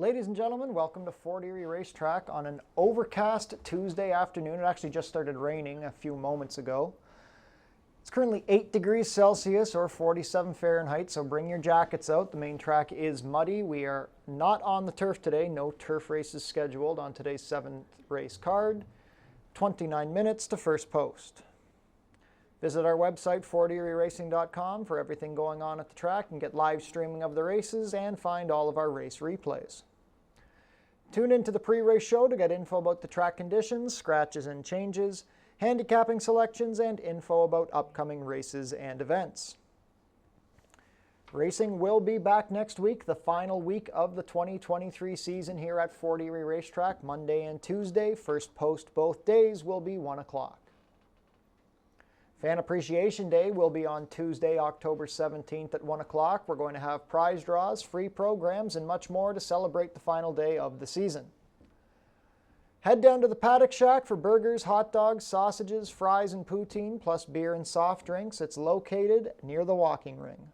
Ladies and gentlemen, welcome to Fort Erie Racetrack on an overcast Tuesday afternoon. It actually just started raining a few moments ago. It's currently 8 degrees Celsius or 47 Fahrenheit, so bring your jackets out. The main track is muddy. We are not on the turf today. No turf races scheduled on today's 7th race card. 29 minutes to first post. Visit our website, forterieracing.com, for everything going on at the track and get live streaming of the races and find all of our race replays. Tune into the pre-race show to get info about the track conditions, scratches and changes, handicapping selections, and info about upcoming races and events. Racing will be back next week, the final week of the 2023 season here at Fort Erie Racetrack, Monday and Tuesday. First post both days will be 1 o'clock. Fan Appreciation Day will be on Tuesday, October 17th at 1 o'clock. We're going to have prize draws, free programs, and much more to celebrate the final day of the season. Head down to the Paddock Shack for burgers, hot dogs, sausages, fries, and poutine, plus beer and soft drinks. It's located near the walking ring.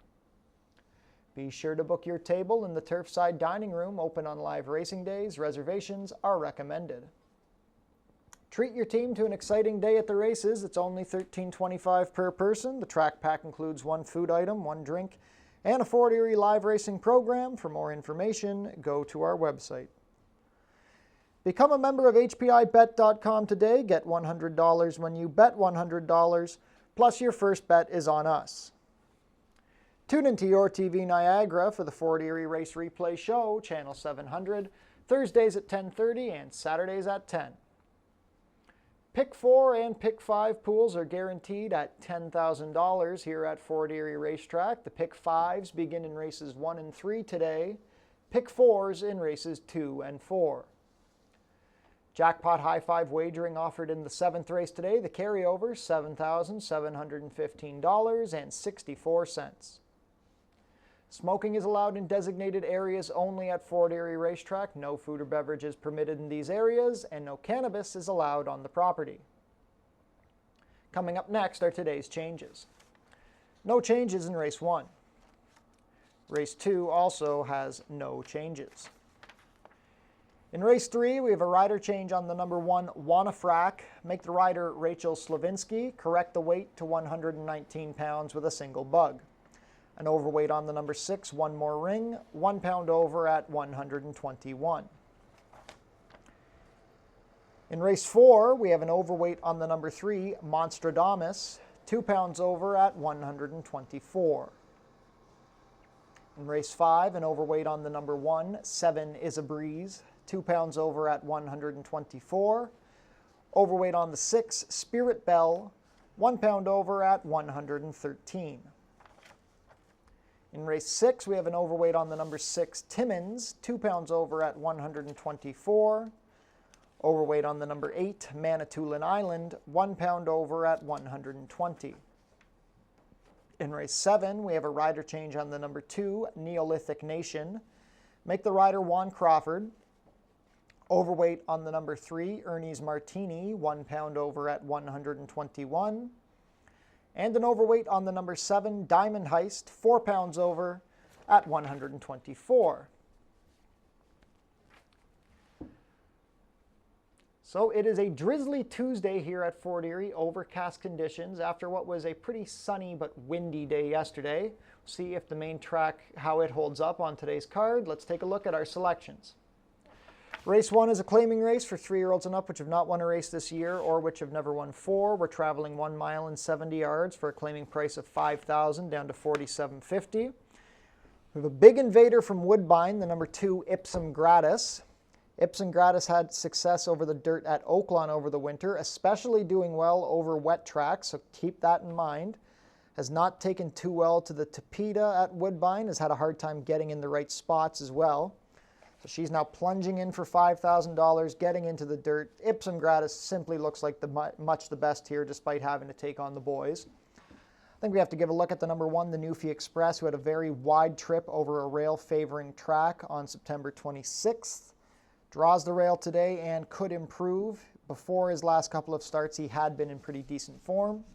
Be sure to book your table in the Turfside Dining Room, open on live racing days. Reservations are recommended. Treat your team to an exciting day at the races. It's only $13.25 per person. The track pack includes 1 food item, 1 drink, and a Fort Erie live racing program. For more information, go to our website. Become a member of HPIBet.com today. Get $100 when you bet $100, plus your first bet is on us. Tune into Your TV Niagara for the Fort Erie Race Replay Show, Channel 700, Thursdays at 10:30 and Saturdays at 10. Pick 4 and Pick 5 pools are guaranteed at $10,000 here at Fort Erie Racetrack. The Pick 5s begin in races 1 and 3 today. Pick 4s in races 2 and 4. Jackpot High 5 wagering offered in the 7th race today. The carryover, $7,715.64. Smoking is allowed in designated areas only at Fort Erie Racetrack. No food or beverages permitted in these areas, and no cannabis is allowed on the property. Coming up next are today's changes. No changes in Race 1. Race 2 also has no changes. In Race 3, we have a rider change on the number 1 Wanafrac. Make the rider Rachel Slavinsky. Correct the weight to 119 pounds with a single bug. An overweight on the number 6, 1 more ring, 1 pound over at 121. In race 4, we have an overweight on the number 3, Monstradamus, 2 pounds over at 124. In race 5, an overweight on the number 1, 7 is a breeze, 2 pounds over at 124. Overweight on the 6, Spirit Bell, 1 pound over at 113. In race 6, we have an overweight on the number 6, Timmins, 2 pounds over at 124. Overweight on the number 8, Manitoulin Island, 1 pound over at 120. In race 7, we have a rider change on the number 2, Neolithic Nation. Make the rider Juan Crawford. Overweight on the number 3, Ernie's Martini, 1 pound over at 121. And an overweight on the number 7, Diamond Heist, 4 pounds over at 124. So it is a drizzly Tuesday here at Fort Erie, overcast conditions after what was a pretty sunny but windy day yesterday. See if the main track, how it holds up on today's card. Let's take a look at our selections. Race 1 is a claiming race for 3-year-olds and up which have not won a race this year or which have never won 4. We're traveling 1 mile and 70 yards for a claiming price of $5,000 down to $4,750. We have a big invader from Woodbine, the number 2 Ipsum Gratis. Ipsum Gratis had success over the dirt at Oaklawn over the winter, especially doing well over wet tracks, so keep that in mind. Has not taken too well to the Tapeta at Woodbine, has had a hard time getting in the right spots as well. So she's now plunging in for $5,000, getting into the dirt. Ipsum Gratis simply looks like much the best here, despite having to take on the boys. I think we have to give a look at the number 1, the Newfie Express, who had a very wide trip over a rail favoring track on September 26th. Draws the rail today and could improve. Before his last couple of starts, he had been in pretty decent form.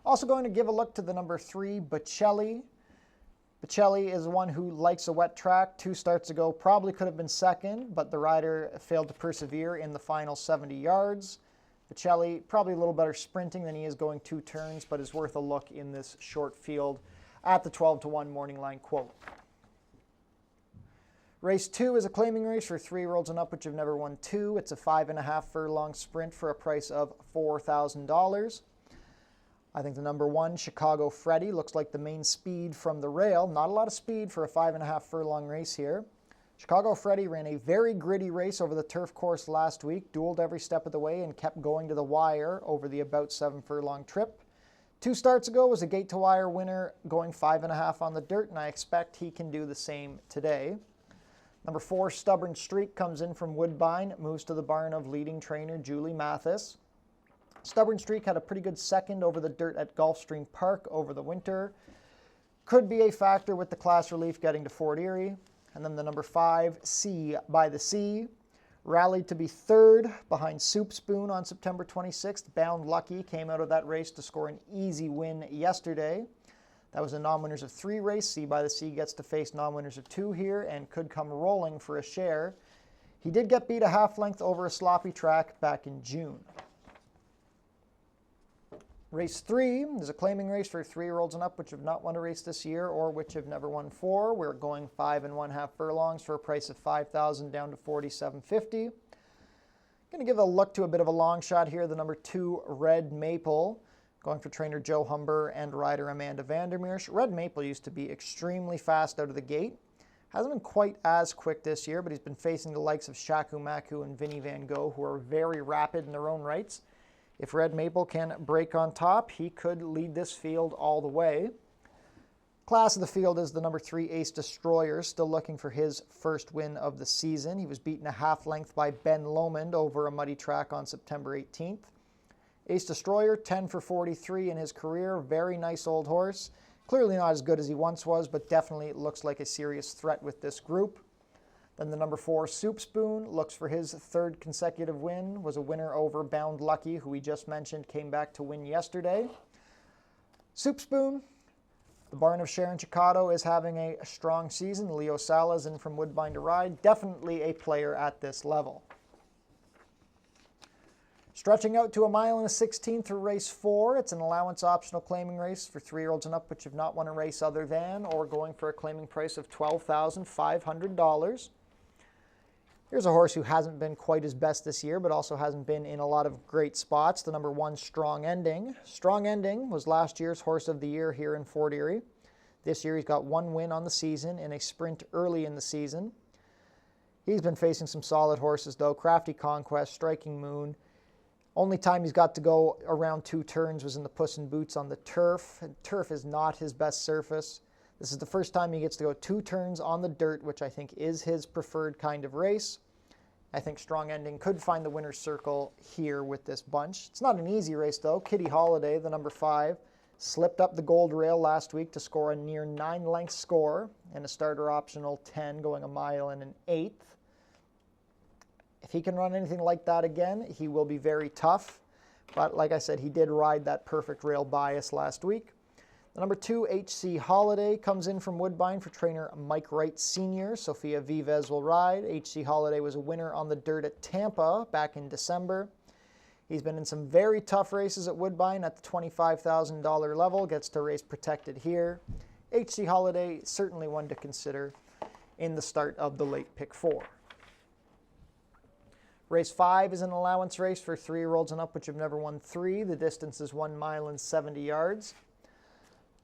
Also going to give a look to the number 3, Bocelli. Bocelli is one who likes a wet track. 2 starts ago, probably could have been second, but the rider failed to persevere in the final 70 yards. Bocelli, probably a little better sprinting than he is going 2 turns, but is worth a look in this short field at the 12-1 morning line quote. Race 2 is a claiming race for 3-year-olds and up, which have never won 2. It's a 5.5 furlong sprint for a price of $4,000. I think the number 1, Chicago Freddy, looks like the main speed from the rail. Not a lot of speed for a 5.5 furlong race here. Chicago Freddy ran a very gritty race over the turf course last week, dueled every step of the way and kept going to the wire over the about 7 furlong trip. 2 starts ago was a gate-to-wire winner going 5.5 on the dirt, and I expect he can do the same today. Number 4, Stubborn Streak, comes in from Woodbine, moves to the barn of leading trainer Julie Mathis. Stubborn Streak had a pretty good second over the dirt at Gulfstream Park over the winter. Could be a factor with the class relief getting to Fort Erie. And then the number 5, Sea by the Sea, rallied to be 3rd behind Soup Spoon on September 26th. Bound Lucky came out of that race to score an easy win yesterday. That was a non-winners of 3 race. Sea by the Sea gets to face non-winners of 2 here and could come rolling for a share. He did get beat a half length over a sloppy track back in June. Race 3 is a claiming race for 3-year-olds and up, which have not won a race this year or which have never won 4. We're going 5.5 furlongs for a price of $5,000 down to $4,750. Going to give a look to a bit of a long shot here. The number 2, Red Maple, going for trainer Joe Humber and rider Amanda Vandermeersch. Red Maple used to be extremely fast out of the gate. Hasn't been quite as quick this year, but he's been facing the likes of Shaku Maku and Vinnie Van Gogh, who are very rapid in their own rights. If Red Maple can break on top, he could lead this field all the way. Class of the field is the number 3, Ace Destroyer, still looking for his first win of the season. He was beaten a half length by Ben Lomond over a muddy track on September 18th. Ace Destroyer, 10 for 43 in his career. Very nice old horse. Clearly not as good as he once was, but definitely looks like a serious threat with this group. Then the number 4, Soup Spoon, looks for his 3rd consecutive win. Was a winner over Bound Lucky, who we just mentioned came back to win yesterday. Soup Spoon, the barn of Sharon Chicado, is having a strong season. Leo Sala's in from Woodbine to ride. Definitely a player at this level. Stretching out to 1.16 miles through race 4. It's an allowance optional claiming race for 3-year-olds and up, which have not won a race other than or going for a claiming price of $12,500. Here's a horse who hasn't been quite his best this year, but also hasn't been in a lot of great spots. The number 1, Strong Ending. Strong Ending was last year's Horse of the Year here in Fort Erie. This year he's got 1 win on the season in a sprint early in the season. He's been facing some solid horses though. Crafty Conquest, Striking Moon. Only time he's got to go around 2 turns was in the Puss in Boots on the turf. And turf is not his best surface. This is the first time he gets to go 2 turns on the dirt, which I think is his preferred kind of race. I think Strong Ending could find the winner's circle here with this bunch. It's not an easy race though. Kitty Holiday, the number 5, slipped up the gold rail last week to score a near 9-length score and a starter optional 10 going 1 mile and an 1/8. If he can run anything like that again, he will be very tough. But like I said, he did ride that perfect rail bias last week. The number 2, HC Holiday, comes in from Woodbine for trainer Mike Wright Sr. Sophia Vives will ride. HC Holiday was a winner on the dirt at Tampa back in December. He's been in some very tough races at Woodbine at the $25,000 level. Gets to race protected here. HC Holiday, certainly one to consider in the start of the late pick 4. Race 5 is an allowance race for 3-year-olds and up, which have never won 3. The distance is 1 mile and 70 yards.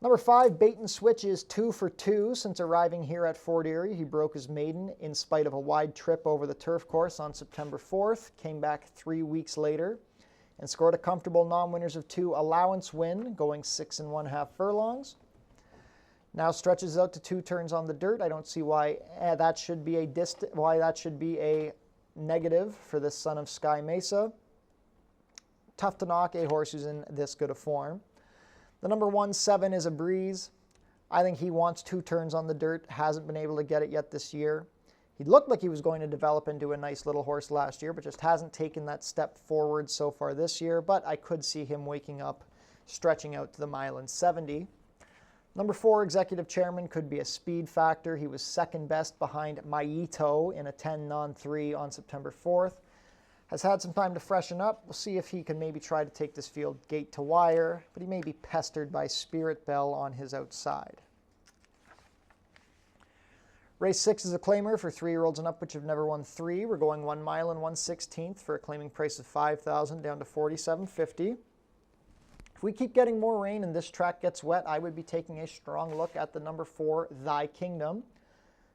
Number 5, Bait and Switch, is 2 for 2 since arriving here at Fort Erie. He broke his maiden in spite of a wide trip over the turf course on September 4th, came back 3 weeks later, and scored a comfortable non-winners of 2 allowance win, going 6.5 furlongs. Now stretches out to 2 turns on the dirt. I don't see why that should be a negative for this son of Sky Mesa. Tough to knock a horse who's in this good a form. The number 1, 7, is a breeze. I think he wants 2 turns on the dirt. Hasn't been able to get it yet this year. He looked like he was going to develop into a nice little horse last year, but just hasn't taken that step forward so far this year. But I could see him waking up, stretching out to the 1.70 miles. Number 4, Executive Chairman, could be a speed factor. He was second best behind Maito in a 10 non-3 on September 4th. Has had some time to freshen up. We'll see if he can maybe try to take this field gate to wire, but he may be pestered by Spirit Bell on his outside. Race 6 is a claimer for 3-year-olds and up, which have never won 3. We're going 1 mile and 1/16th for a claiming price of $5,000 down to $4,750. If we keep getting more rain and this track gets wet, I would be taking a strong look at the number 4, Thy Kingdom.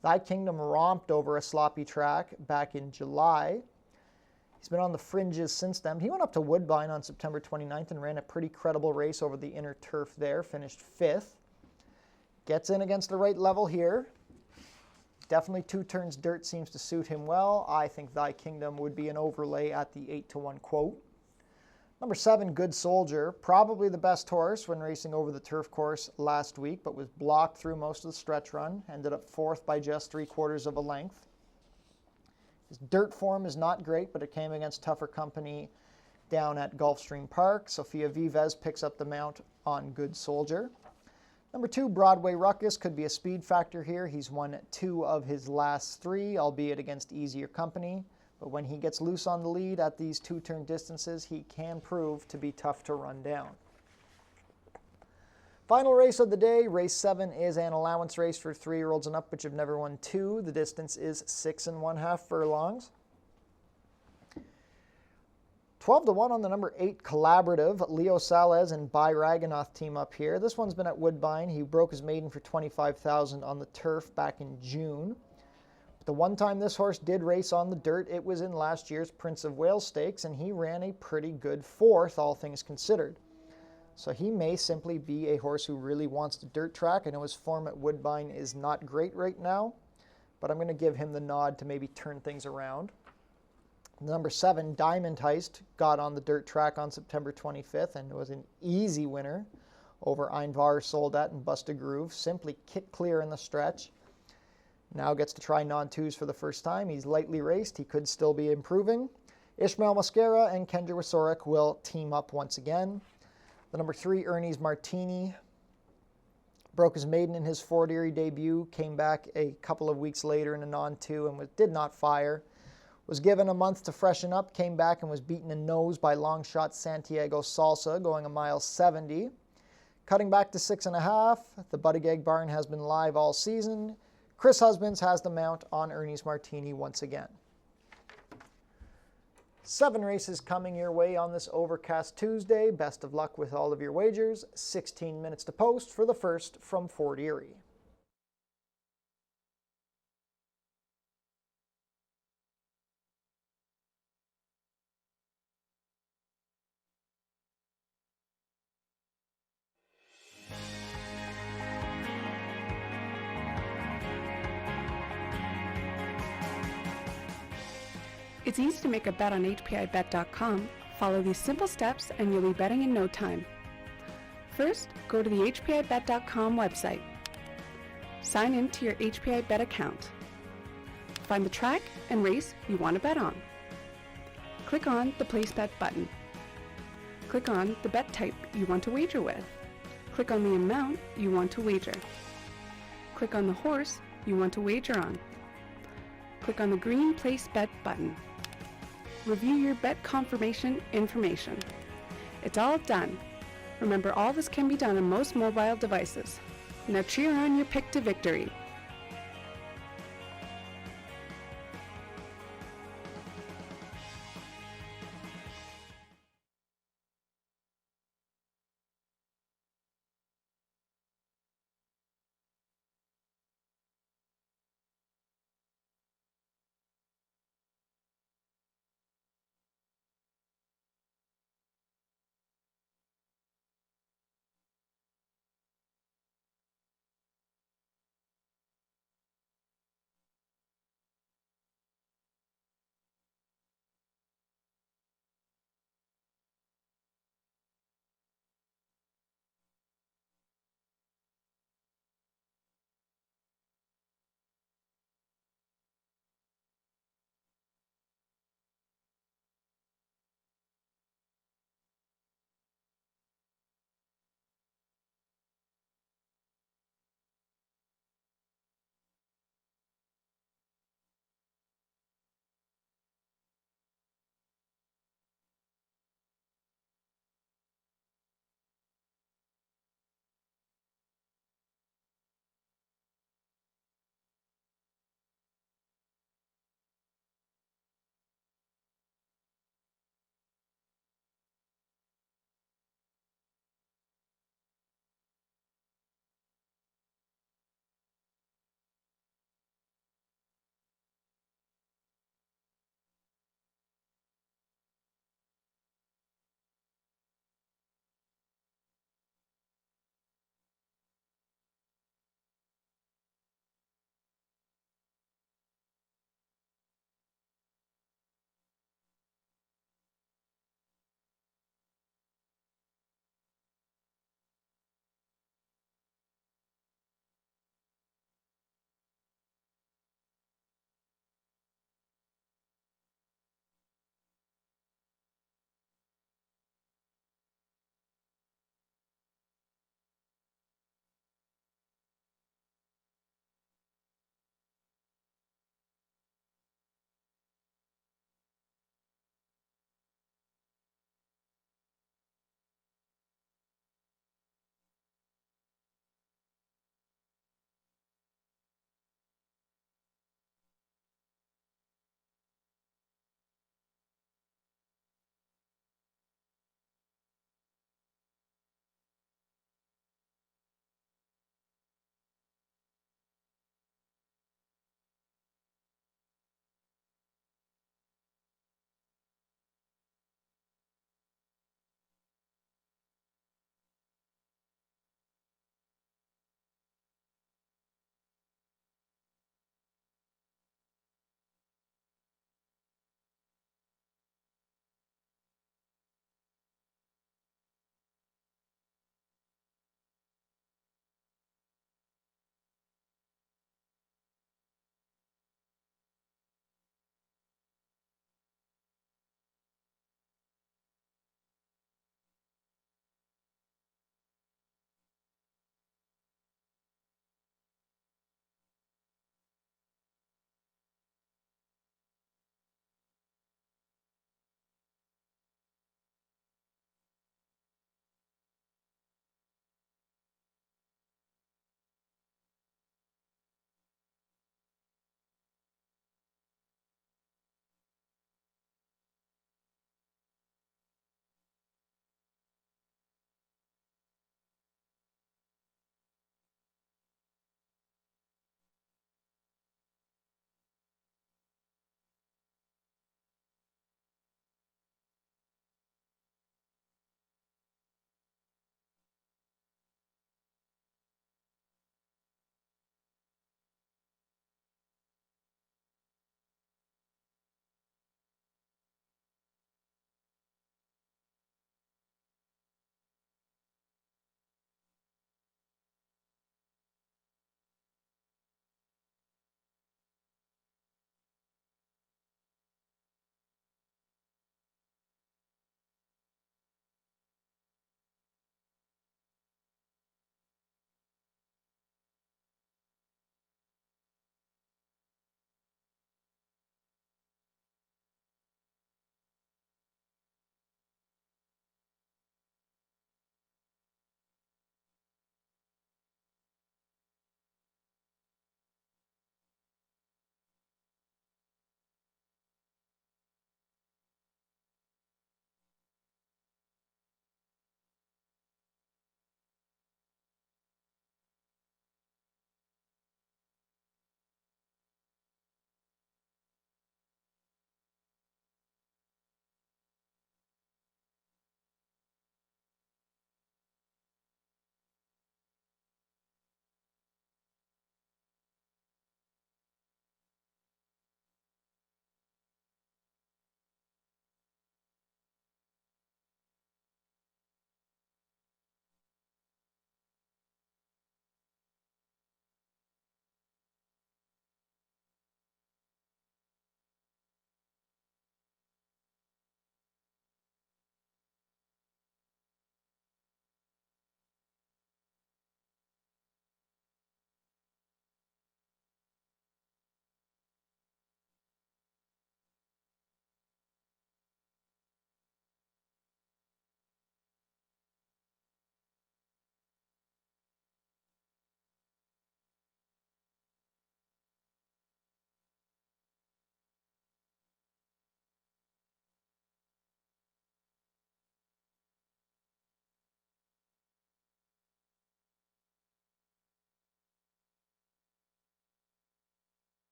Thy Kingdom romped over a sloppy track back in July. He's been on the fringes since then. He went up to Woodbine on September 29th and ran a pretty credible race over the inner turf there, finished 5th. Gets in against the right level here. Definitely 2 turns dirt seems to suit him well. I think Thy Kingdom would be an overlay at the 8-1 quote. Number 7, Good Soldier, probably the best horse when racing over the turf course last week, but was blocked through most of the stretch run, ended up 4th by just 3/4 of a length. His dirt form is not great, but it came against tougher company down at Gulfstream Park. Sofia Vives picks up the mount on Good Soldier. Number 2, Broadway Ruckus, could be a speed factor here. He's won 2 of his last 3, albeit against easier company. But when he gets loose on the lead at these 2-turn distances, he can prove to be tough to run down. Final race of the day, race 7, is an allowance race for 3-year-olds and up, which have never won 2. The distance is 6 1/2 furlongs. 12-1 on the number 8, Collaborative. Leo Salez and Bai Raganath team up here. This one's been at Woodbine. He broke his maiden for $25,000 on the turf back in June. The one time this horse did race on the dirt, it was in last year's Prince of Wales Stakes, and he ran a pretty good 4th, all things considered. So he may simply be a horse who really wants the dirt track. I know his form at Woodbine is not great right now, but I'm going to give him the nod to maybe turn things around. Number 7, Diamond Heist, got on the dirt track on September 25th and was an easy winner over Einvar Soldat and Busta Groove. Simply kicked clear in the stretch. Now gets to try non-2s for the first time. He's lightly raced. He could still be improving. Ishmael Mascara and Kendra Wisorek will team up once again. The number 3, Ernie's Martini, broke his maiden in his Fort Erie debut, came back a couple of weeks later in a non-2 and did not fire. Was given a month to freshen up, came back and was beaten in nose by long shot Santiago Salsa, going 1.70 miles. Cutting back to 6 1/2. The Buttageg barn has been live all season. Chris Husbands has the mount on Ernie's Martini once again. 7 races coming your way on this overcast Tuesday. Best of luck with all of your wagers. 16 minutes to post for the first from Fort Erie. It's easy to make a bet on HPIBet.com. Follow these simple steps and you'll be betting in no time. First, go to the HPIBet.com website. Sign in to your HPIBet account. Find the track and race you want to bet on. Click on the Place Bet button. Click on the bet type you want to wager with. Click on the amount you want to wager. Click on the horse you want to wager on. Click on the green Place Bet button. Review your bet confirmation information. It's all done. Remember, all this can be done on most mobile devices. Now cheer on your pick to victory.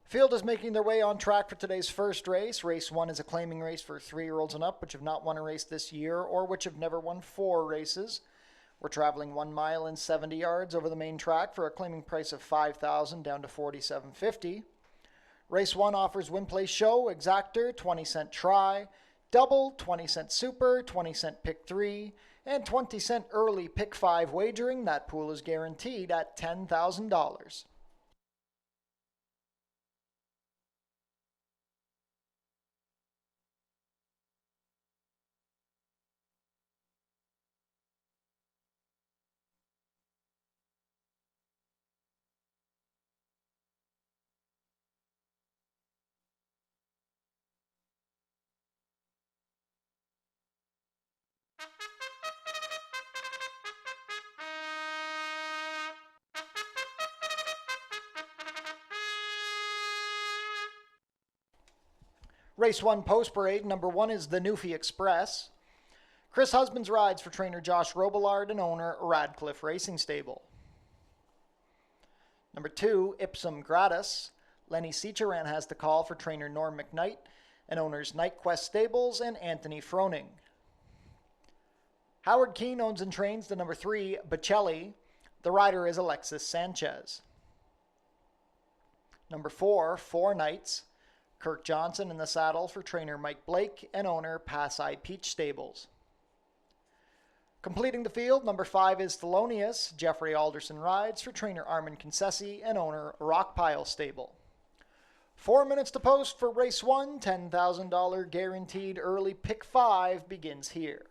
Field is making their way on track for today's first race. Race 1 is a claiming race for 3-year-olds and up, which have not won a race this year or which have never won 4 races. We're traveling 1 mile and 70 yards over the main track for a claiming price of $5,000 down to $4,750. Race 1 offers win, play, show, exactor, 20-cent try, double, 20-cent super, 20-cent pick 3, and 20-cent early pick 5 wagering. That pool is guaranteed at $10,000. Race 1 post parade, number 1 is the Newfie Express. Chris Husbands rides for trainer Josh Robillard and owner Radcliffe Racing Stable. Number 2, Ipsum Gratis. Lenny Seacharan has the call for trainer Norm McKnight and owners Night Quest Stables and Anthony Froning. Howard Keene owns and trains the number 3, Bocelli. The rider is Alexis Sanchez. Number 4, Four Nights. Kirk Johnson in the saddle for trainer Mike Blake and owner Pass Eye Peach Stables. Completing the field, number 5 is Thelonious. Jeffrey Alderson rides for trainer Armin Concessi and owner Rockpile Stable. 4 minutes to post for race 1. $10,000 guaranteed early pick 5 begins here.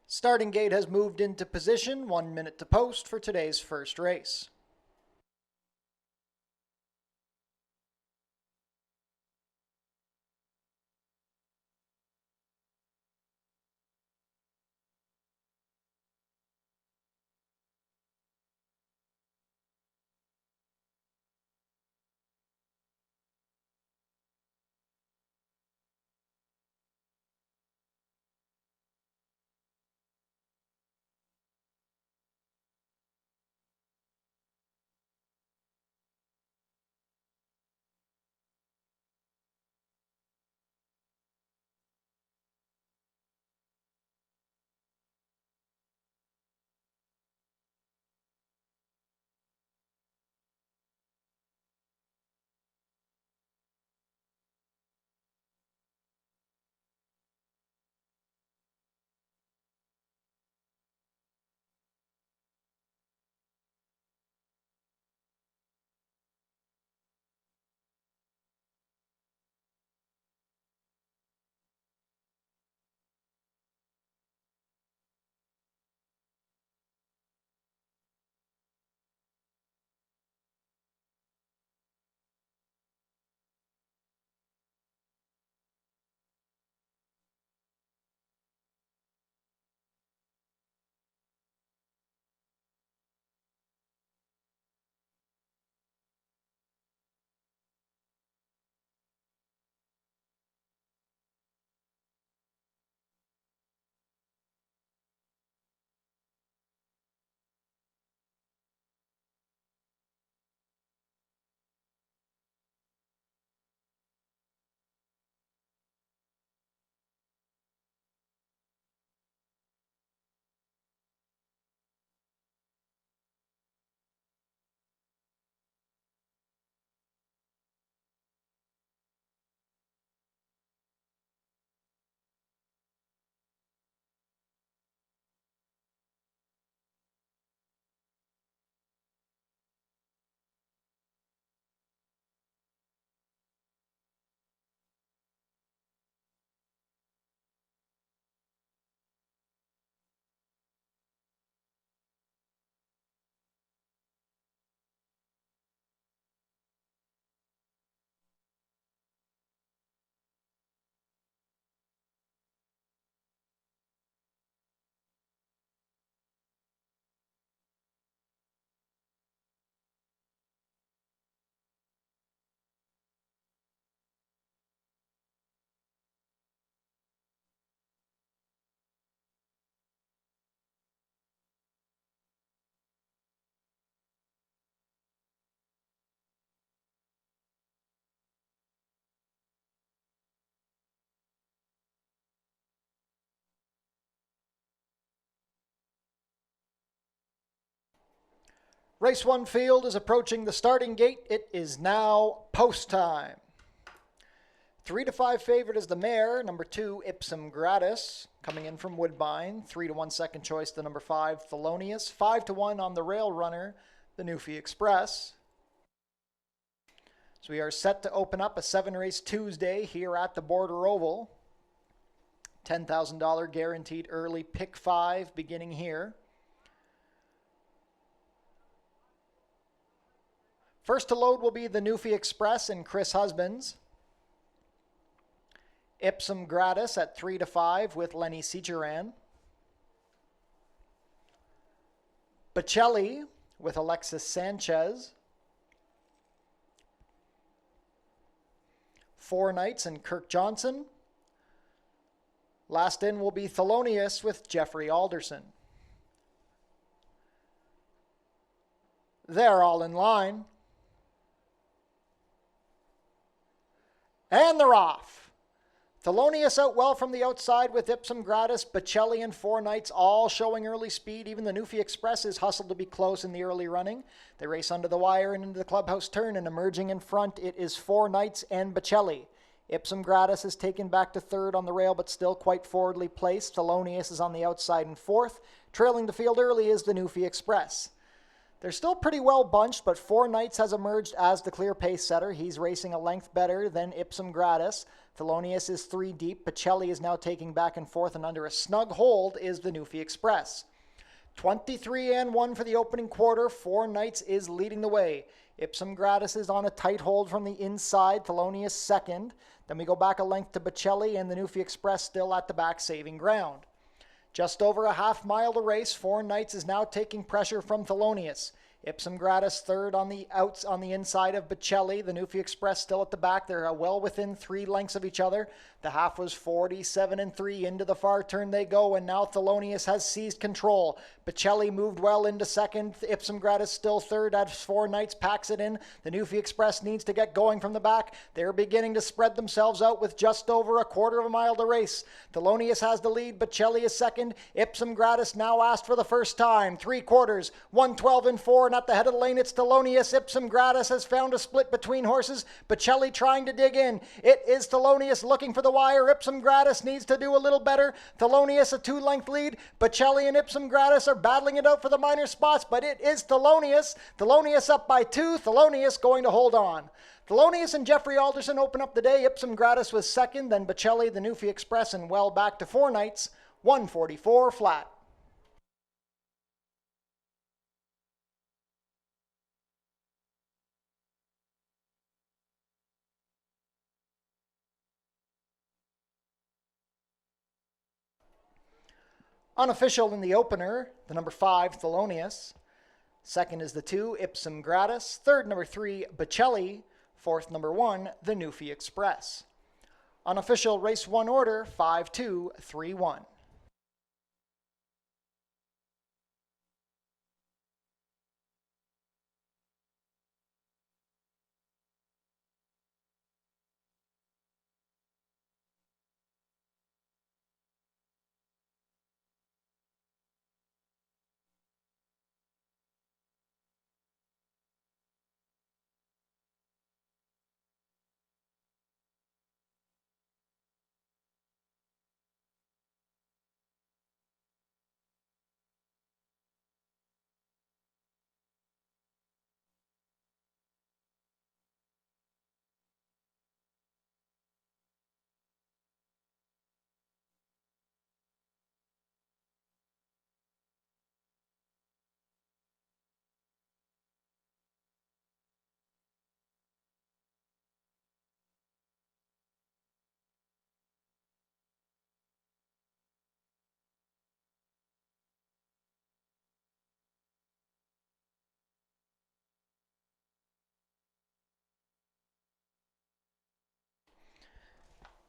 Starting gate has moved into position. 1 minute to post for today's first race. Race 1 field is approaching the starting gate. It is now post time. 3-5 favorite is the mare, number 2, Ipsum Gratis, coming in from Woodbine. 3-1 second choice, the number 5, Thelonious. 5-1 on the rail runner, the Newfie Express. So we are set to open up a 7-race Tuesday here at the Border Oval. $10,000 guaranteed early pick 5 beginning here. First to load will be the Newfie Express and Chris Husbands. Ipsum Gratis at 3-5 with Lenny Ciceran. Bocelli with Alexis Sanchez. 4 Nights and Kirk Johnson. Last in will be Thelonious with Jeffrey Alderson. They're all in line. And they're off. Thelonious out well from the outside with Ipsum Gratis, Bocelli and 4 Nights all showing early speed. Even the Newfie Express is hustled to be close in the early running. They race under the wire and into the clubhouse turn, and emerging in front, it is 4 Nights and Bocelli. Ipsum Gratis is taken back to third on the rail, but still quite forwardly placed. Thelonious is on the outside in fourth. Trailing the field early is the Newfie Express. They're still pretty well bunched, but 4 Nights has emerged as the clear pace setter. He's racing a length better than Ipsum Gratis. Thelonious is 3 deep. Bocelli is now taking back and forth, and under a snug hold is the Newfie Express. 23-1 for the opening quarter. 4 Nights is leading the way. Ipsum Gratis is on a tight hold from the inside. Thelonious second. Then we go back a length to Bocelli, and the Newfie Express still at the back saving ground. Just over a half mile to race. 4 Nights is now taking pressure from Thelonious. Ipsum Gratis third on the outs on the inside of Bocelli. The Newfie Express still at the back. They're well within 3 lengths of each other. The half was 47-3. Into the far turn they go, and now Thelonious has seized control. Bocelli moved well into second. Ipsum Gratis still third as 4 Nights packs it in. The Newfie Express needs to get going from the back. They're beginning to spread themselves out with just over a quarter of a mile to race. Thelonious has the lead. Bocelli is second. Ipsum Gratis now asked for the first time. 3/4, 1:12-4, and at the head of the lane it's Thelonious. Ipsum Gratis has found a split between horses. Bocelli trying to dig in. It is Thelonious looking for the wire. Ipsum Gratis needs to do a little better. Thelonious a 2-length lead. Bocelli and Ipsum Gratis are battling it out for the minor spots, but it is Thelonious. Thelonious up by 2. Thelonious going to hold on. Thelonious and Jeffrey Alderson open up the day. Ipsum Gratis was second, then Bocelli, the Newfie Express, and well back to 4 Nights. 144 flat. Unofficial in the opener, the number 5, Thelonious. Second is the 2, Ipsum Gratis. Third, number 3, Bocelli. Fourth, number 1, the Newfie Express. Unofficial race 1 order, 5-2-3-1.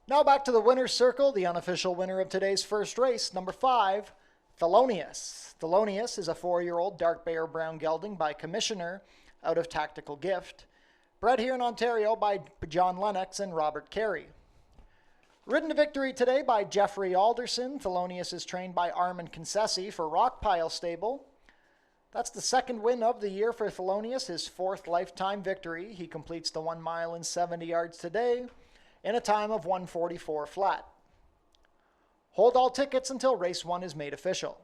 Now back to the winner's circle, the unofficial winner of today's first race, number 5, Thelonious. Thelonious is a 4-year-old dark bay or brown gelding by Commissioner out of Tactical Gift, bred here in Ontario by John Lennox and Robert Carey. Ridden to victory today by Jeffrey Alderson. Thelonious is trained by Armin Concessi for Rockpile Stable. That's the second win of the year for Thelonious, his fourth lifetime victory. He completes the 1 mile and 70 yards today in a time of 1:44 flat. Hold all tickets until race 1 is made official.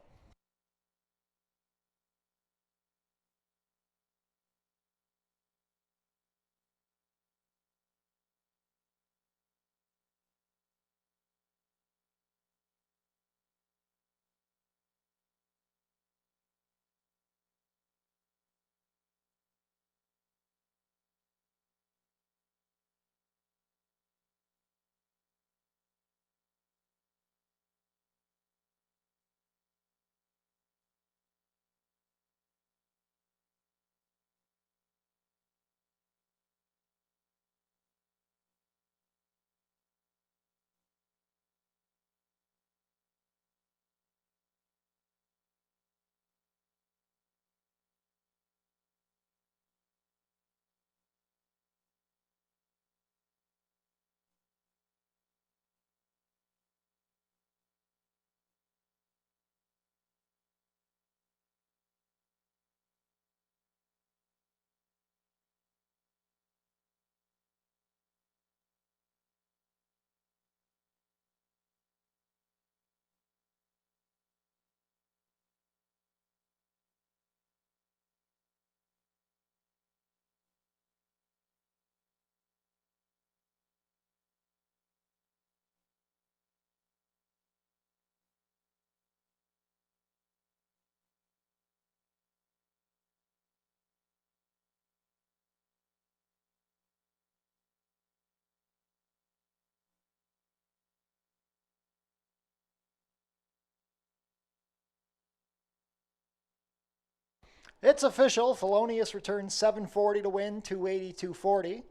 It's official. Thelonious returns 740 to win, 280-240.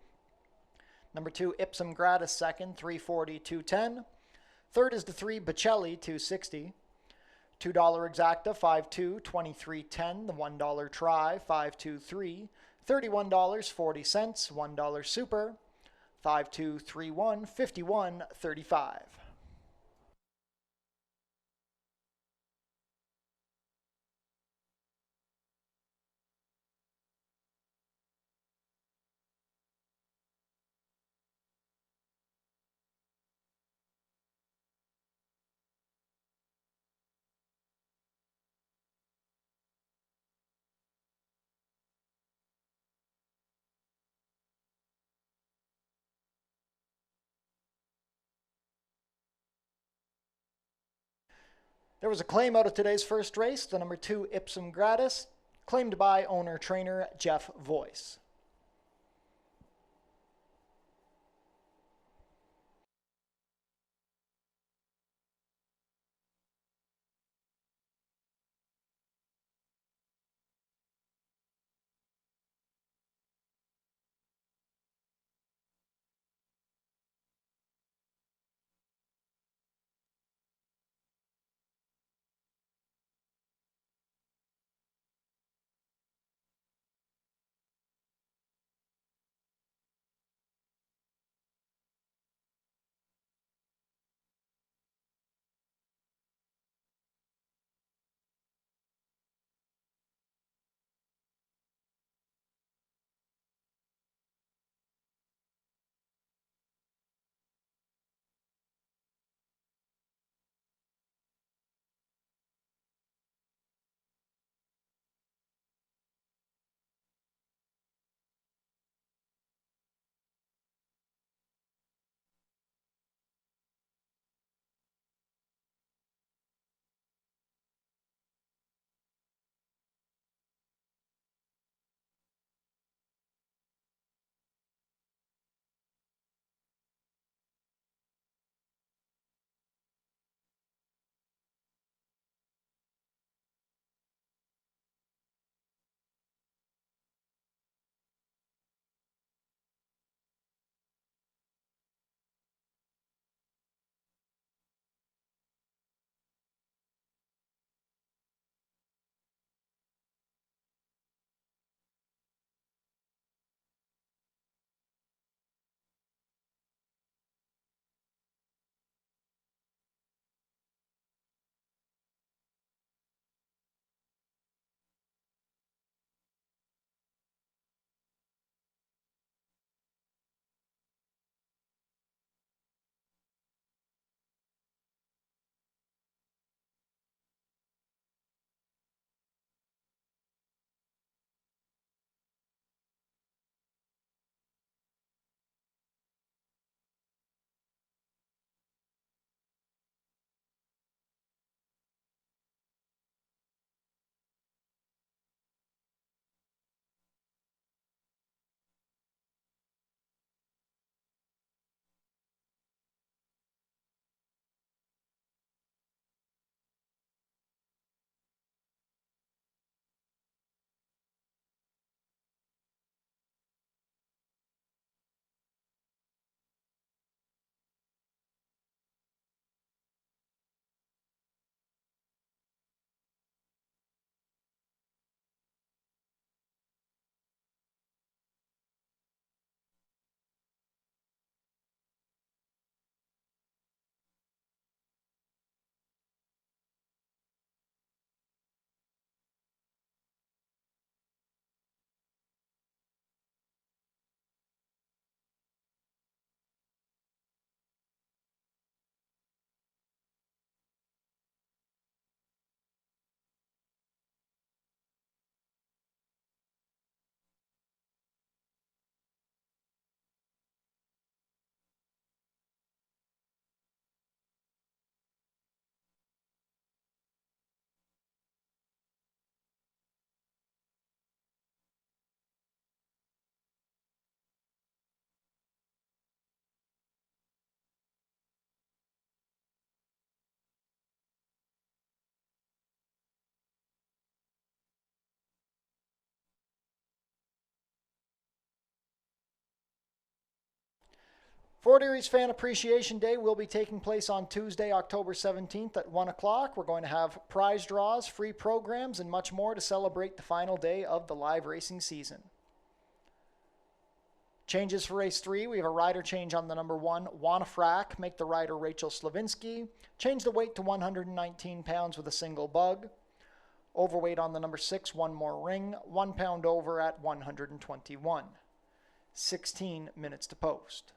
Number 2, Ipsum Gratis second, 340-210. Third is the 3, Bocelli, 260. $2 exacta, 5-2, 23-10. The $1 try, 5-2-3. $31.40, $1 super, 5-2-3-1, 51-35. There was a claim out of today's first race, the number 2 Ipsum Gratis, claimed by owner-trainer Jeff Voice. Fort Erie's Fan Appreciation Day will be taking place on Tuesday, October 17th at 1 o'clock. We're going to have prize draws, free programs, and much more to celebrate the final day of the live racing season. Changes for race 3, we have a rider change on the number 1, Wanafrack. Make the rider Rachel Slavinsky. Change the weight to 119 pounds with a single bug. Overweight on the number 6, one more ring, 1 pound over at 121. 16 minutes to post.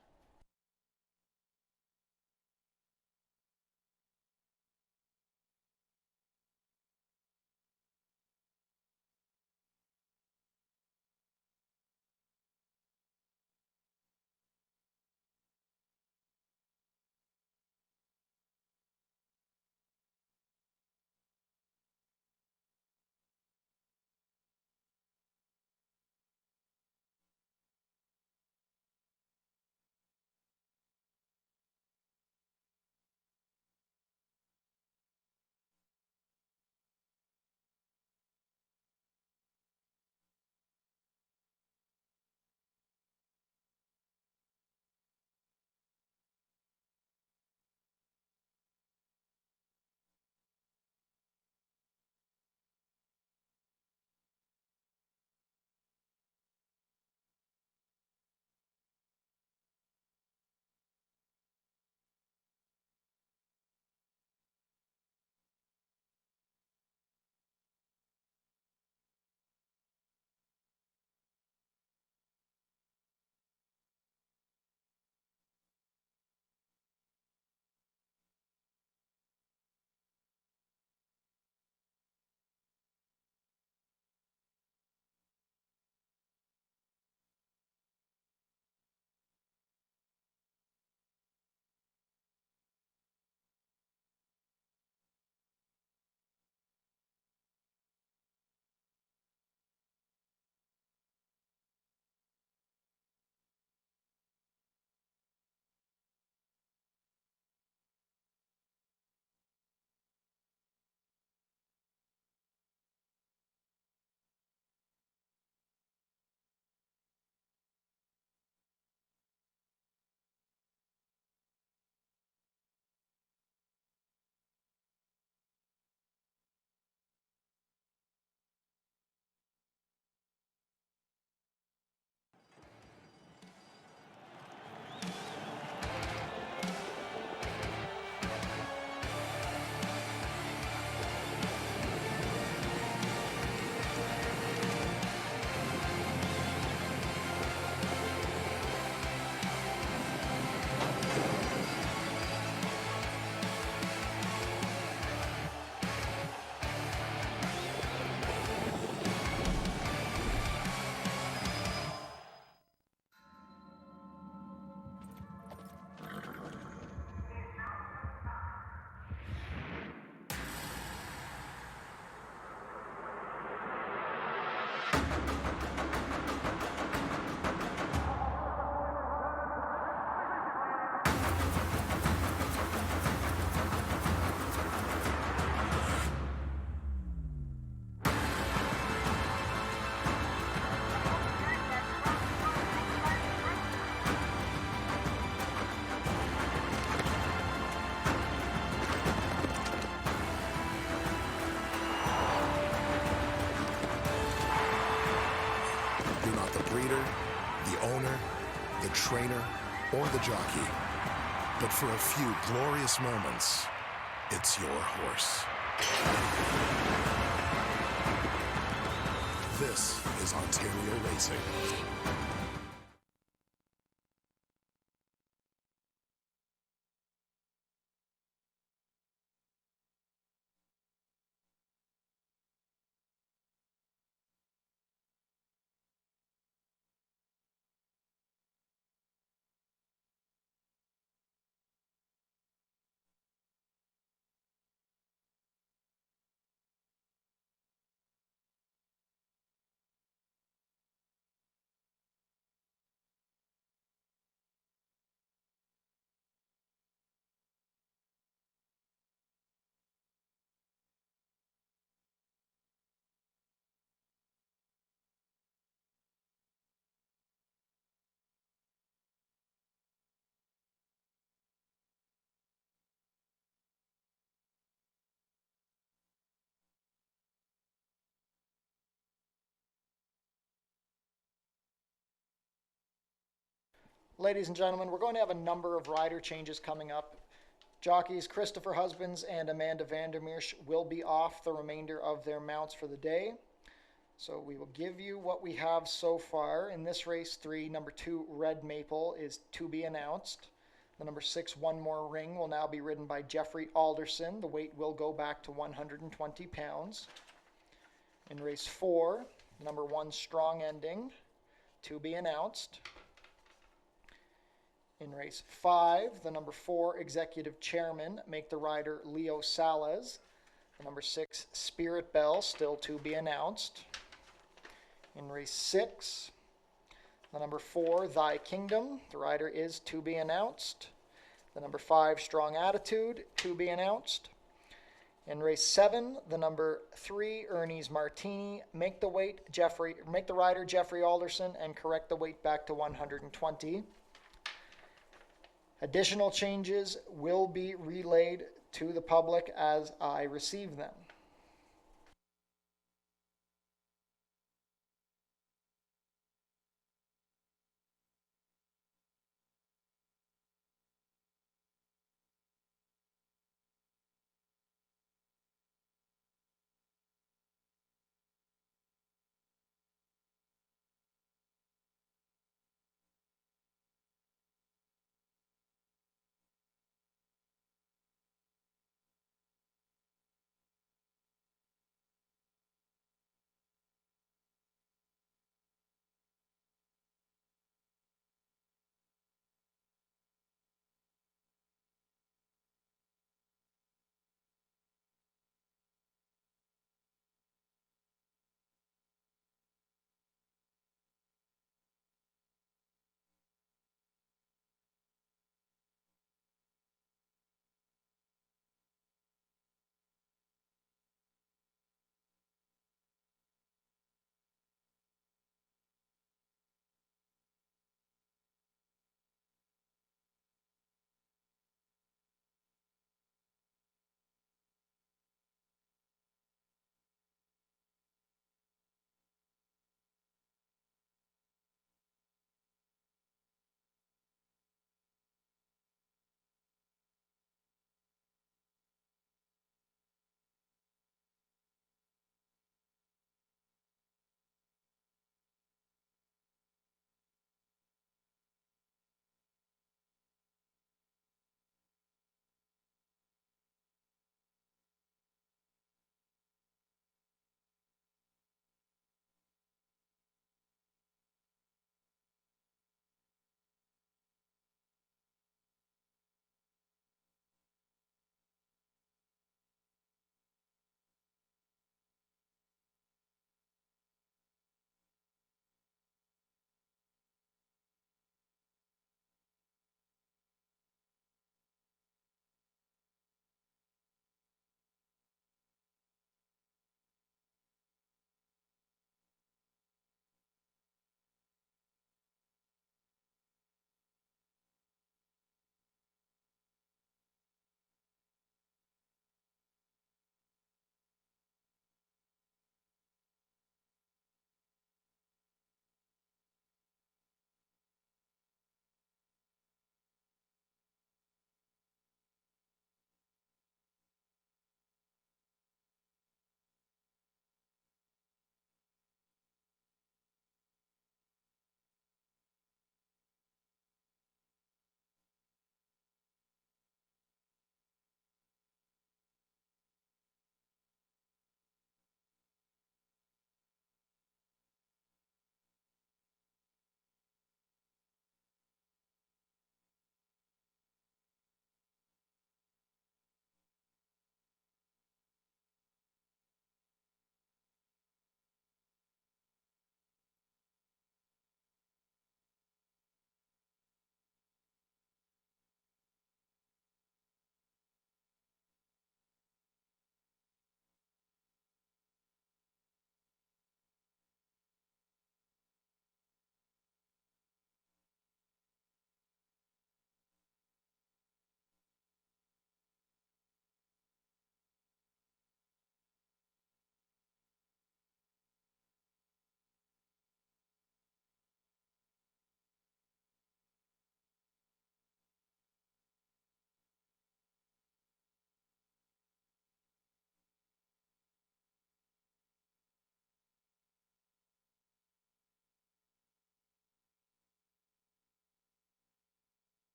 trainer, or the jockey. But for a few glorious moments, it's your horse. This is Ontario Racing. Ladies and gentlemen, we're going to have a number of rider changes coming up. Jockeys Christopher Husbands and Amanda Vandermeersch will be off the remainder of their mounts for the day. So we will give you what we have so far. In this race 3, number 2, Red Maple is to be announced. The number 6, One More Ring, will now be ridden by Jeffrey Alderson. The weight will go back to 120 pounds. In race 4, number 1, Strong Ending, to be announced. In race 5, the number 4, Executive Chairman, make the rider Leo Salas. The number 6, Spirit Bell, still to be announced. In race 6, the number 4, Thy Kingdom, the rider is to be announced. The number 5, Strong Attitude, to be announced. In race 7, the number 3, Ernie's Martini, make the rider Jeffrey Alderson and correct the weight back to 120. Additional changes will be relayed to the public as I receive them.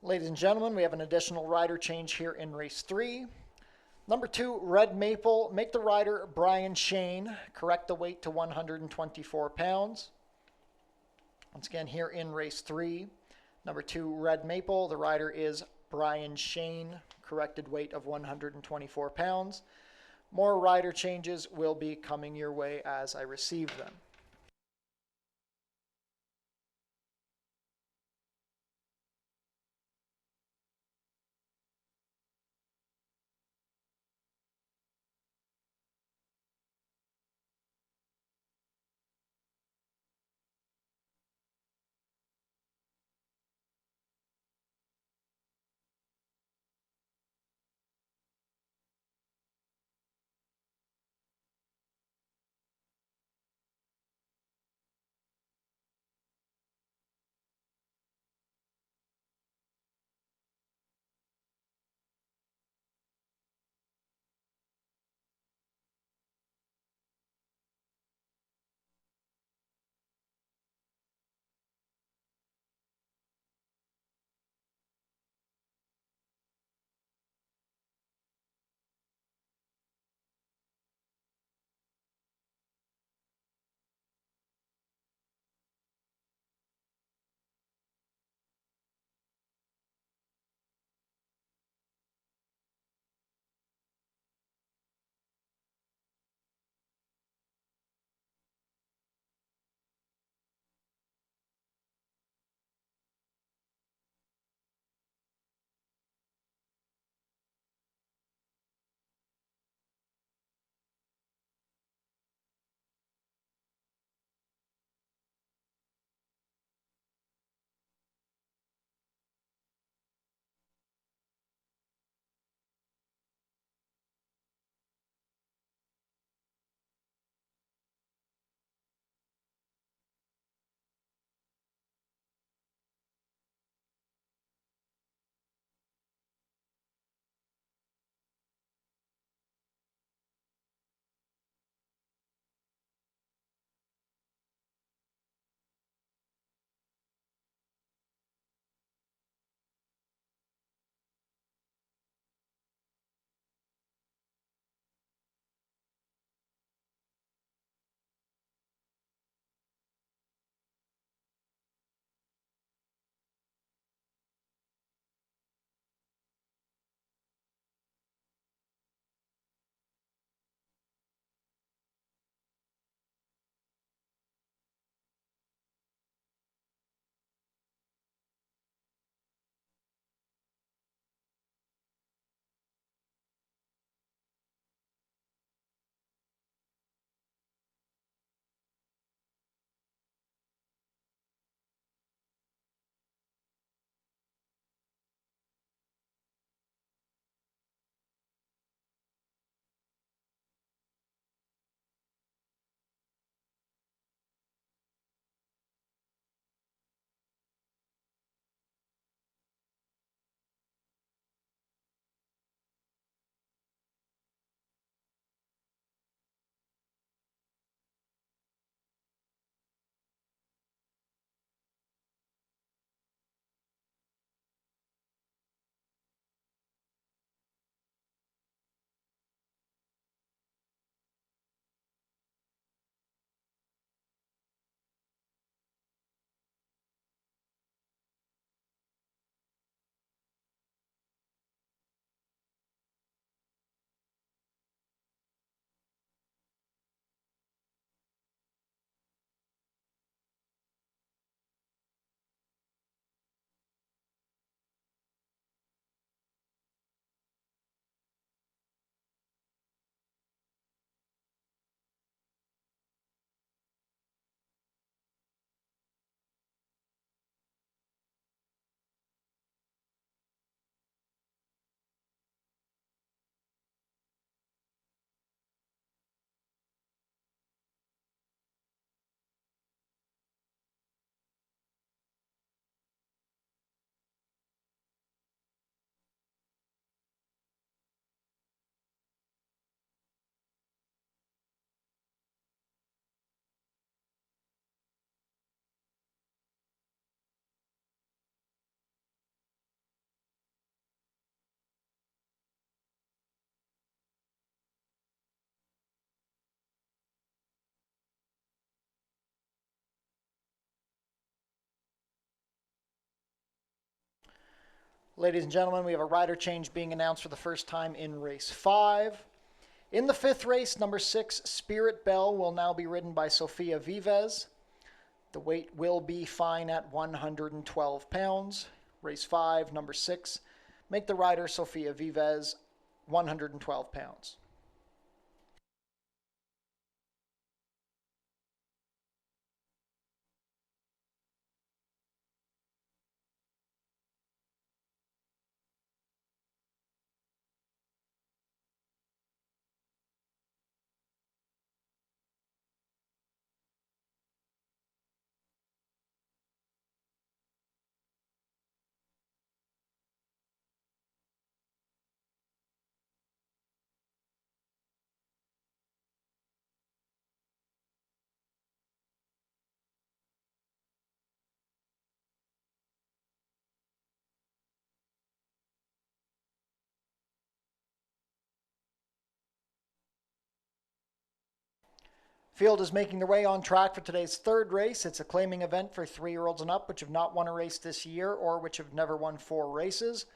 Ladies and gentlemen, we have an additional rider change here in race 3. Number 2, Red Maple. Make the rider Brian Shane. Correct the weight to 124 pounds. Once again, here in race 3. Number 2, Red Maple. The rider is Brian Shane. Corrected weight of 124 pounds. More rider changes will be coming your way as I receive them. Ladies and gentlemen, we have a rider change being announced for the first time in race 5. In the 5th race, number 6, Spirit Bell, will now be ridden by Sofia Vives. The weight will be fine at 112 pounds. Race 5, number 6, make the rider Sofia Vives 112 pounds. Field is making their way on track for today's 3rd race. It's a claiming event for 3-year-olds and up which have not won a race this year or which have never won 4 races.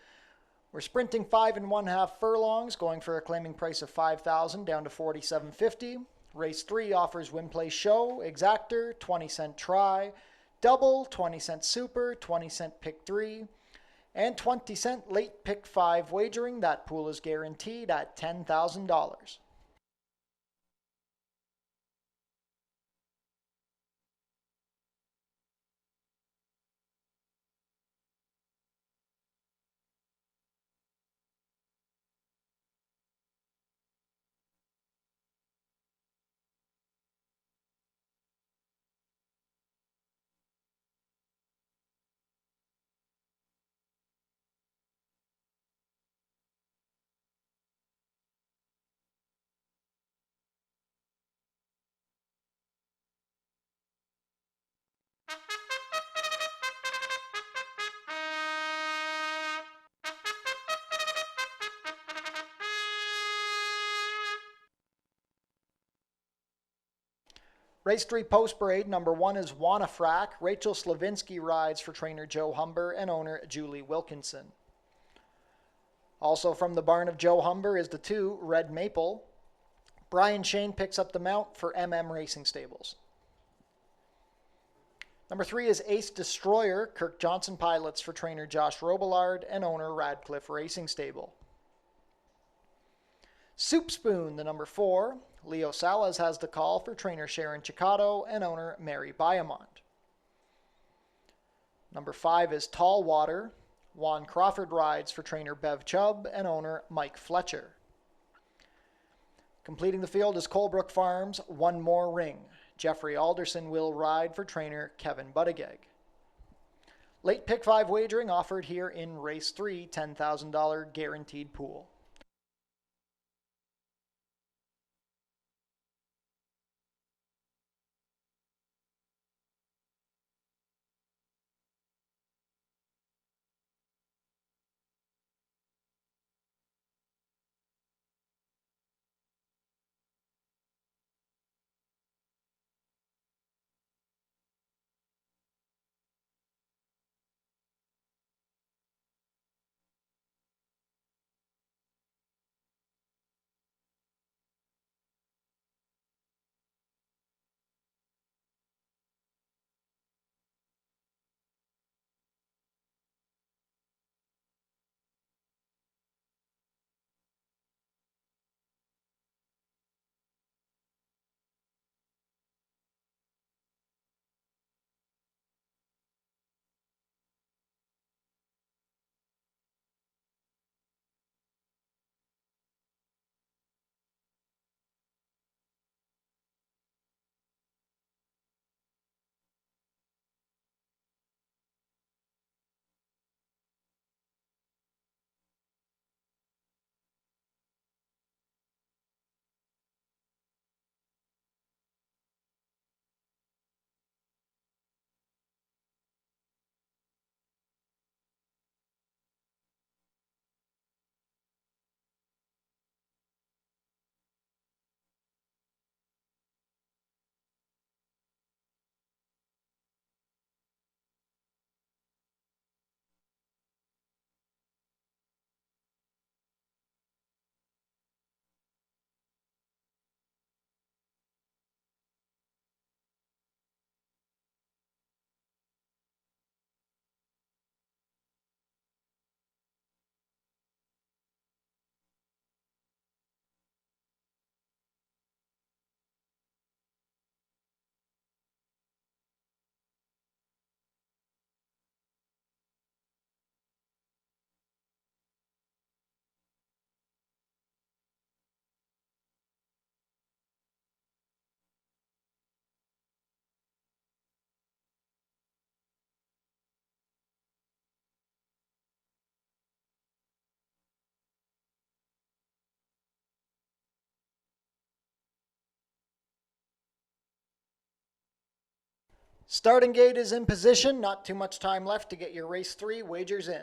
We're sprinting 5 1/2 furlongs, going for a claiming price of $5,000 down to $4,750. Race 3 offers win, play, show, exactor, 20-cent try, double, 20-cent super, 20-cent pick 3, and 20-cent late pick 5 wagering. That pool is guaranteed at $10,000. Race 3 post parade, number 1 is Wanafrack. Rachel Slavinsky rides for trainer Joe Humber and owner Julie Wilkinson. Also from the barn of Joe Humber is the 2, Red Maple. Brian Shane picks up the mount for MM Racing Stables. Number 3 is Ace Destroyer. Kirk Johnson pilots for trainer Josh Robillard and owner Radcliffe Racing Stable. Soup Spoon, the number 4. Leo Salas has the call for trainer Sharon Chicato and owner Mary Biamont. Number 5 is Tall Water. Juan Crawford rides for trainer Bev Chubb and owner Mike Fletcher. Completing the field is Colebrook Farms' One More Ring. Jeffrey Alderson will ride for trainer Kevin Buttigieg. Late pick 5 wagering offered here in race 3, $10,000 guaranteed pool. Starting gate is in position. Not too much time left to get your race 3 wagers in.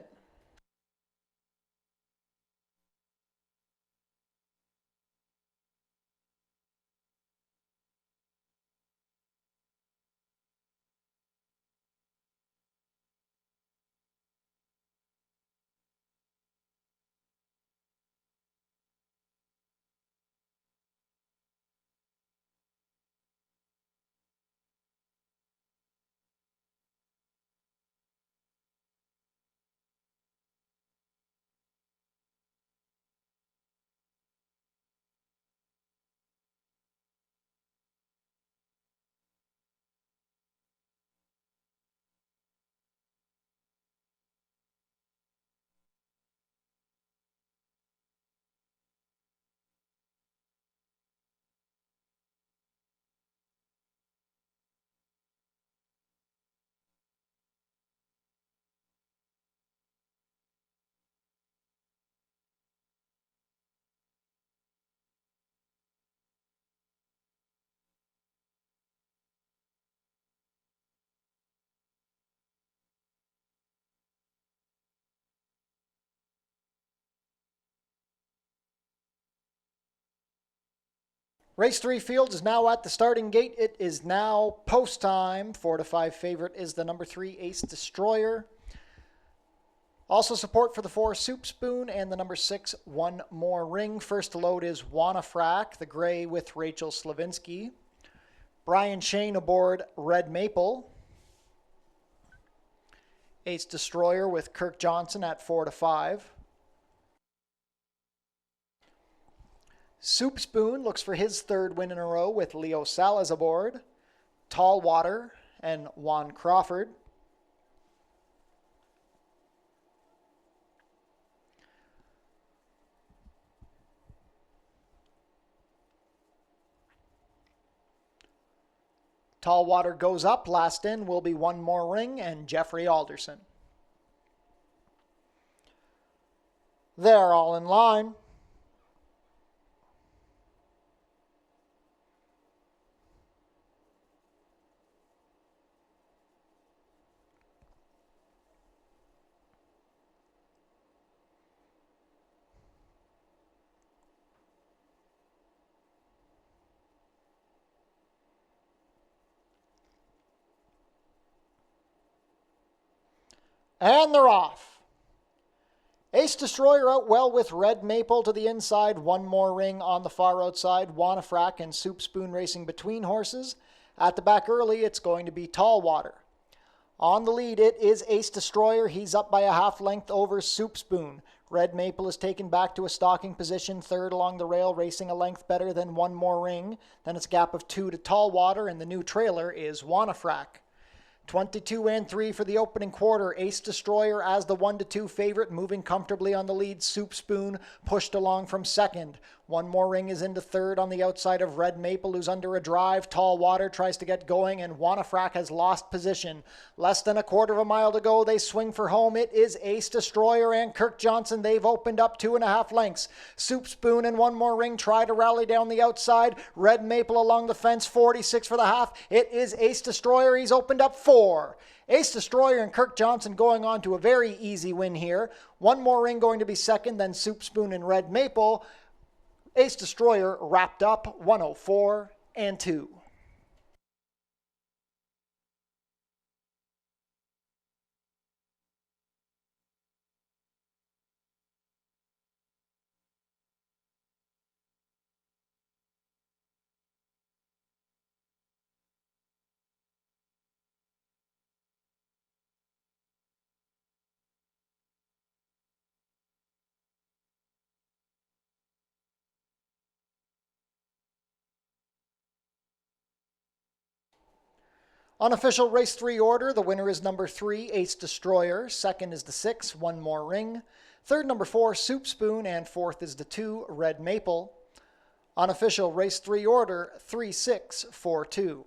Race 3 field is now at the starting gate. It is now post time. 4 to 5 favorite is the number 3 Ace Destroyer. Also support for the 4 Soup Spoon and the number 6 One More Ring. First to load is Wanafrak, the gray with Rachel Slavinsky. Brian Shane aboard Red Maple. Ace Destroyer with Kirk Johnson at 4 to 5. Soup Spoon looks for his 3rd win in a row with Leo Salas aboard. Tall Water and Juan Crawford. Tall Water goes up. Last in will be One More Ring and Jeffrey Alderson. They're all in line. And they're off. Ace Destroyer out well with Red Maple to the inside. One More Ring on the far outside. Wanafrak and Soup Spoon racing between horses. At the back early, it's going to be Tall Water. On the lead, it is Ace Destroyer. He's up by a half length over Soup Spoon. Red Maple is taken back to a stalking position, 3rd along the rail, racing a length better than One More Ring. Then it's a gap of 2 to Tall Water, and the new trailer is Wanafrak. 22 and 3 for the opening quarter. Ace Destroyer as the 1 to 2 favorite, moving comfortably on the lead. Soup Spoon pushed along from 2nd. One More Ring is into 3rd on the outside of Red Maple, who's under a drive. Tall Water tries to get going, and Wanafrak has lost position. Less than a quarter of a mile to go. They swing for home. It is Ace Destroyer and Kirk Johnson. They've opened up 2.5 lengths. Soup Spoon and One More Ring try to rally down the outside. Red Maple along the fence, 46 for the half. It is Ace Destroyer. He's opened up 4. Ace Destroyer and Kirk Johnson going on to a very easy win here. One More Ring going to be 2nd, then Soup Spoon and Red Maple. Ace Destroyer wrapped up 104 and 2. Unofficial race 3 order, the winner is number 3, Ace Destroyer. 2nd is the 6, One More Ring. 3rd, number 4, Soup Spoon. And 4th is the 2, Red Maple. Unofficial race 3 order, 3-6-4-2.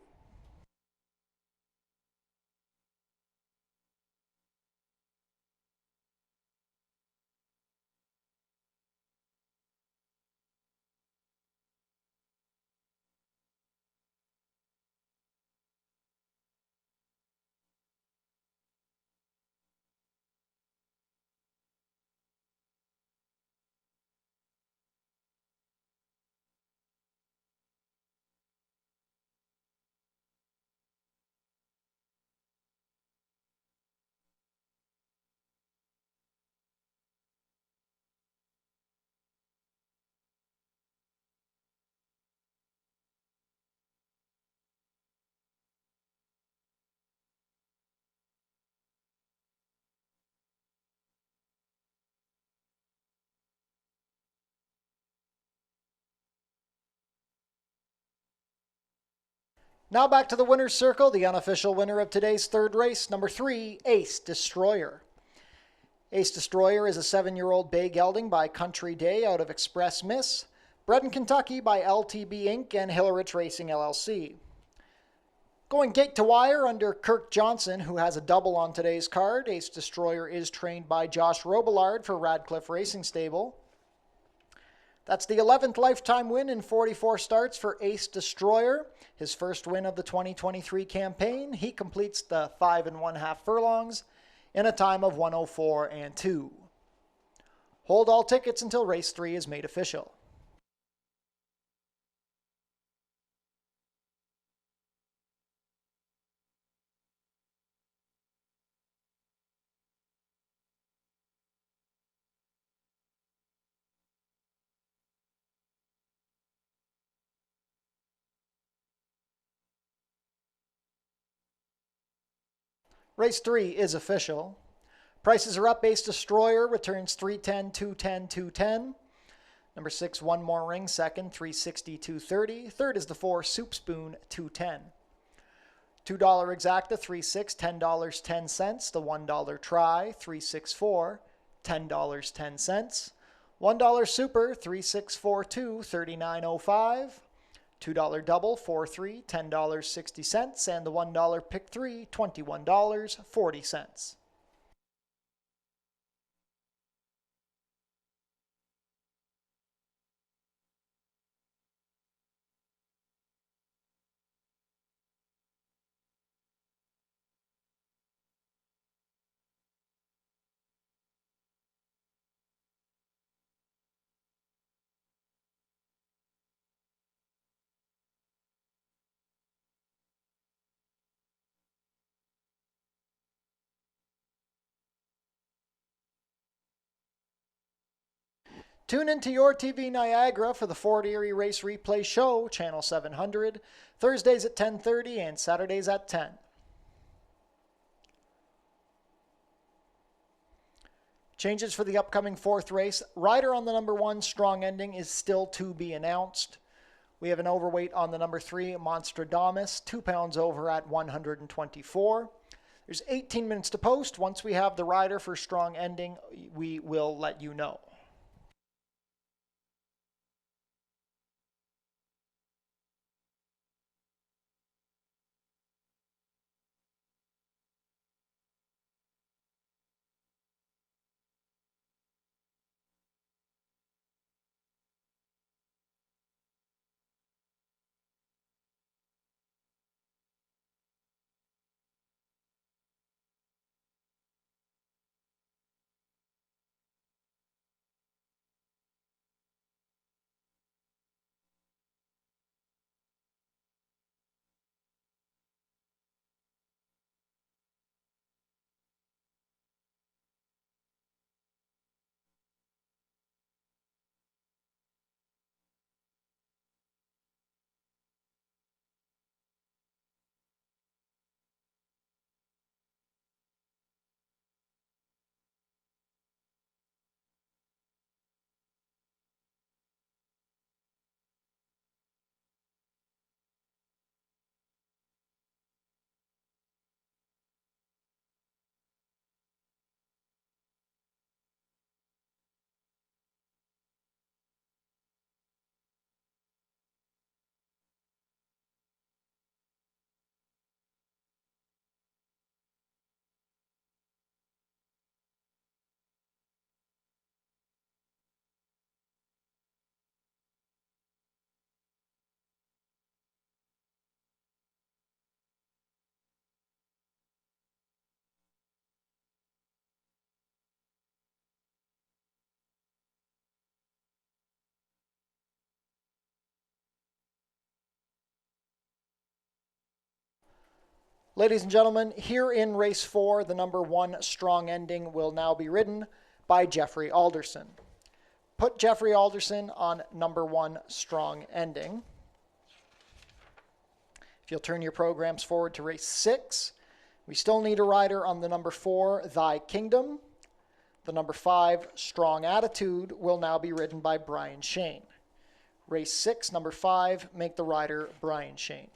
Now back to the winner's circle, the unofficial winner of today's third race, number 3, Ace Destroyer. Ace Destroyer is a 7-year-old bay gelding by Country Day out of Express Miss, bred in Kentucky by LTB Inc. and Hillerich Racing LLC. Going gate to wire under Kirk Johnson, who has a double on today's card. Ace Destroyer is trained by Josh Robillard for Radcliffe Racing Stable. That's the 11th lifetime win in 44 starts for Ace Destroyer. His first win of the 2023 campaign. He completes the 5 1/2 furlongs in a time of 1:04 and 2. Hold all tickets until race 3 is made official. Race 3 is official. Prices are up. Ace Destroyer returns 310, 210, 210. Number 6, One More Ring, second, 360, 230. Third is the 4, Soup Spoon, 210. $2 exacta, 3.6, $10.10. The $1 try, 3.64, $10.10. $1 super, 3.642, $39.05. $2 double, 4-3, $10.60, and the $1 pick 3, $21.40. Tune into Your TV Niagara for the Fort Erie Race Replay Show, Channel 700, Thursdays at 10:30 and Saturdays at 10. Changes for the upcoming 4th race. Rider on the number 1, Strong Ending, is still to be announced. We have an overweight on the number 3, Monstradamus, 2 pounds over at 124. There's 18 minutes to post. Once we have the rider for Strong Ending, we will let you know. Ladies and gentlemen, here in race 4, the number 1 Strong Ending will now be ridden by Jeffrey Alderson. Put Jeffrey Alderson on number 1 Strong Ending. If you'll turn your programs forward to race 6, we still need a rider on the number 4 Thy Kingdom. The number 5 Strong Attitude will now be ridden by Brian Shane. Race 6, number 5, make the rider Brian Shane.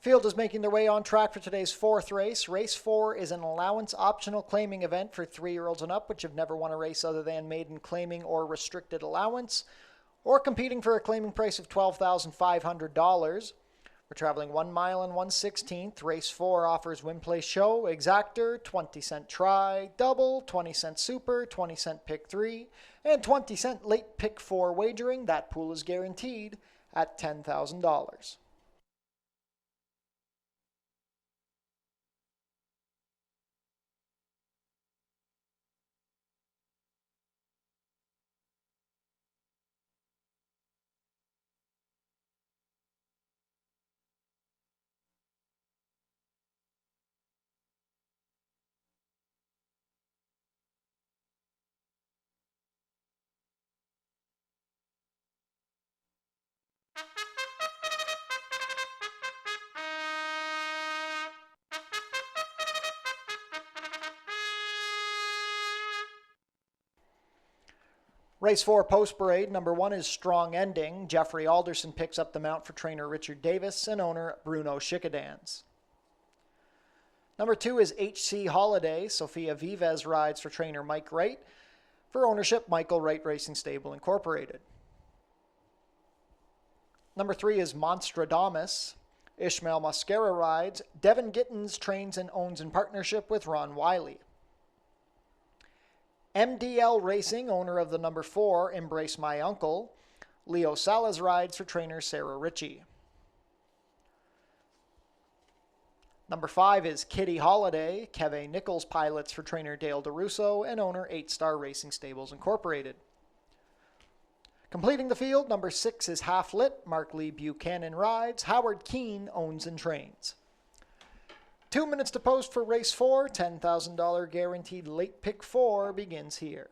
Field is making their way on track for today's fourth race. Race 4 is an allowance-optional claiming event for 3-year-olds and up, which have never won a race other than maiden claiming or restricted allowance, or competing for a claiming price of $12,500. We're traveling 1 mile and 1/16. Race 4 offers win, place, show, exactor, 20-cent try, double, 20-cent super, 20-cent pick 3, and 20-cent late pick 4 wagering. That pool is guaranteed at $10,000. Race 4 post parade, number 1 is Strong Ending. Jeffrey Alderson picks up the mount for trainer Richard Davis and owner Bruno Schickadans. Number 2 is HC Holiday. Sophia Vives rides for trainer Mike Wright. For ownership, Michael Wright Racing Stable Incorporated. Number 3 is Monstradamus. Ishmael Mascara rides. Devin Gittins trains and owns in partnership with Ron Wiley. MDL Racing, owner of the number 4, Embrace My Uncle. Leo Salas rides for trainer Sarah Ritchie. Number 5 is Kitty Holiday. Keve Nichols pilots for trainer Dale DeRusso and owner 8 Star Racing Stables Incorporated. Completing the field, number 6 is Half Lit. Mark Lee Buchanan rides. Howard Keene owns and trains. 2 minutes to post for race 4. $10,000 guaranteed late pick 4 begins here.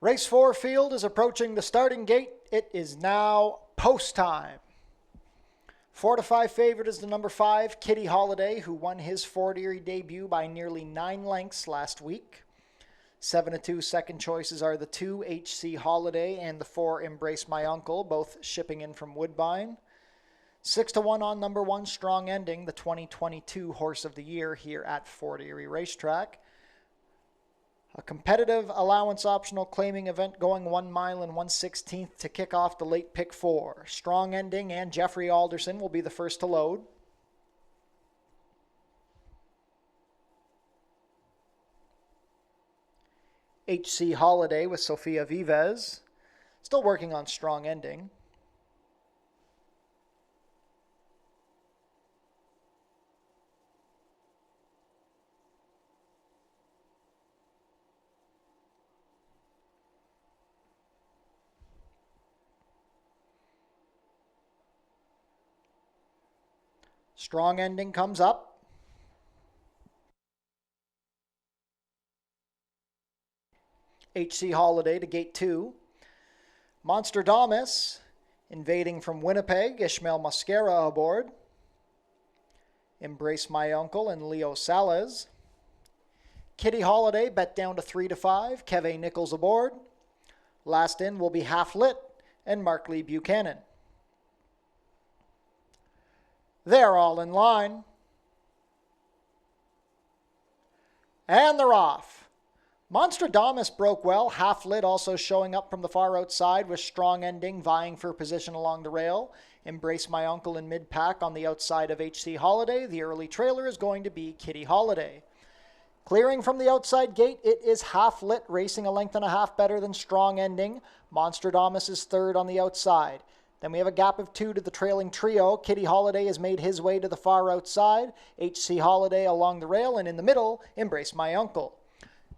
Race 4 field is approaching the starting gate. It is now post time. 4 to 5 favorite is the number 5, Kitty Holiday, who won his Fort Erie debut by nearly 9 lengths last week. 7 to 2 second choices are the 2, HC Holiday, and the 4, Embrace My Uncle, both shipping in from Woodbine. 6 to 1 on number 1, Strong Ending, the 2022 Horse of the Year here at Fort Erie Racetrack. A competitive allowance optional claiming event going 1 mile and 1/16 to kick off the late pick 4. Strong Ending and Jeffrey Alderson will be the first to load. HC Holiday with Sofia Vives. Still working on Strong Ending. Strong Ending comes up. HC Holiday to gate 2. Monster Damas invading from Winnipeg, Ishmael Mascara aboard. Embrace My Uncle and Leo Salas. Kitty Holiday bet down to 3 to 5, Keve Nichols aboard. Last in will be Half Lit and Mark Lee Buchanan. They're all in line. And they're off. Monster Damas broke well. Half Lit also showing up from the far outside with Strong Ending vying for position along the rail. Embrace My Uncle in mid-pack on the outside of HC Holiday. The early trailer is going to be Kitty Holiday. Clearing from the outside gate, it is Half Lit racing a length and a half better than Strong Ending. Monster Damas is third on the outside. Then we have a gap of 2 to the trailing trio. Kitty Holiday has made his way to the far outside. HC Holiday along the rail, and in the middle, Embrace My Uncle.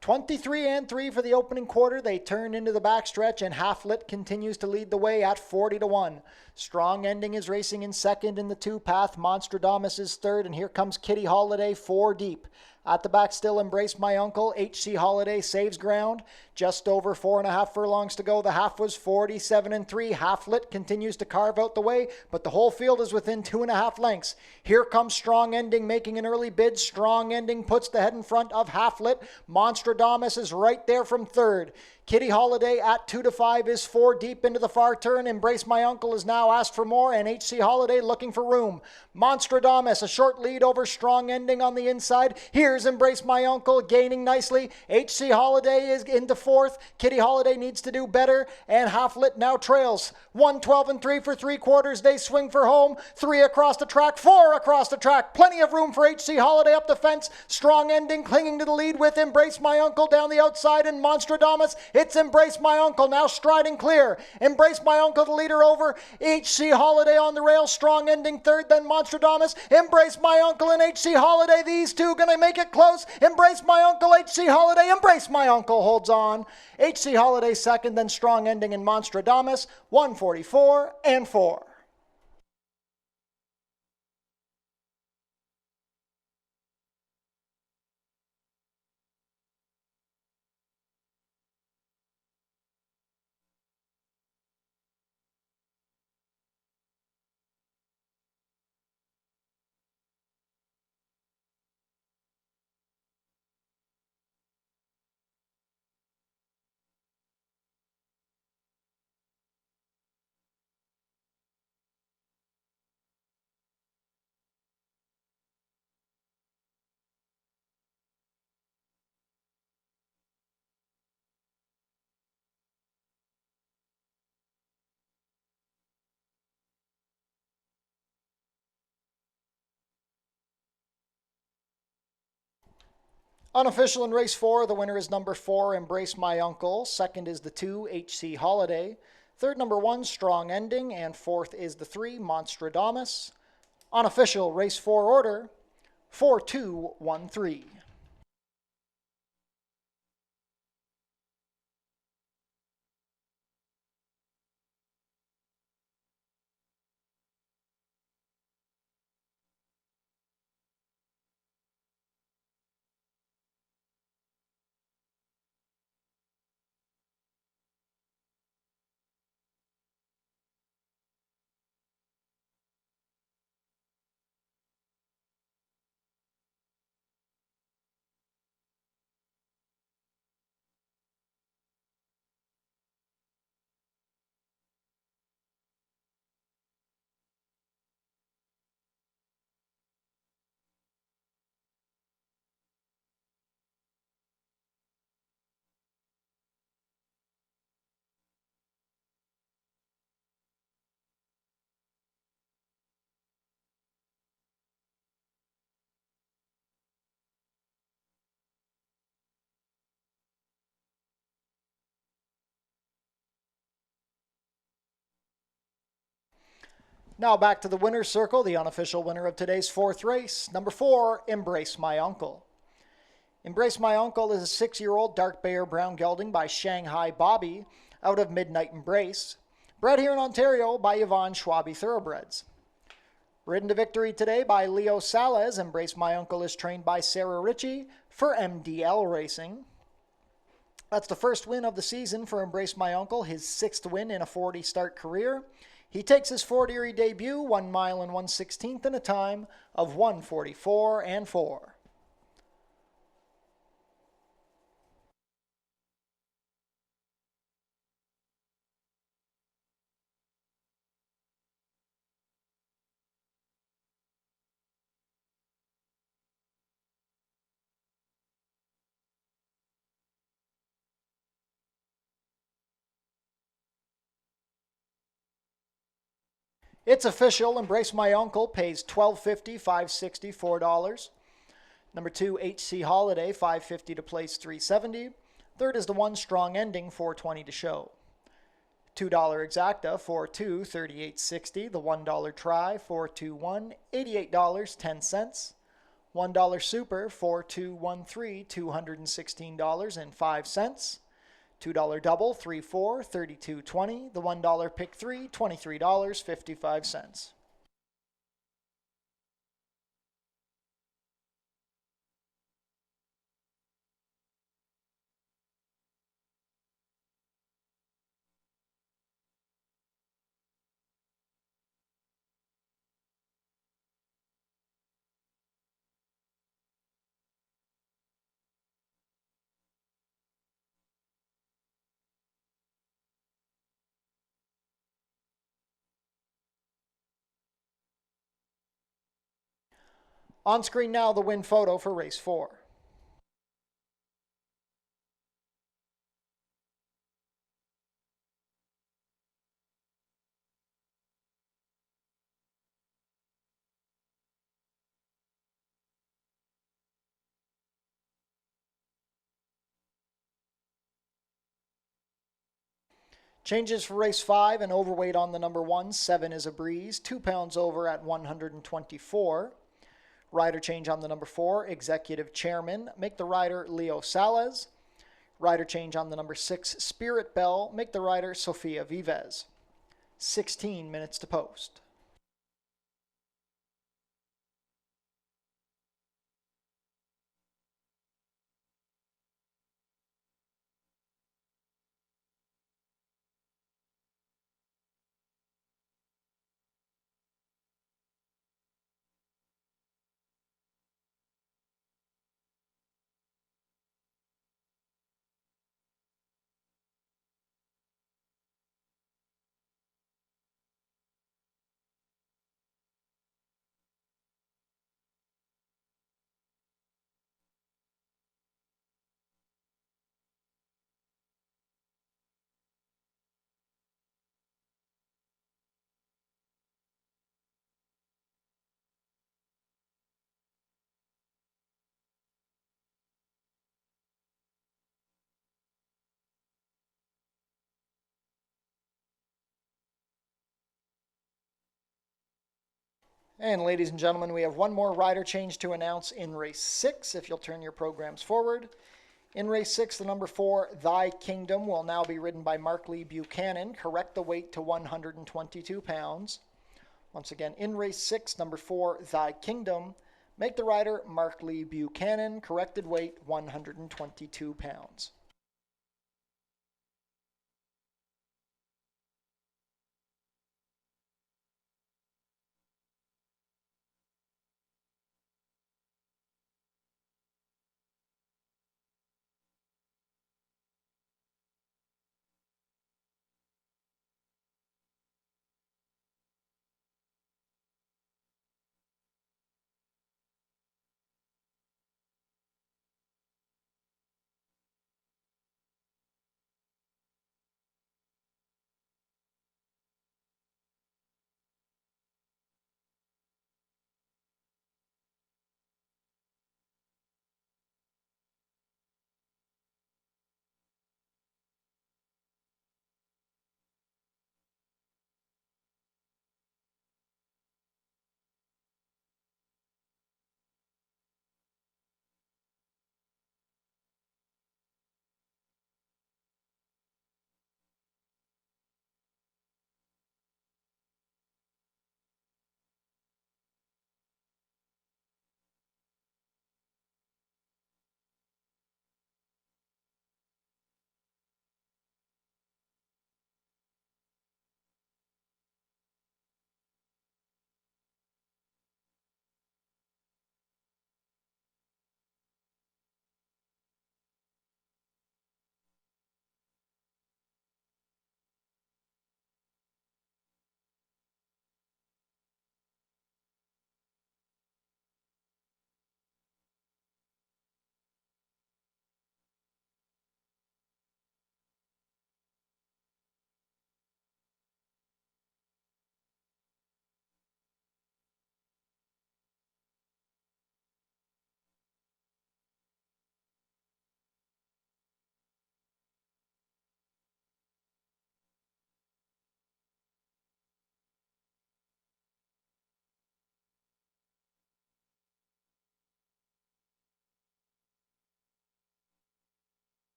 23 and 3 for the opening quarter. They turn into the backstretch, and Half Lit continues to lead the way at 40 to 1. Strong Ending is racing in second in the 2-path. Monster Damas is third, and here comes Kitty Holiday 4 deep. At the back still, Embrace My Uncle. HC Holiday saves ground. Just over 4.5 furlongs to go. The half was 47 and 3. Half Lit continues to carve out the way, but the whole field is within 2.5 lengths. Here comes Strong Ending making an early bid. Strong Ending puts the head in front of Half Lit. Monster Damas is right there from third. Kitty Holiday at 2 to 5 is 4 deep into the far turn. Embrace My Uncle is now asked for more, and HC Holiday looking for room. Monster Damas, a short lead over Strong Ending on the inside. Here's Embrace My Uncle gaining nicely. HC Holiday is into fourth. Kitty Holiday needs to do better, and Half Lit now trails. 1:12 and 3 for 3/4. They swing for home. 3 across the track, 4 across the track. Plenty of room for HC Holiday up the fence. Strong Ending clinging to the lead with Embrace My Uncle down the outside, and Monster Damas. It's Embrace My Uncle now striding clear. Embrace My Uncle, the leader over. HC Holiday on the rail. Strong Ending third, then Monster Damas. Embrace My Uncle and HC Holiday. These two going to make it close. Embrace My Uncle, HC Holiday. Embrace My Uncle holds on. HC Holiday second, then Strong Ending and Monster Damas. 144 and 4. Unofficial in race 4, the winner is number 4, Embrace My Uncle. Second is the 2, HC Holiday. Third, number 1, Strong Ending. And fourth is the 3, Monstradamus. Unofficial race 4 order, 4-2-1-3. Now back to the winner's circle, the unofficial winner of today's fourth race. Number 4, Embrace My Uncle. Embrace My Uncle is a 6-year-old dark Bear brown gelding by Shanghai Bobby out of Midnight Embrace, bred here in Ontario by Yvonne Schwabe Thoroughbreds. Ridden to victory today by Leo Salez, Embrace My Uncle is trained by Sarah Ritchie for MDL Racing. That's the first win of the season for Embrace My Uncle, his 6th win in a 40-start career. He takes his Fort Erie debut 1 mile and 1/16 in a time of 1:44 and 4. It's official. Embrace My Uncle pays $12.50, $5.60, $4. Number 2, HC Holiday, $5.50 to place, $3.70. Third is the 1 Strong Ending, $4.20 to show. $2 Exacta, 4-2, $38.60. The $1 Try, 4-2-1, $88.10. $1 Super, 4-2-1-3, $216.05. $2 Double, 3-4, $32.20. The $1 Pick 3, $23.55. On screen now, the win photo for race 4. Changes for race 5, an overweight on the number 1, 7 is a breeze, 2 pounds over at 124. Rider change on the number 4, Executive Chairman, make the rider Leo Salez. Rider change on the number 6, Spirit Bell, make the rider Sofia Vives. 16 minutes to post. And ladies and gentlemen, we have one more rider change to announce in race 6, if you'll turn your programs forward. In race 6, the number 4, Thy Kingdom, will now be ridden by Mark Lee Buchanan. Correct the weight to 122 pounds. Once again, in race 6, number 4, Thy Kingdom, make the rider Mark Lee Buchanan. Corrected weight 122 pounds.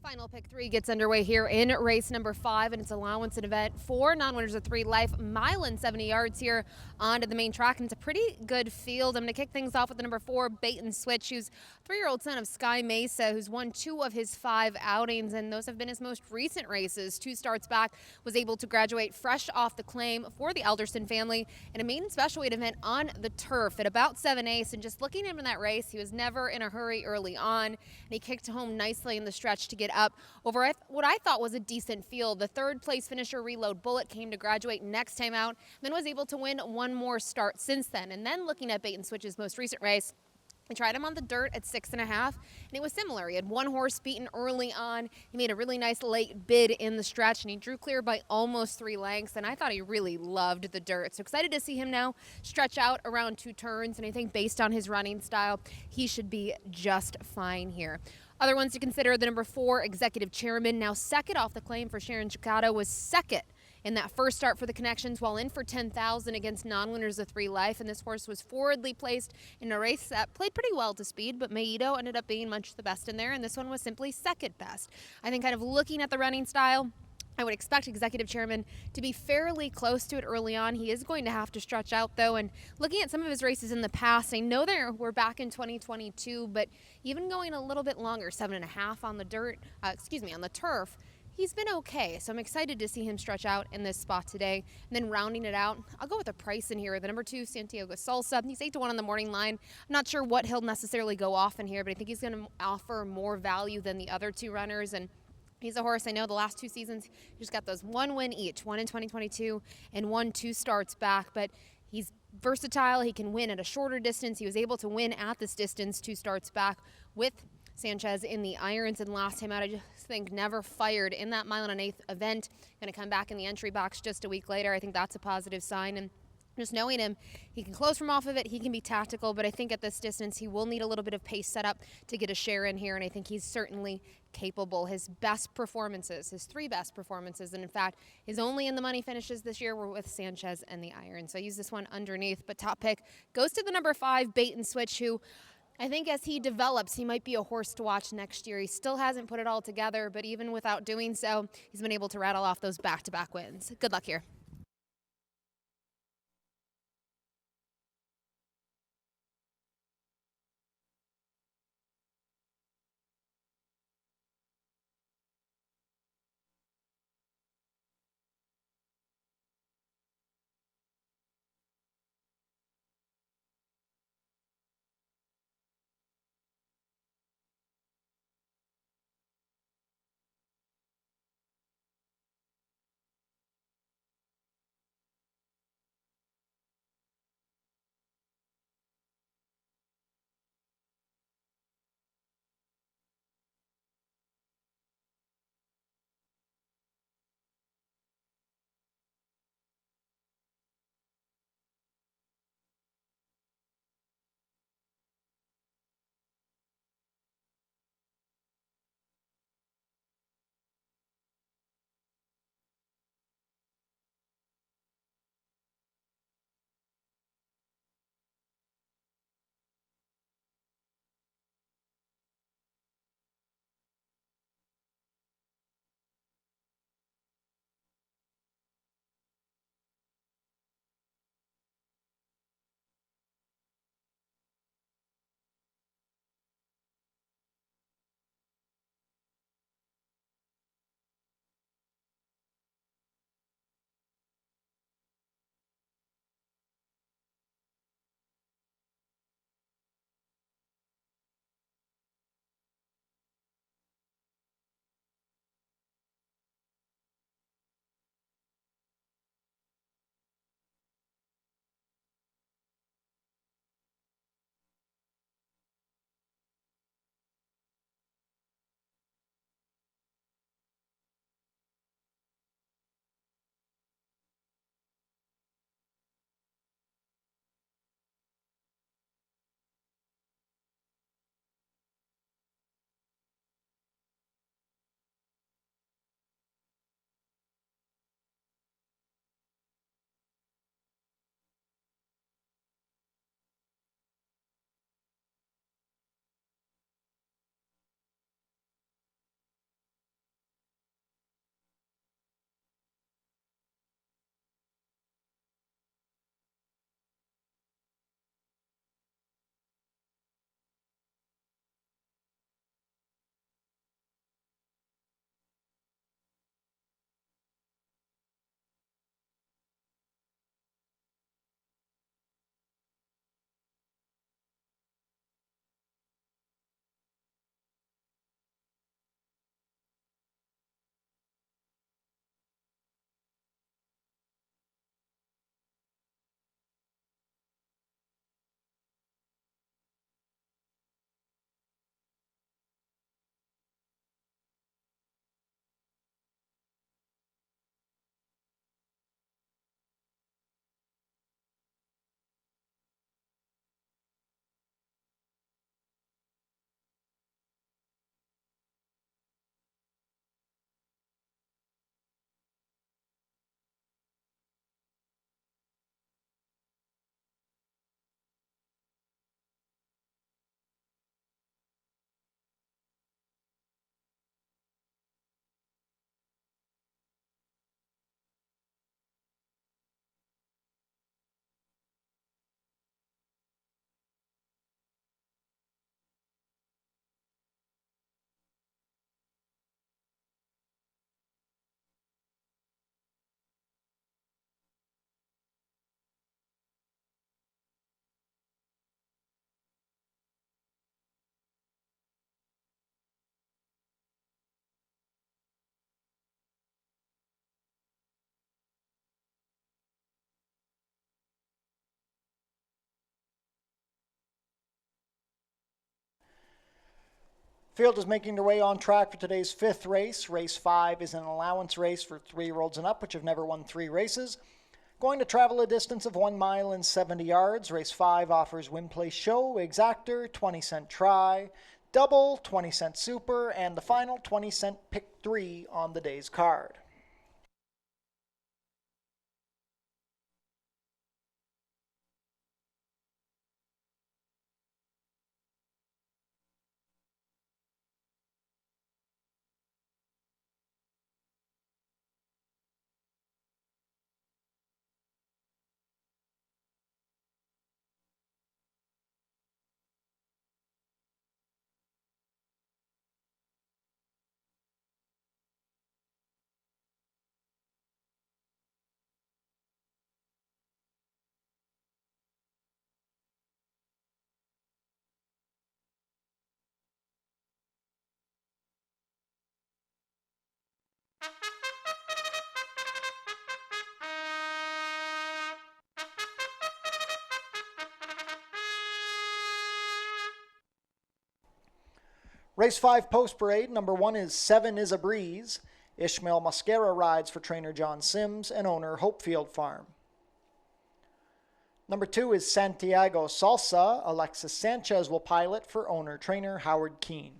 Final pick 3 gets underway here in race number 5, and it's allowance and event for non-winners of 3 life, mile and 70 yards here onto the main track, and it's a pretty good field. I'm going to kick things off with the number 4, Bait and Switch, who's 3-year-old son of Sky Mesa, who's won 2 of his 5 outings, and those have been his most recent races. 2 starts back, was able to graduate fresh off the claim for the Alderson family in a maiden special weight event on the turf at about 7/8, and just looking at him in that race, he was never in a hurry early on, and he kicked home nicely in the stretch to get up over what I thought was a decent field. The 3rd place finisher, Reload Bullet, came to graduate next time out, then was able to win 1 more start since then. And then looking at Bait and Switch's most recent race, we tried him on the dirt at 6.5, and it was similar. He had 1 horse beaten early on. He made a really nice late bid in the stretch, and he drew clear by almost 3 lengths, and I thought he really loved the dirt. So excited to see him now stretch out around 2 turns, and I think based on his running style, he should be just fine here. Other ones to consider, the number 4, Executive Chairman, now second off the claim for Sharon Chicado, was second in that first start for the Connections, while in for 10,000 against non-winners of 3 life, and this horse was forwardly placed in a race that played pretty well to speed, but Maito ended up being much the best in there, and this one was simply second best. I think kind of looking at the running style, I would expect Executive Chairman to be fairly close to it early on. He is going to have to stretch out, though, and looking at some of his races in the past, I know we're back in 2022, but even going a little bit longer, 7.5 on the on the turf, he's been okay. So I'm excited to see him stretch out in this spot today. And then rounding it out, I'll go with a price in here. The number 2, Santiago Salsa. He's 8-1 on the morning line. I'm not sure what he'll necessarily go off in here, but I think he's going to offer more value than the other 2 runners. And he's a horse I know the last 2 seasons, he just got those 1 win each, 1 in 2022 and 1 2 starts back. But he's versatile. He can win at a shorter distance. He was able to win at this distance 2 starts back with Sanchez in the irons, and last time out, I just think never fired in that 1 1/8 event. Going to come back in the entry box just a week later. I think that's a positive sign. And just knowing him, he can close from off of it, he can be tactical, but I think at this distance he will need a little bit of pace set up to get a share in here, and I think he's certainly capable. His best performances, his 3 best performances, and in fact his only in the money finishes this year were with Sanchez and the iron. So I use this one underneath, but top pick goes to the number 5, Bait and Switch, who I think as he develops, he might be a horse to watch next year. He still hasn't put it all together, but even without doing so, he's been able to rattle off those back-to-back wins. Good luck here. Field is making their way on track for today's 5th race. Race 5 is an allowance race for 3-year-olds and up, which have never won 3 races. Going to travel a distance of 1 mile and 70 yards. Race 5 offers win, place, show, exactor, 20-cent try, double, 20-cent super, and the final 20-cent pick 3 on the day's card. Race 5 post parade. Number 1 is 7 is a Breeze. Ishmael Mascara rides for trainer John Sims and owner Hopefield Farm. Number 2 is Santiago Salsa. Alexis Sanchez will pilot for owner trainer Howard Keene.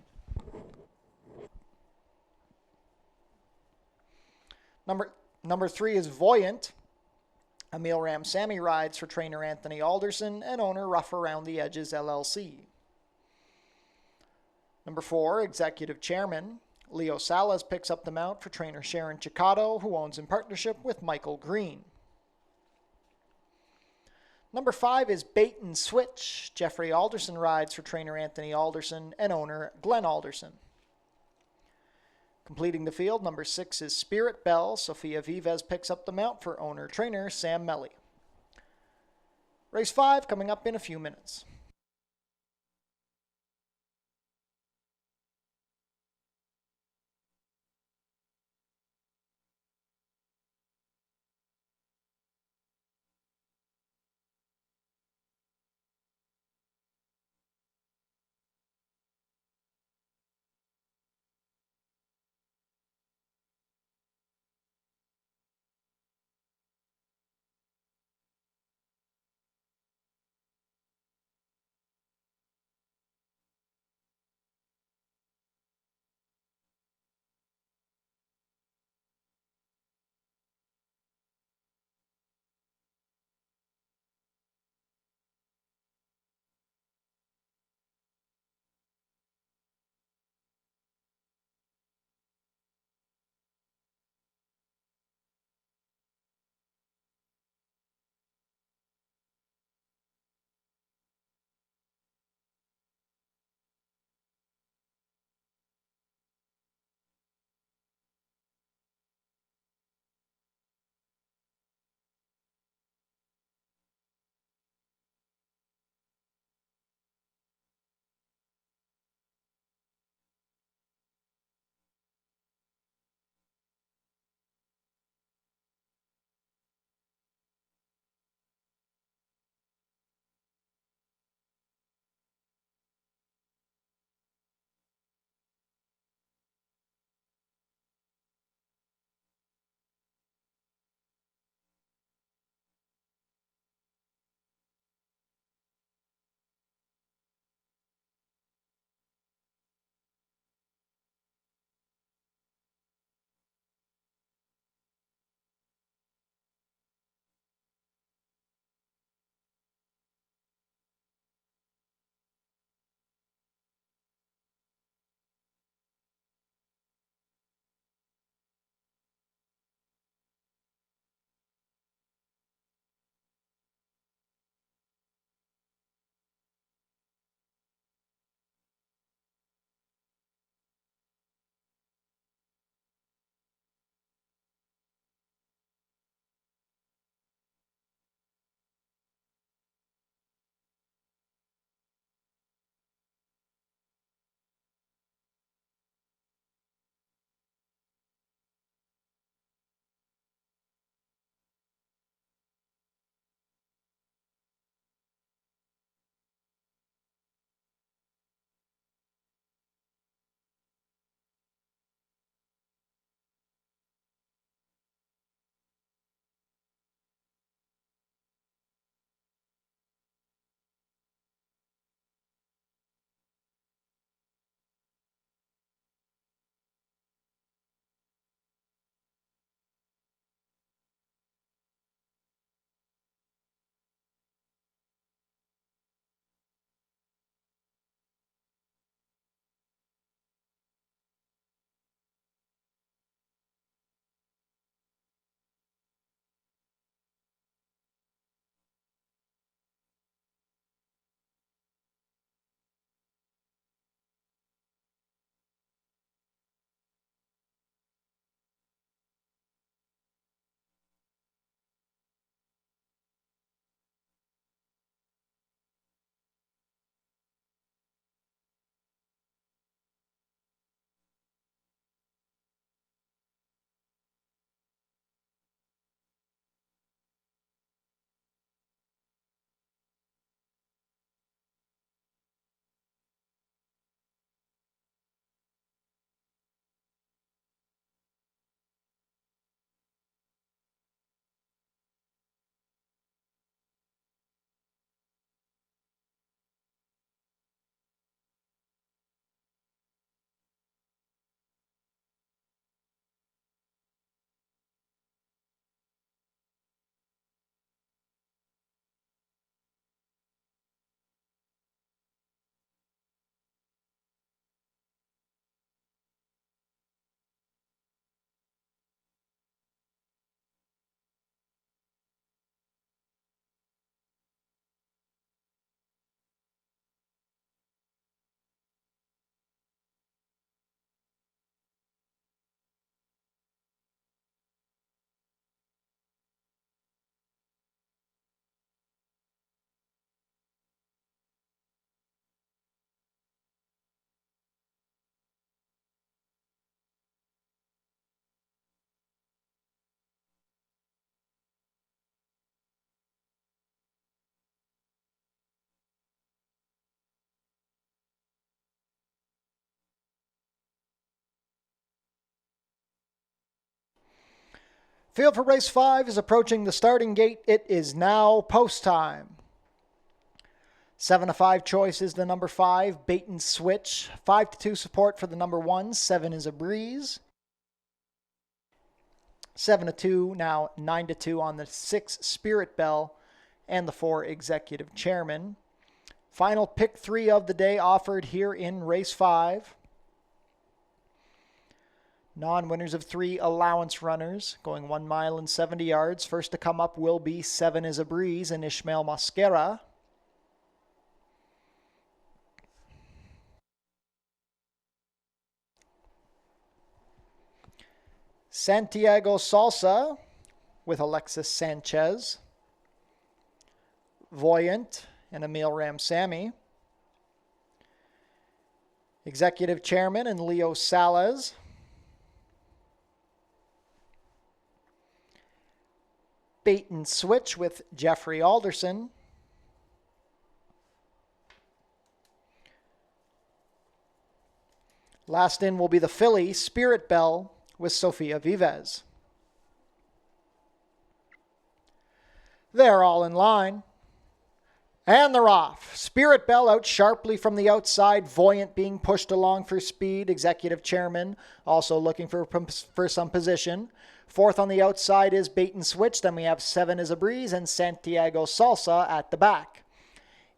Number 3 is Voyant. Emil Ramsamy rides for trainer Anthony Alderson and owner Rough Around the Edges LLC. Number 4, Executive Chairman. Leo Salas picks up the mount for trainer Sharon Chicato, who owns in partnership with Michael Green. Number 5 is Bait and Switch. Jeffrey Alderson rides for trainer Anthony Alderson and owner Glenn Alderson. Completing the field, number 6 is Spirit Bell. Sofia Vives picks up the mount for owner trainer Sam Melly. Race 5 coming up in a few minutes. Field for race 5 is approaching the starting gate. It is now post time. 7 to 5 choice is the number 5, Bait and Switch. 5 to 2 support for the number 1, 7 is a Breeze. 7 to 2, now 9 to 2 on the 6, Spirit Bell, and the 4, Executive Chairman. Final pick 3 of the day offered here in race 5. Non-winners of 3 allowance runners going 1 mile and 70 yards. First to come up will be 7 is a Breeze and Ishmael Mosquera. Santiago Salsa with Alexis Sanchez. Voyant and Emil Ramsamy. Executive Chairman and Leo Salas. Bait and Switch with Jeffrey Alderson. Last in will be the filly, Spirit Bell, with Sofia Vives. They're all in line. And they're off. Spirit Bell out sharply from the outside. Voyant being pushed along for speed. Executive Chairman also looking for some position. Fourth on the outside is Bait and Switch. Then we have 7 is a Breeze and Santiago Salsa at the back.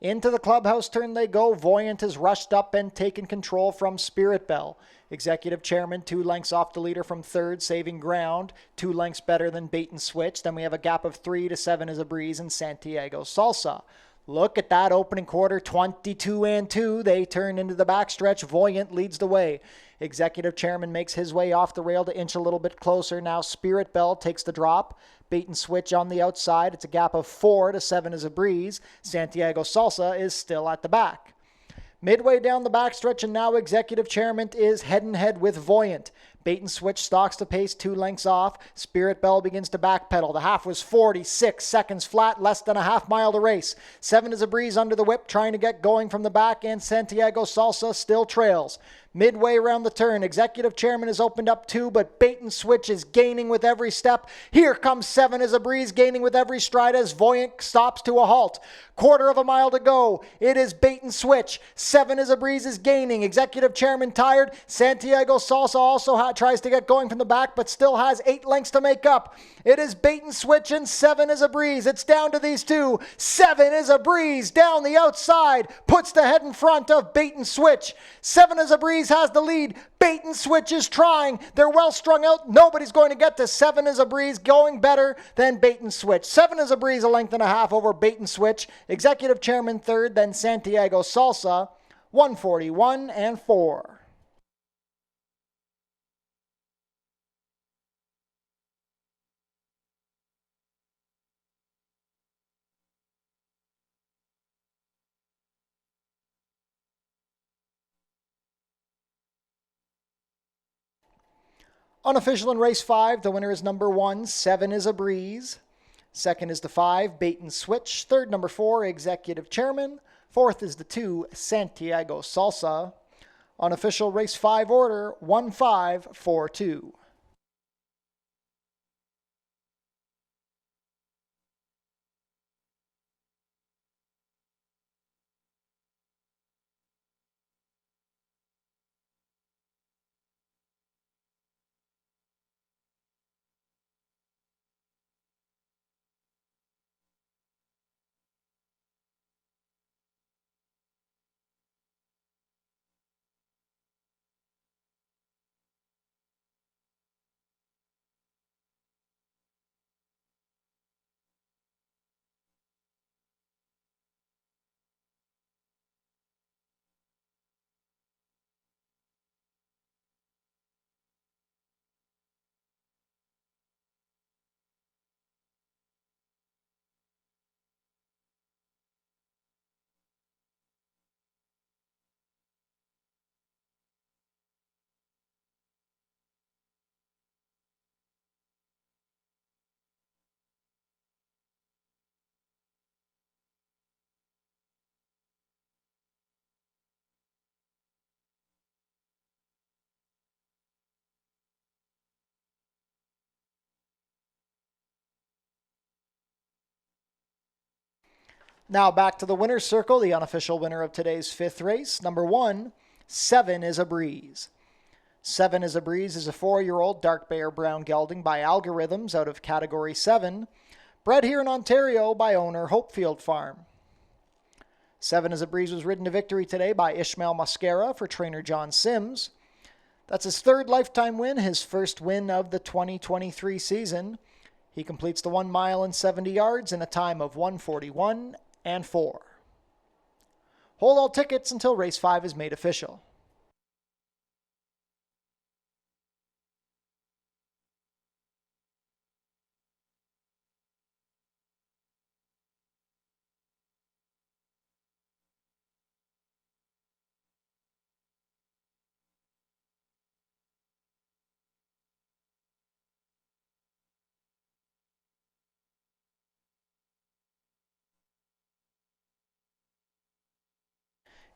Into the clubhouse turn they go. Voyant has rushed up and taken control from Spirit Bell. Executive Chairman 2 lengths off the leader from third, saving ground. 2 lengths better than Bait and Switch. Then we have a gap of 3 to 7 is a Breeze and Santiago Salsa. Look at that opening quarter, 22 and 2. They turn into the backstretch. Voyant leads the way. Executive Chairman makes his way off the rail to inch a little bit closer. Now Spirit Bell takes the drop. Bait and Switch on the outside. It's a gap of 4 to 7 is a Breeze. Santiago Salsa is still at the back. Midway down the backstretch, and now Executive Chairman is head and head with Voyant. Bait and Switch stalks the pace 2 lengths off. Spirit Bell begins to backpedal. The half was 46 seconds flat, less than a half mile to race. 7 is a Breeze under the whip, trying to get going from the back, and Santiago Salsa still trails. Midway around the turn, Executive Chairman has opened up 2, but Bait and Switch is gaining with every step. Here comes 7 is a Breeze, gaining with every stride as Voyant stops to a halt. Quarter of a mile to go. It is Bait and Switch. 7 is a Breeze is gaining. Executive Chairman tired. Santiago Salsa also tries to get going from the back, but still has 8 lengths to make up. It is Bait and Switch and 7 is a Breeze. It's down to these 2. 7 is a Breeze down the outside. Puts the head in front of Bait and Switch. 7 is a Breeze has the lead. Bait and Switch is trying. They're well strung out. Nobody's going to get to 7 is a Breeze, going better than Bait and Switch. 7 is a Breeze, a length and a half over Bait and Switch. Executive Chairman third, then Santiago Salsa, 141 and 4. Unofficial in race 5, the winner is number 1, 7 is a Breeze. Second is the 5, Bait and Switch. Third, number 4, Executive Chairman. Fourth is the 2, Santiago Salsa. Unofficial race 5 order, 1-5-4-2. Now back to the winner's circle, the unofficial winner of today's fifth race. Number 1, 7 is a Breeze. 7 is a Breeze is a 4-year-old dark bear brown gelding by Algorithms out of Category 7, bred here in Ontario by owner Hopefield Farm. 7 is a Breeze was ridden to victory today by Ishmael Mascara for trainer John Sims. That's his third lifetime win, his first win of the 2023 season. He completes the 1 mile and 70 yards in a time of 1:41 and 4. Hold all tickets until race 5 is made official.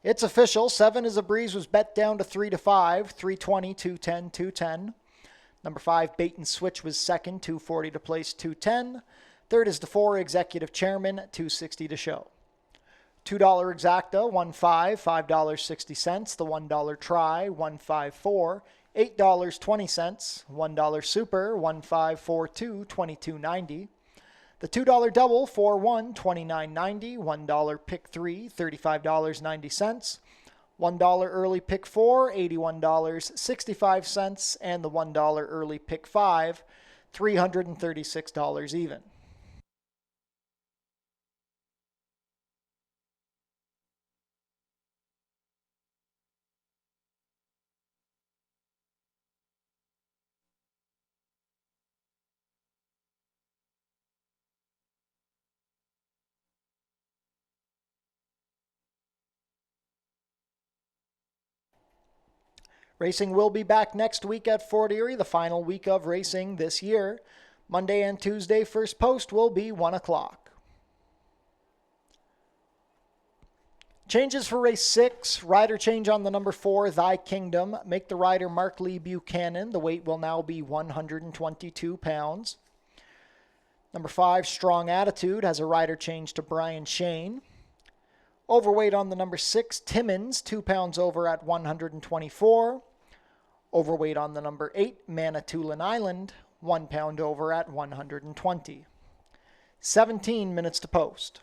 It's official. 7 is a Breeze was bet down to 3-5, 320, 210, 210. Number 5, Bait and Switch was second, 240 to place, 210. Third is the 4, Executive Chairman, 260 to show. $2 Exacta, 1.5, $5.60. The $1 Try, 1.54. $8.20. $1 Super, 1.542, 22.90. The $2 Double, 4-1, $29.90. $1 Pick 3, $35.90. $1 Early Pick 4, $81.65. And the $1 Early Pick 5, $336 even. Racing will be back next week at Fort Erie, the final week of racing this year. Monday and Tuesday, first post will be 1 o'clock. Changes for race 6. Rider change on the number 4, Thy Kingdom. Make the rider Mark Lee Buchanan. The weight will now be 122 pounds. Number 5, Strong Attitude, has a rider change to Brian Shane. Overweight on the number 6, Timmins, 2 pounds over at 124. Overweight on the number 8, Manitoulin Island, 1 pound over at 120. 17 minutes to post.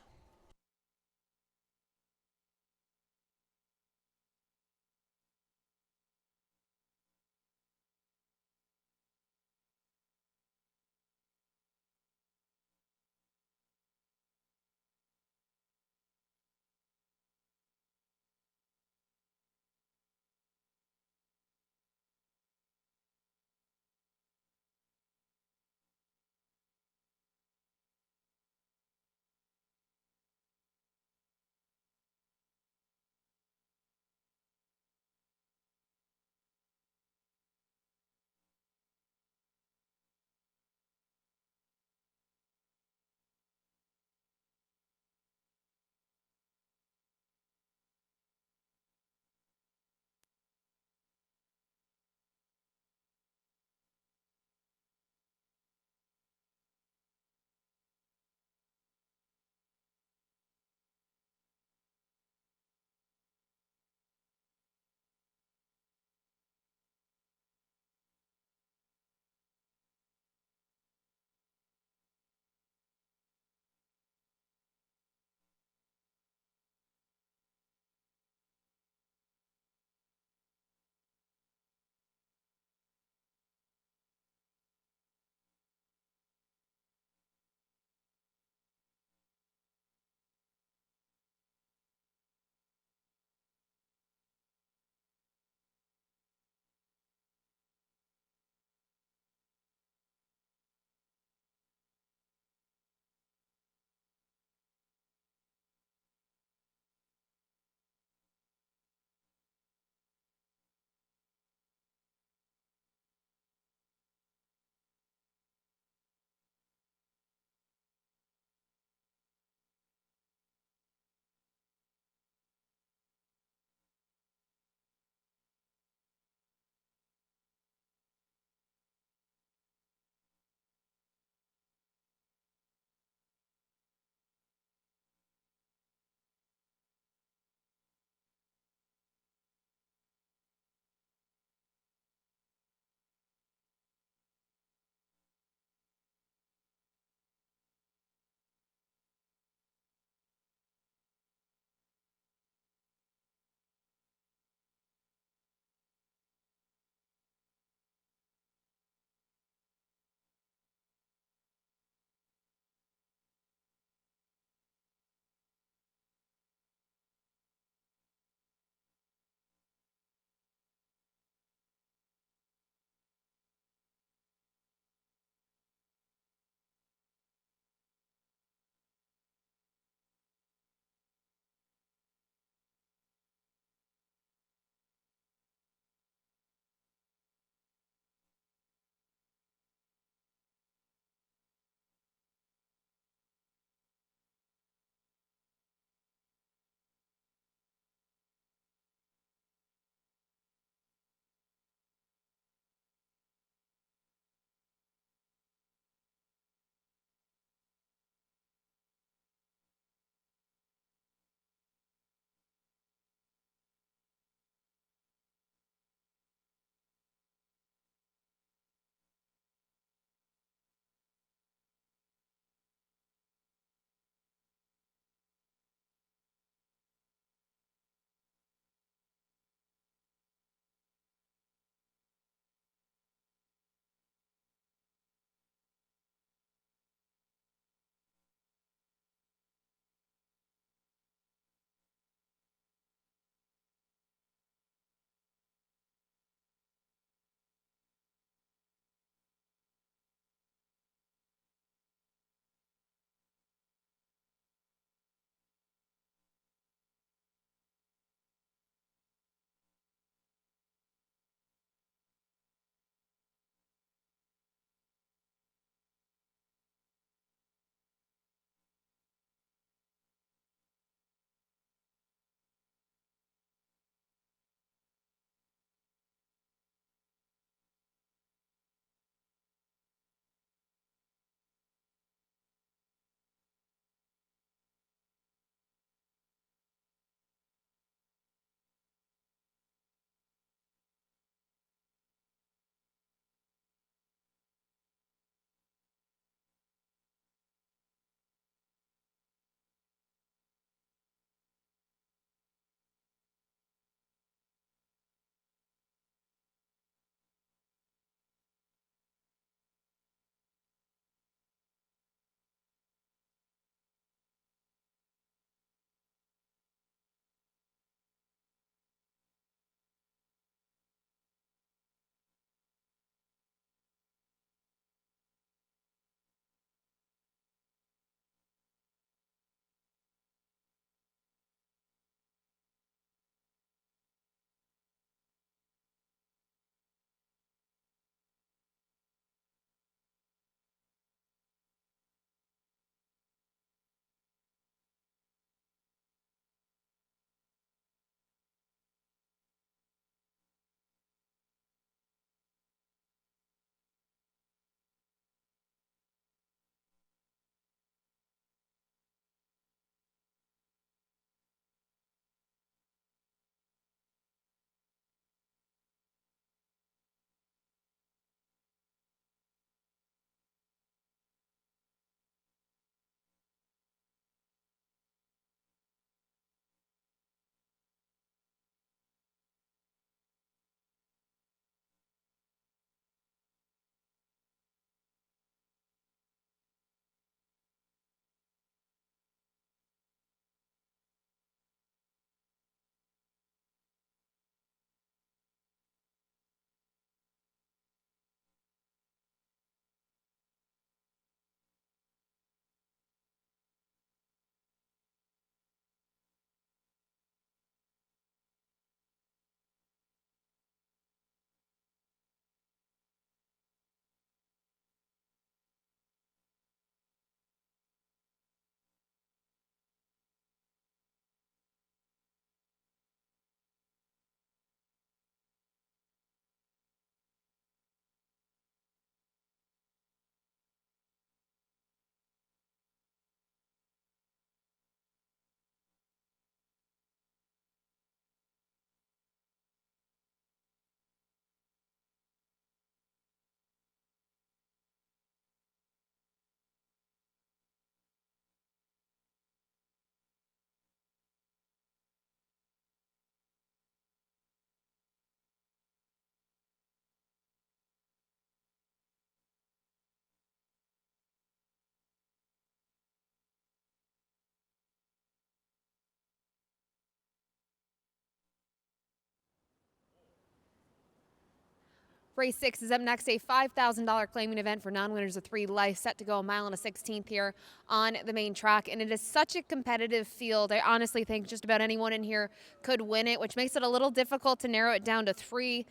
Race 6 is up next, a $5,000 claiming event for non-winners of 3 life, set to go a mile and a 16th here on the main track. And it is such a competitive field. I honestly think just about anyone in here could win it, which makes it a little difficult to narrow it down to 3.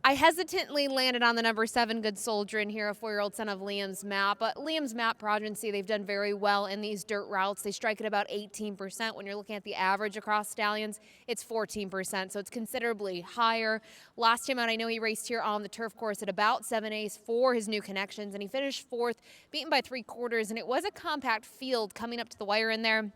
I hesitantly landed on the number 7, Good Soldier, in here, a 4-year-old son of Liam's Map. But Liam's Map progeny, they've done very well in these dirt routes. They strike at about 18%. When you're looking at the average across stallions, it's 14%, so it's considerably higher. Last time out, I know he raced here on the turf course at about 7/8 for his new connections, and he finished 4th, beaten by 3/4, and it was a compact field coming up to the wire in there.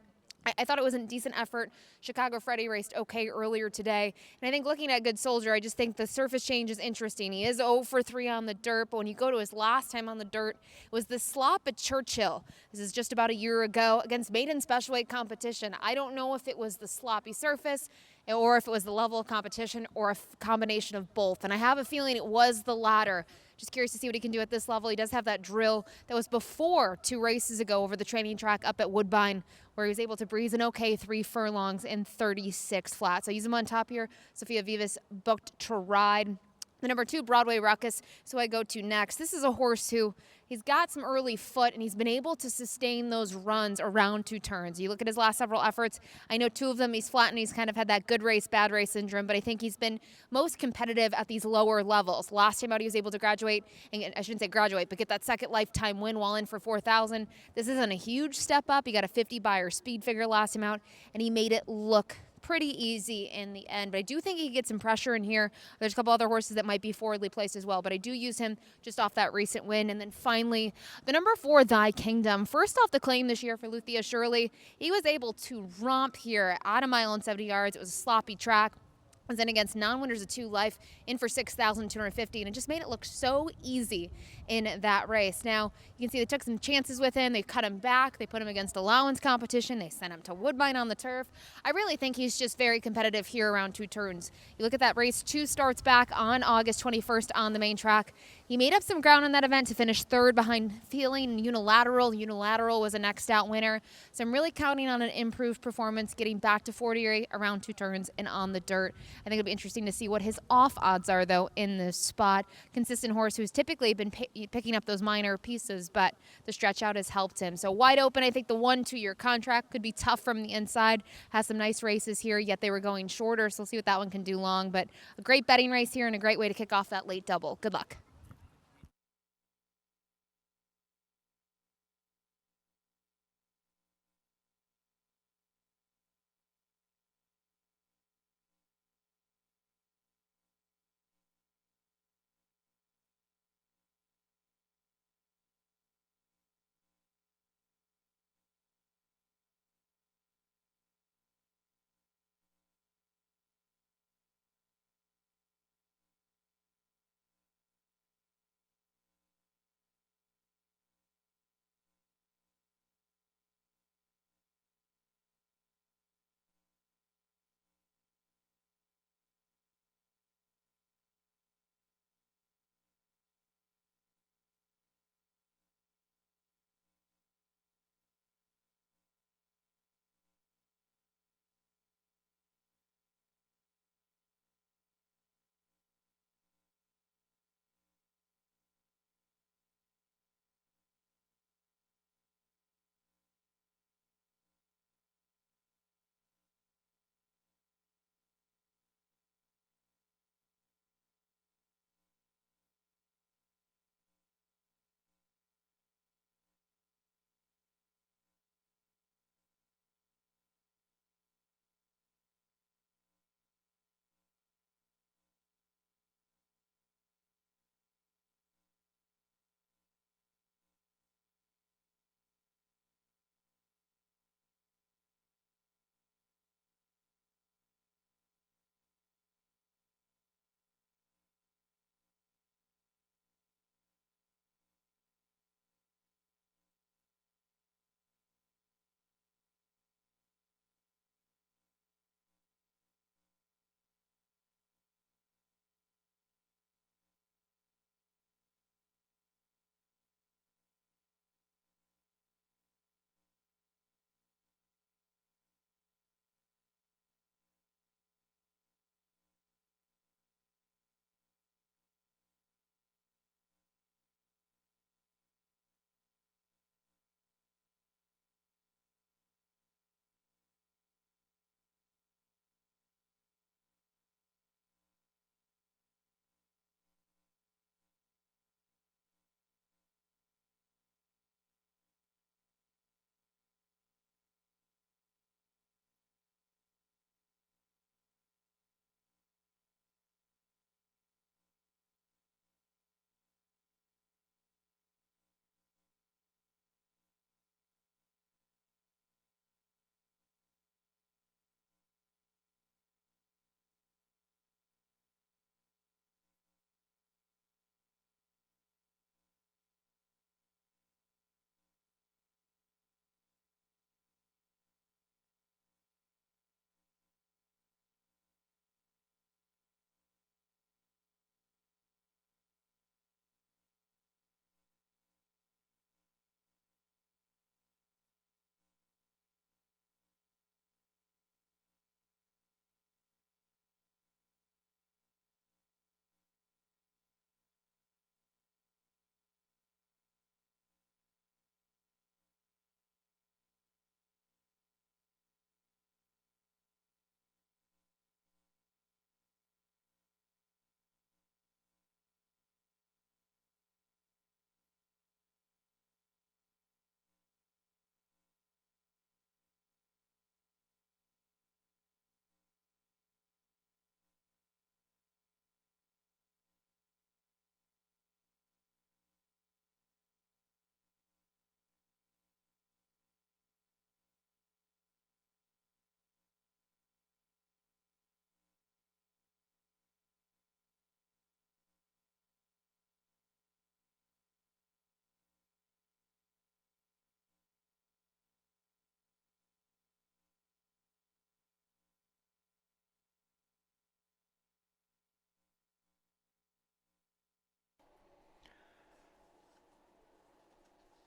I thought it was a decent effort. Chicago Freddy raced okay earlier today. And I think looking at Good Soldier, I just think the surface change is interesting. He is 0 for 3 on the dirt, but when you go to his last time on the dirt, it was the slop at Churchill. This is just about a year ago against maiden specialweight competition. I don't know if it was the sloppy surface or if it was the level of competition or a combination of both. And I have a feeling it was the latter. Just curious to see what he can do at this level. He does have that drill that was before 2 races ago over the training track up at Woodbine, where he was able to breeze an okay 3 furlongs in 36 flats. I use him on top here. Sophia Vivas booked to ride. The number 2, Broadway Ruckus, so I go to next. This is a horse who he's got some early foot, and he's been able to sustain those runs around 2 turns. You look at his last several efforts, I know 2 of them he's flattened. He's kind of had that good race, bad race syndrome, but I think he's been most competitive at these lower levels. Last time out, he was able to graduate, and I shouldn't say graduate, but get that second lifetime win while in for 4,000. This isn't a huge step up. He got a 50 Beyer speed figure last time out, and he made it look pretty easy in the end, but I do think he can get some pressure in here. There's a couple other horses that might be forwardly placed as well, but I do use him just off that recent win. And then finally, the number 4, Thy Kingdom. First off the claim this year for Luthia Shirley, he was able to romp here at a mile and 70 yards. It was a sloppy track. Was in against non-winners of 2 life, in for 6,250, and it just made it look so easy in that race. Now, you can see they took some chances with him. They cut him back. They put him against allowance competition. They sent him to Woodbine on the turf. I really think he's just very competitive here around 2 turns. You look at that race, 2 starts back on August 21st on the main track. He made up some ground in that event to finish 3rd behind Feeling Unilateral. Unilateral was a next out winner. So I'm really counting on an improved performance, getting back to 40 around 2 turns and on the dirt. I think it'll be interesting to see what his off odds are, though, in this spot. Consistent horse who's typically been picking up those minor pieces, but the stretch out has helped him. So wide open. I think the 1-2-year contract could be tough from the inside. Has some nice races here, yet they were going shorter, so we'll see what that one can do long. But a great betting race here and a great way to kick off that late double. Good luck.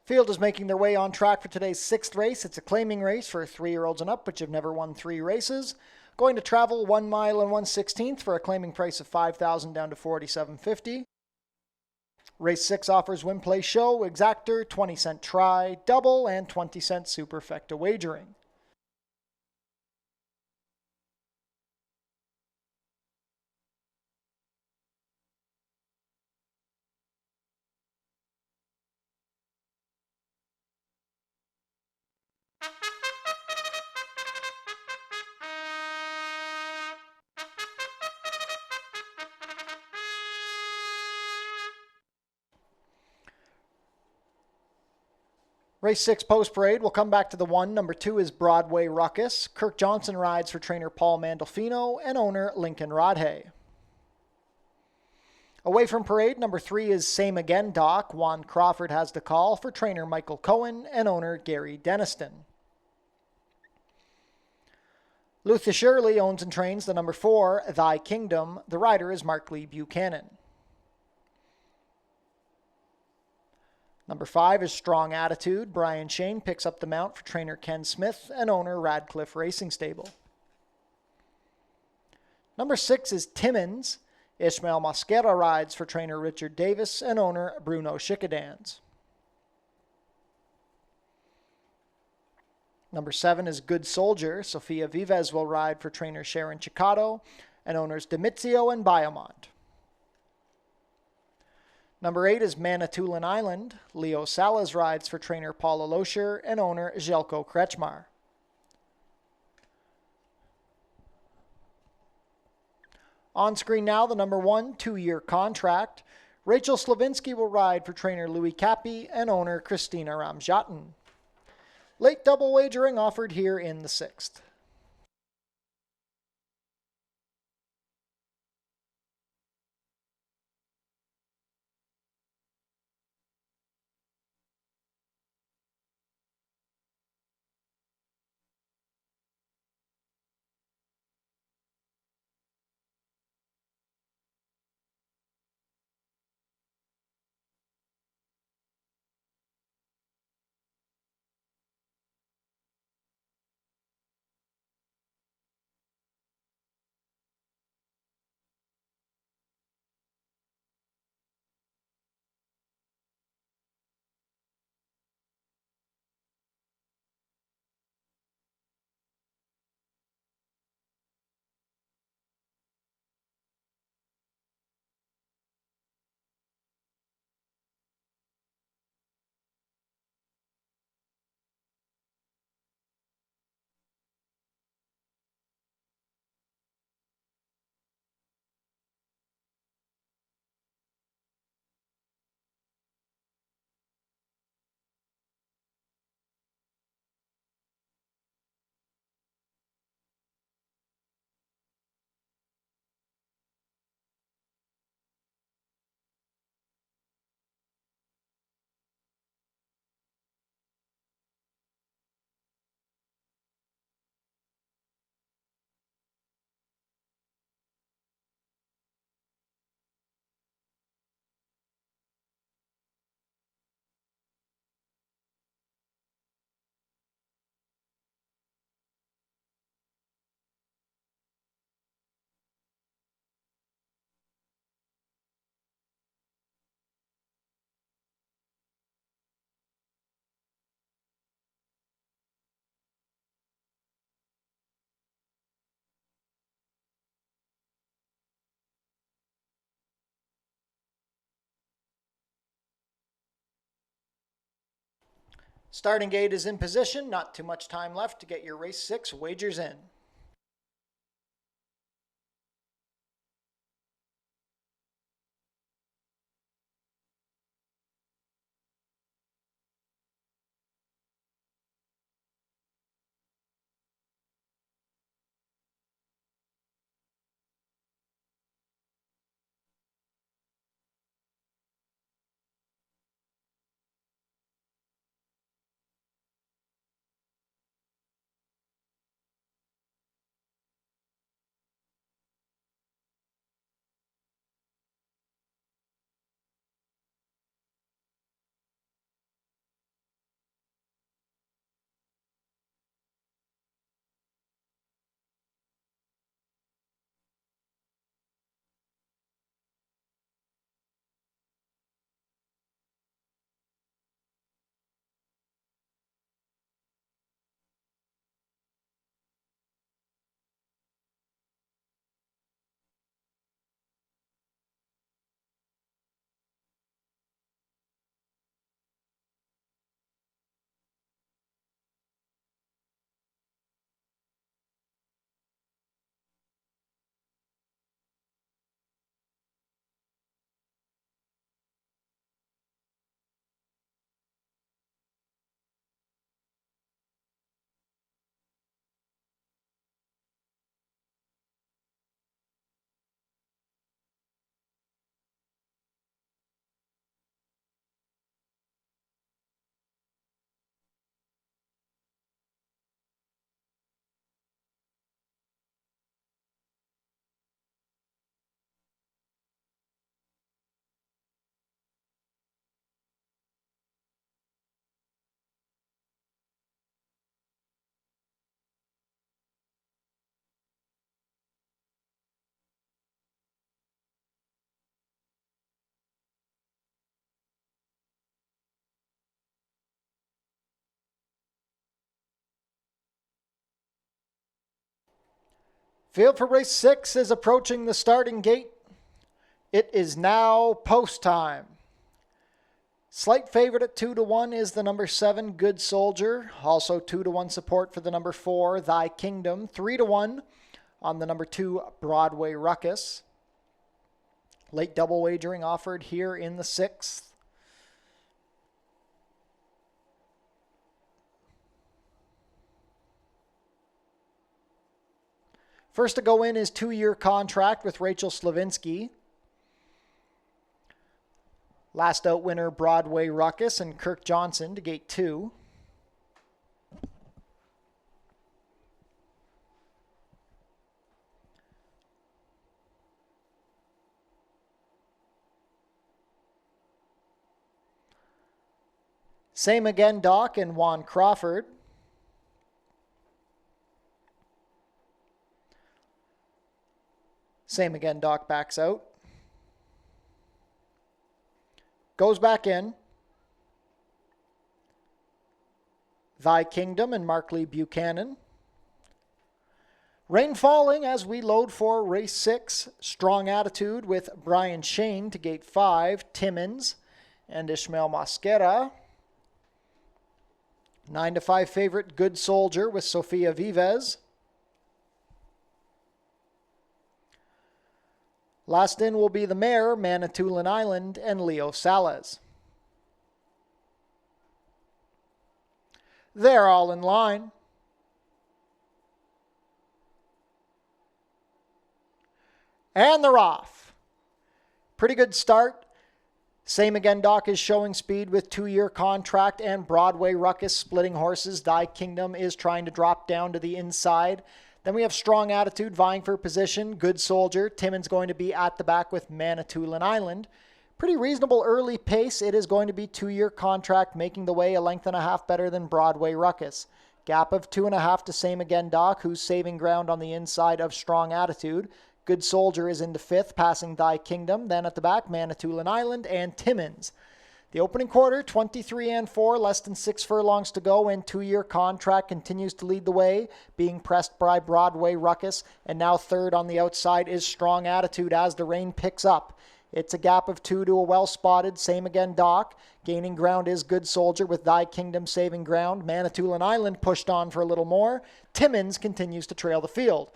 Field is making their way on track for today's sixth race. It's a claiming race for 3-year-olds and up, which have never won 3 races. Going to travel 1 mile and 1/16 for a claiming price of $5,000 down to $4,750. Race 6 offers win, play, show, exactor, 20-cent try, double, and 20-cent superfecta wagering. Race 6 post parade will come back to the 1. Number 2 is Broadway Ruckus. Kirk Johnson rides for trainer Paul Mandolfino and owner Lincoln Rodhay. Away from parade, number 3 is Same Again Doc. Juan Crawford has the call for trainer Michael Cohen and owner Gary Deniston. Luther Shirley owns and trains the number 4, Thy Kingdom. The rider is Mark Lee Buchanan. Number 5 is Strong Attitude. Brian Shane picks up the mount for trainer Ken Smith and owner Radcliffe Racing Stable. Number 6 is Timmins. Ishmael Mosquera rides for trainer Richard Davis and owner Bruno Schickadans. Number 7 is Good Soldier. Sofia Vives will ride for trainer Sharon Chicato and owners Demizio and Biomont. Number 8 is Manitoulin Island. Leo Salas rides for trainer Paula Loescher and owner Jelko Kretschmar. On screen now, the number 1 2-year contract. Rachel Slavinsky will ride for trainer Louis Cappy and owner Christina Ramjatin. Late double wagering offered here in the 6th. Starting gate is in position. Not too much time left to get your race 6 wagers in. Field for race 6 is approaching the starting gate. It is now post time. Slight favorite at 2-1 is the number 7, Good Soldier. Also 2-1 support for the number 4, Thy Kingdom. 3-1 on the number 2, Broadway Ruckus. Late double wagering offered here in the 6th. First to go in is 2-year contract with Rachel Slavinsky. Last out winner, Broadway Ruckus and Kirk Johnson to gate 2. Same again, Doc and Juan Crawford. Same again, Doc backs out. Goes back in. Thy Kingdom and Markley Buchanan. Rain falling as we load for race 6. Strong Attitude with Brian Shane to gate 5. Timmins and Ishmael Mosquera. 9-5 favorite, Good Soldier with Sofia Vives. Last in will be the mare, Manitoulin Island, and Leo Salas. They're all in line. And they're off. Pretty good start. Same again, Doc is showing speed with 2-year contract and Broadway Ruckus splitting horses. Thy Kingdom is trying to drop down to the inside. Then we have Strong Attitude vying for position. Good Soldier. Timmins going to be at the back with Manitoulin Island. Pretty reasonable early pace. It is going to be 2-year contract, making the way a length and a half better than Broadway Ruckus. Gap of 2.5 to Same Again Doc, who's saving ground on the inside of Strong Attitude. Good Soldier is into 5th, passing Thy Kingdom. Then at the back, Manitoulin Island and Timmins. The opening quarter, 23-4, less than 6 furlongs to go, and 2-year contract continues to lead the way, being pressed by Broadway Ruckus, and now third on the outside is Strong Attitude as the rain picks up. It's a gap of 2 to a well-spotted Same Again Doc. Gaining ground is Good Soldier with Thy Kingdom saving ground. Manitoulin Island pushed on for a little more. Timmins continues to trail the field.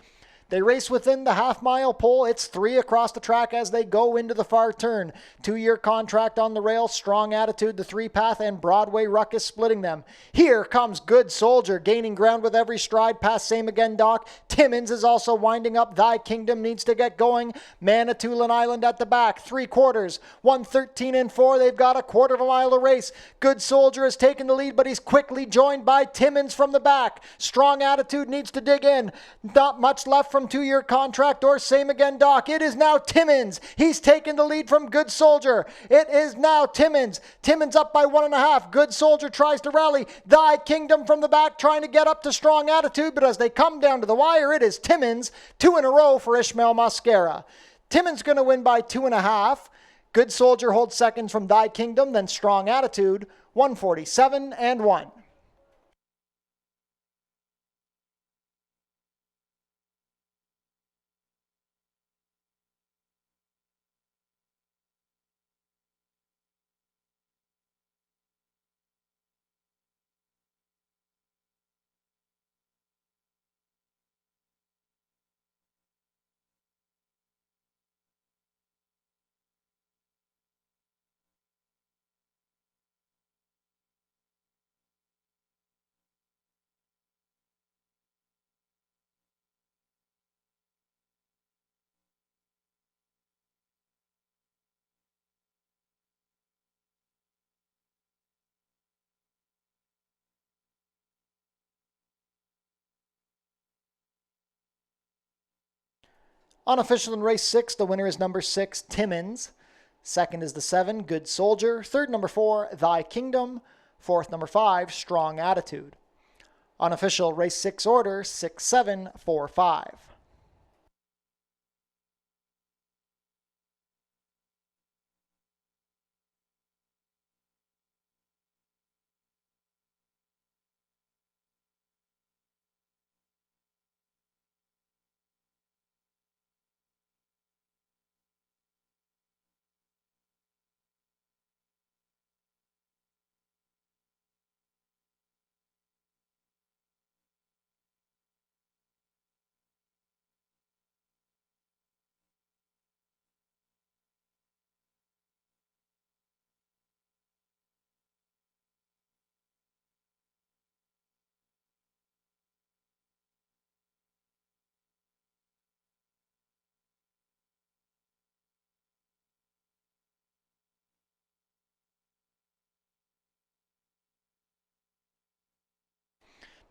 They race within the half-mile pole. It's 3 across the track as they go into the far turn. 2-year contract on the rail, Strong Attitude, the 3-path, and Broadway Ruckus splitting them. Here comes Good Soldier, gaining ground with every stride past Same Again Doc. Timmins is also winding up. Thy Kingdom needs to get going. Manitoulin Island at the back, 3/4, 1:13-4. They've got a quarter of a mile to race. Good Soldier has taken the lead, but he's quickly joined by Timmins from the back. Strong Attitude needs to dig in. Not much left from 2-year contract or Same Again Doc. It is now Timmins. He's taken the lead from Good Soldier. It is now Timmins. Timmins up by 1.5. Good Soldier tries to rally. Thy Kingdom from the back trying to get up to Strong Attitude, but as they come down to the wire, it is Timmins. 2 in a row for Ishmael Mosquera. Timmins going to win by 2.5. Good Soldier holds second from Thy Kingdom, then Strong Attitude, 147-1. Unofficial in race 6, the winner is number 6, Timmins. Second is the 7, Good Soldier. Third, number 4, Thy Kingdom. Fourth, number 5, Strong Attitude. Unofficial race 6 order, 6-7-4-5.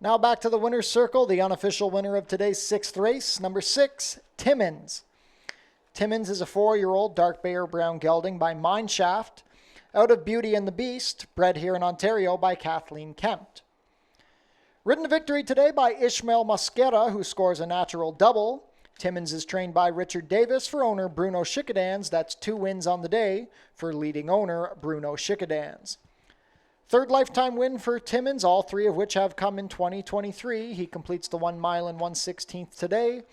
Now back to the winner's circle, the unofficial winner of today's 6th race, number 6, Timmins. Timmins is a 4-year-old dark bay or brown gelding by Mineshaft, out of Beauty and the Beast, bred here in Ontario by Kathleen Kempt. Ridden to victory today by Ishmael Mosquera, who scores a natural double. Timmins is trained by Richard Davis for owner Bruno Schickadans. That's 2 wins on the day for leading owner Bruno Schickadans. Third lifetime win for Timmins, all 3 of which have come in 2023. He completes the 1 mile and 1/16th today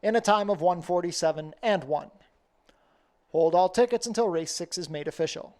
in a time of 1:47 and 1. Hold all tickets until race 6 is made official.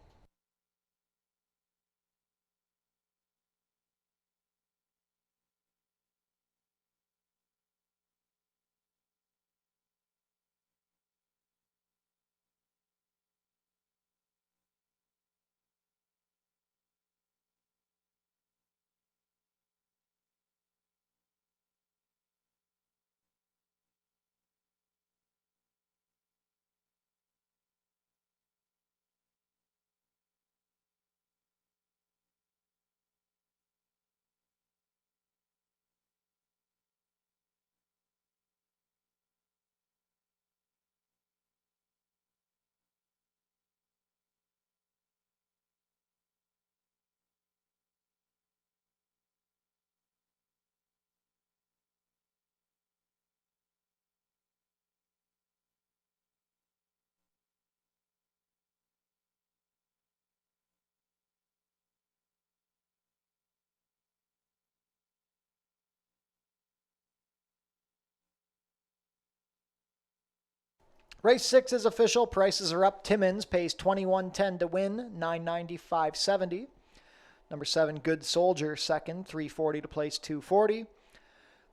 Race 6 is official. Prices are up. Timmins pays $21.10 to win, $9.95.70. Number 7, Good Soldier, second, $3.40 to place, $2.40.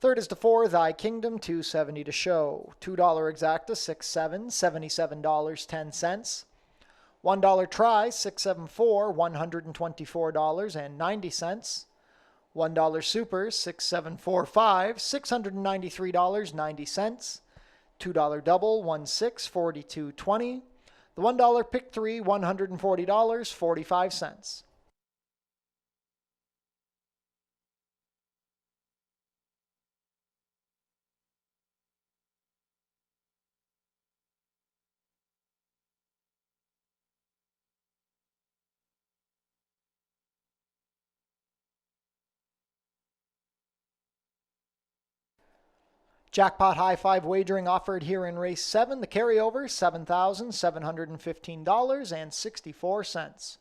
Third is the 4, Thy Kingdom, $2.70 to show. $2 exacta, 6-7, $77.10. $1 try, 674, $124.90. $1 super, 6745, $693.90. $2 double, 1/6, $42.20. The $1 pick 3, $140.45. Jackpot High Five wagering offered here in race 7. The carryover, $7,715.64.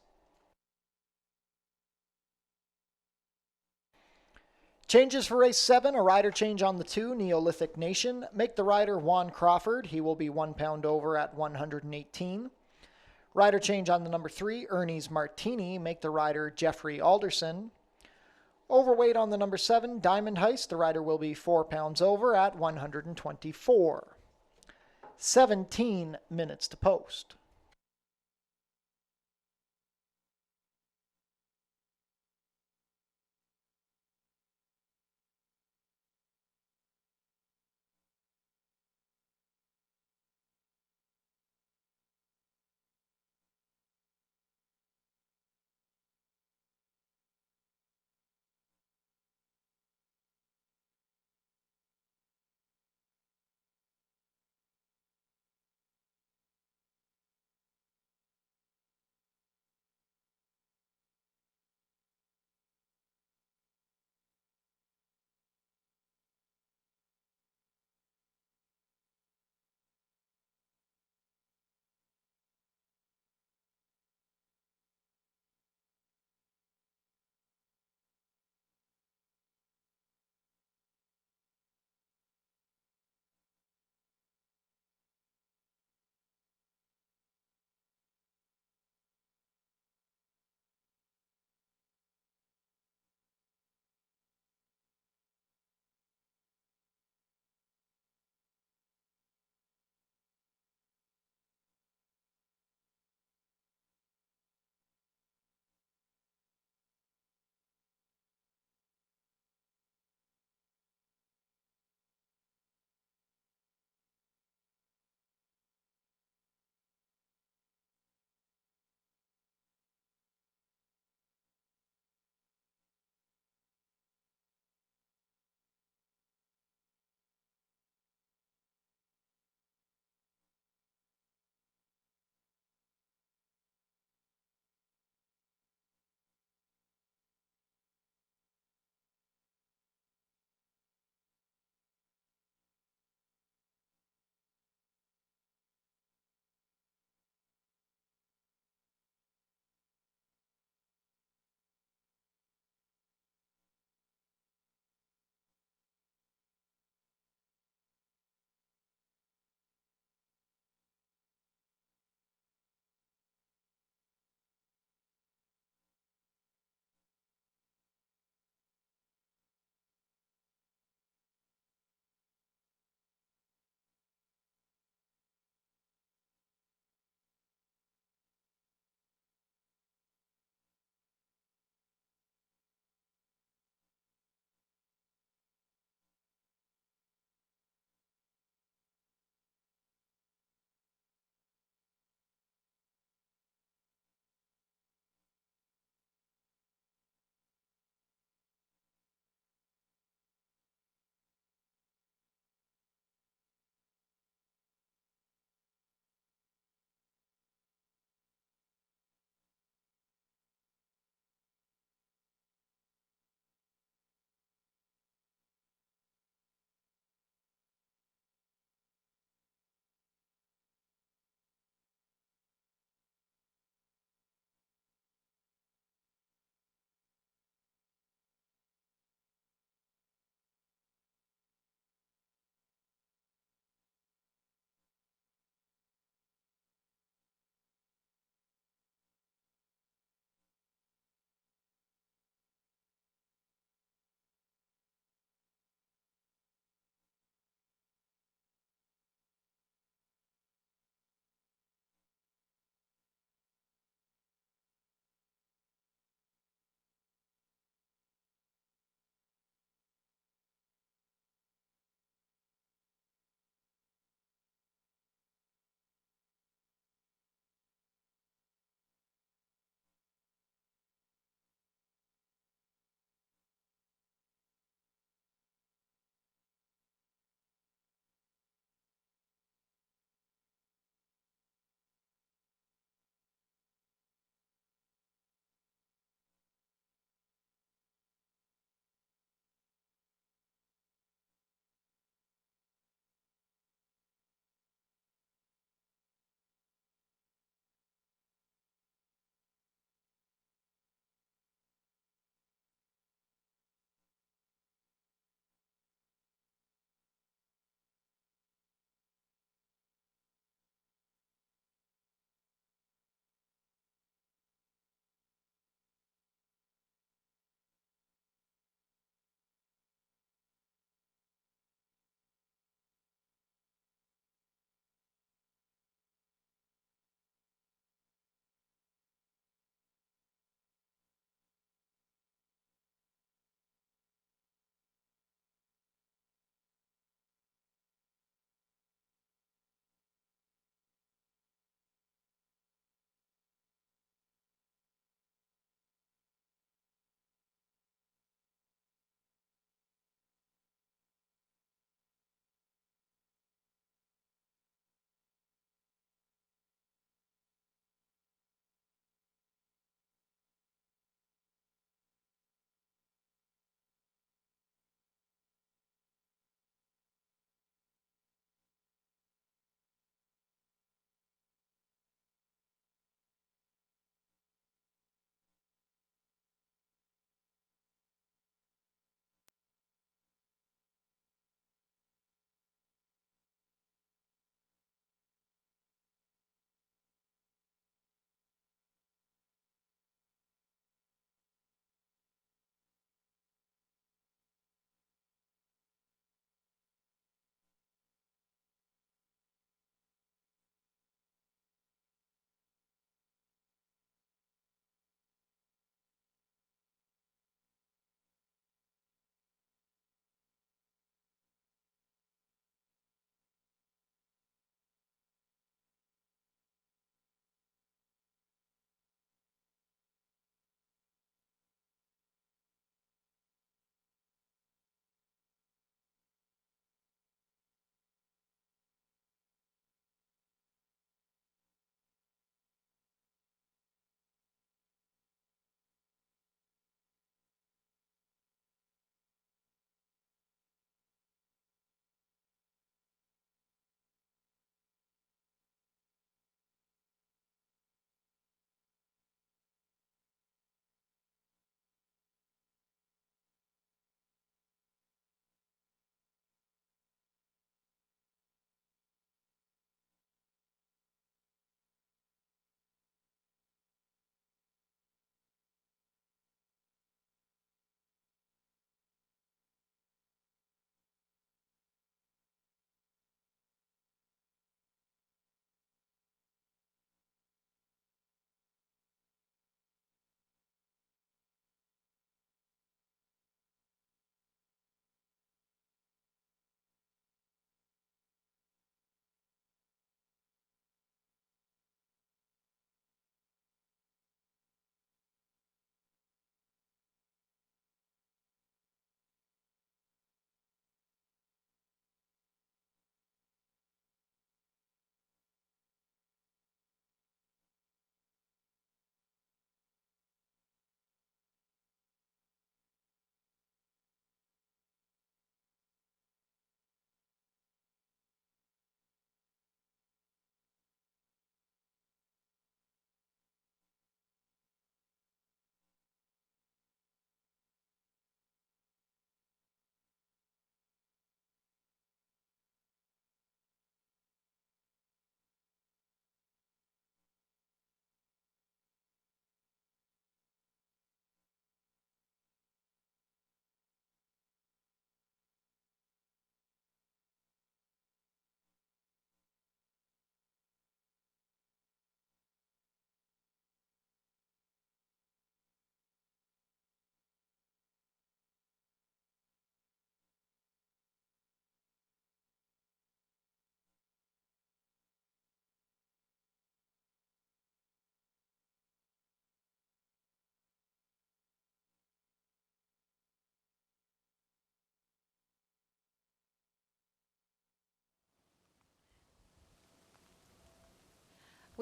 Changes for race 7. A rider change on the 2, Neolithic Nation. Make the rider Juan Crawford. He will be 1 pound over at 118. Rider change on the number 3, Ernie's Martini. Make the rider Jeffrey Alderson. Overweight on the number 7, Diamond Heist. The rider will be 4 pounds over at 124. 17 minutes to post.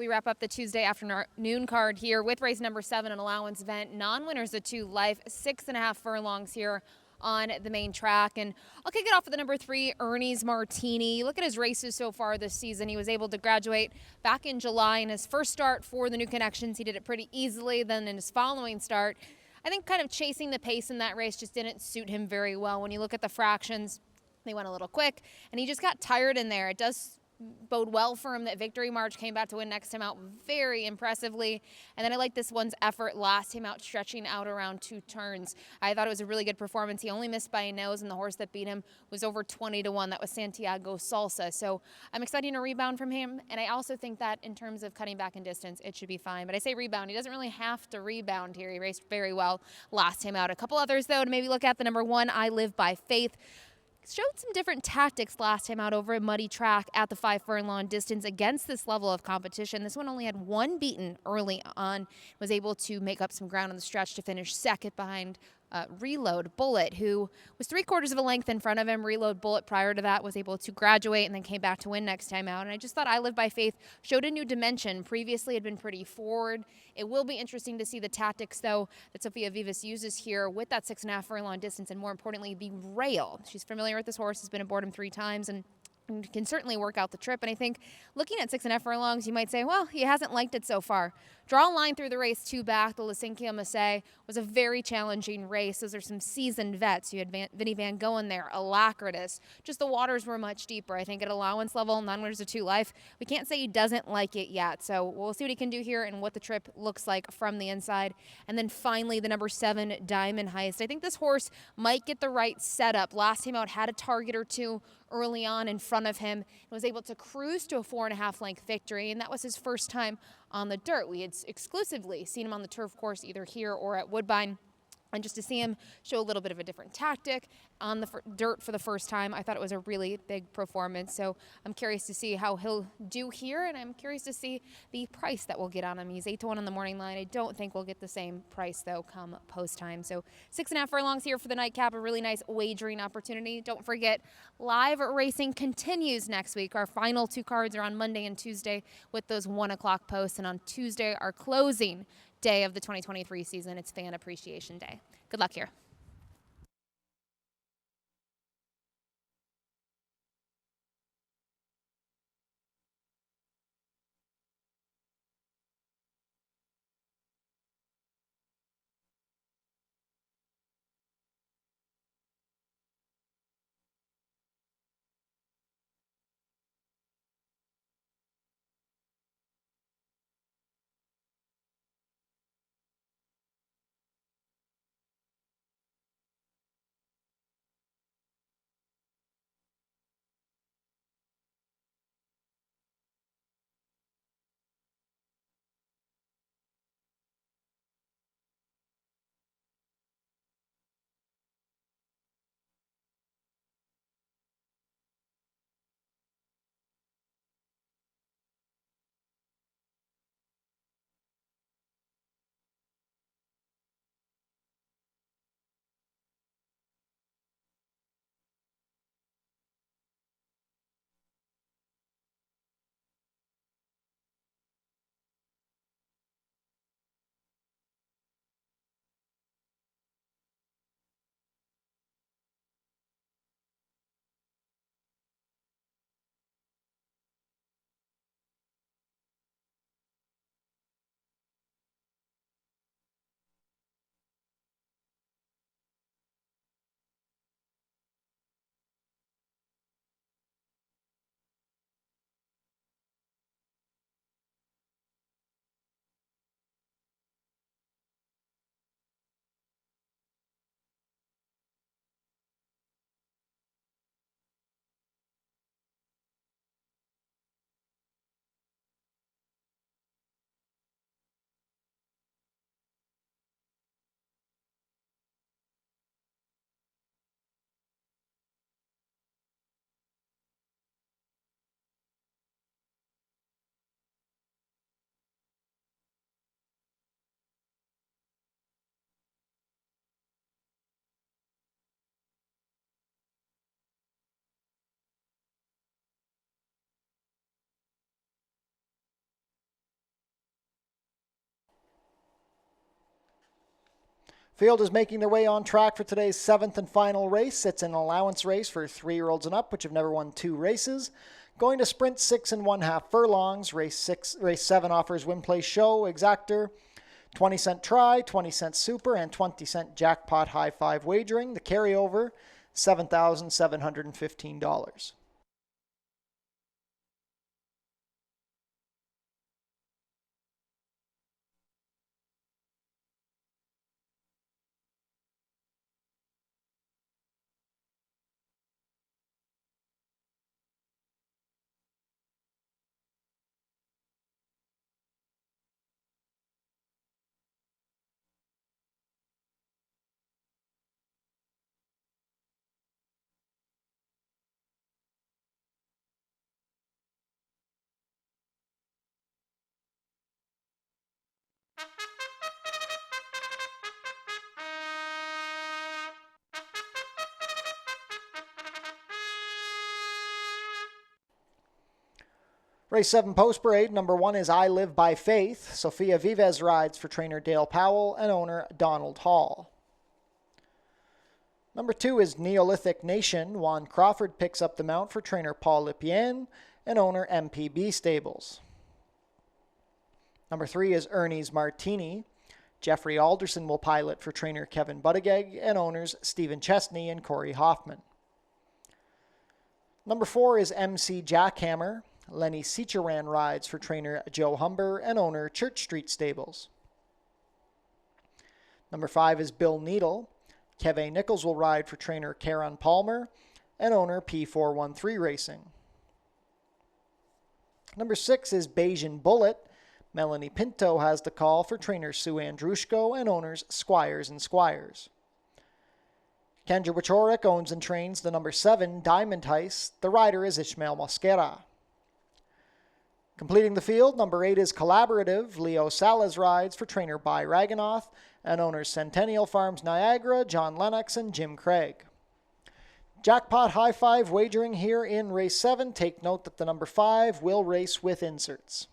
We wrap up the Tuesday afternoon card here with race number 7, an allowance event. Non-winners of 2 life, 6.5 furlongs here on the main track. And I'll kick it off with the number 3, Ernie's Martini. Look at his races so far this season. He was able to graduate back in July in his first start for the New Connections. He did it pretty easily. Then in his following start, I think kind of chasing the pace in that race just didn't suit him very well. When you look at the fractions, they went a little quick, and he just got tired in there. It does bode well for him that Victory March came back to win next time out very impressively. And then I like this one's effort last time out, stretching out around 2 turns. I thought it was a really good performance. He only missed by a nose, and the horse that beat him was over 20-1. That was Santiago Salsa. So I'm expecting a rebound from him, and I also think that in terms of cutting back in distance, it should be fine. But I say rebound. He doesn't really have to rebound here. He raced very well last time out. A couple others, though, to maybe look at. The number 1, I Live by Faith. Showed some different tactics last time out over a muddy track at the 5 furlong distance against this level of competition. This one only had 1 beaten early on, was able to make up some ground on the stretch to finish second behind Reload Bullet, who was 3/4 of a length in front of him. Reload Bullet prior to that was able to graduate and then came back to win next time out. And I just thought I Live by Faith showed a new dimension. Previously had been pretty forward. It will be interesting to see the tactics, though, that Sofia Vivas uses here with that 6.5 furlong distance, and more importantly, the rail. She's familiar with this horse, has been aboard him 3 times, and can certainly work out the trip. And I think looking at 6.5 furlongs, you might say, well, he hasn't liked it so far. Draw a line through the race 2 back. The Lisinkia Massey was a very challenging race. Those are some seasoned vets. You had Vinnie Van Gogh there, Alacritus. Just the waters were much deeper. I think at allowance level, non-winners of 2 life, we can't say he doesn't like it yet. So we'll see what he can do here and what the trip looks like from the inside. And then finally, the number 7, Diamond Heist. I think this horse might get the right setup. Last time out, had a target or 2 early on in front of him and was able to cruise to a 4.5 length victory, and that was his first time on the dirt. We had exclusively seen him on the turf course either here or at Woodbine. And just to see him show a little bit of a different tactic on the dirt for the first time, I thought it was a really big performance. So I'm curious to see how he'll do here, and I'm curious to see the price that we'll get on him. He's 8-1 on the morning line. I don't think we'll get the same price, though, come post time. So 6.5 furlongs here for the nightcap, a really nice wagering opportunity. Don't forget, live racing continues next week. Our final 2 cards are on Monday and Tuesday with those 1 o'clock posts, and on Tuesday, our closing day of the 2023 season. It's Fan Appreciation Day. Good luck here. Field is making their way on track for today's 7th and final race. It's an allowance race for 3-year-olds and up, which have never won 2 races. Going to sprint 6 1/2 furlongs. Race 7 offers win, place, show, exactor, 20-cent try, 20-cent super, and 20-cent jackpot high five wagering. The carryover, $7,715. Race 7 post parade. Number 1 is I Live by Faith. Sophia Vives rides for trainer Dale Powell and owner Donald Hall. Number 2 is Neolithic Nation. Juan Crawford picks up the mount for trainer Paul Lipien and owner MPB Stables. Number 3 is Ernie's Martini. Jeffrey Alderson will pilot for trainer Kevin Buttigieg and owners Stephen Chesney and Corey Hoffman. Number 4 is MC Jackhammer. Lenny Seacharan rides for trainer Joe Humber and owner Church Street Stables. Number 5 is Bill Needle. Kevin Nichols will ride for trainer Karen Palmer and owner P413 Racing. Number 6 is Bayesian Bullet. Melanie Pinto has the call for trainer Sue Andrushko and owners Squires and Squires. Kendra Wichorek owns and trains the number 7 Diamond Heist. The rider is Ishmael Mosquera. Completing the field, number 8 is Collaborative. Leo Salas rides for trainer By Raganoff and owners Centennial Farms Niagara, John Lennox, and Jim Craig. Jackpot high five wagering here in race 7. Take note that the number 5 will race with inserts.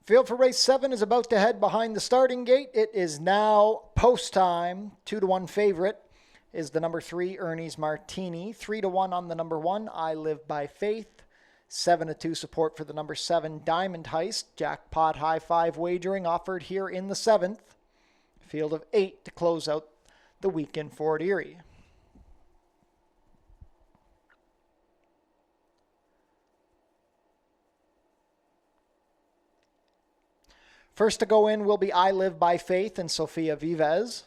Field for race 7 is about to head behind the starting gate. It is now post time. 2-1 favorite is the number 3, Ernie's Martini. 3-1 on the number 1, I Live by Faith. 7-2 support for the number 7, Diamond Heist. Jackpot high 5 wagering offered here in the 7th. Field of 8 to close out the week in Fort Erie. First to go in will be I Live by Faith and Sofia Vives.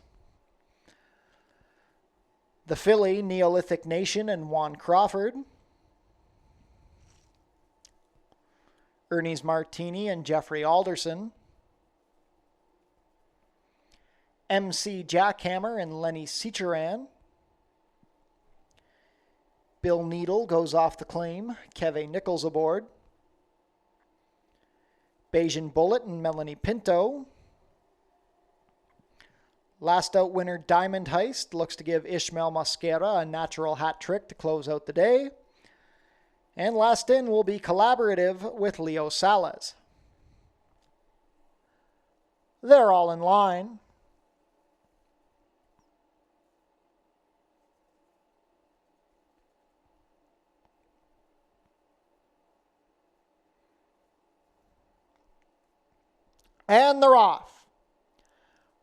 The filly, Neolithic Nation and Juan Crawford. Ernie's Martini and Jeffrey Alderson. MC Jackhammer and Lenny Cicheran. Bill Needle goes off the claim. Keve Nichols aboard. Bayesian Bullet and Melanie Pinto. Last out winner Diamond Heist looks to give Ishmael Mosquera a natural hat trick to close out the day. And last in will be Collaborative with Leo Salas. They're all in line. And they're off.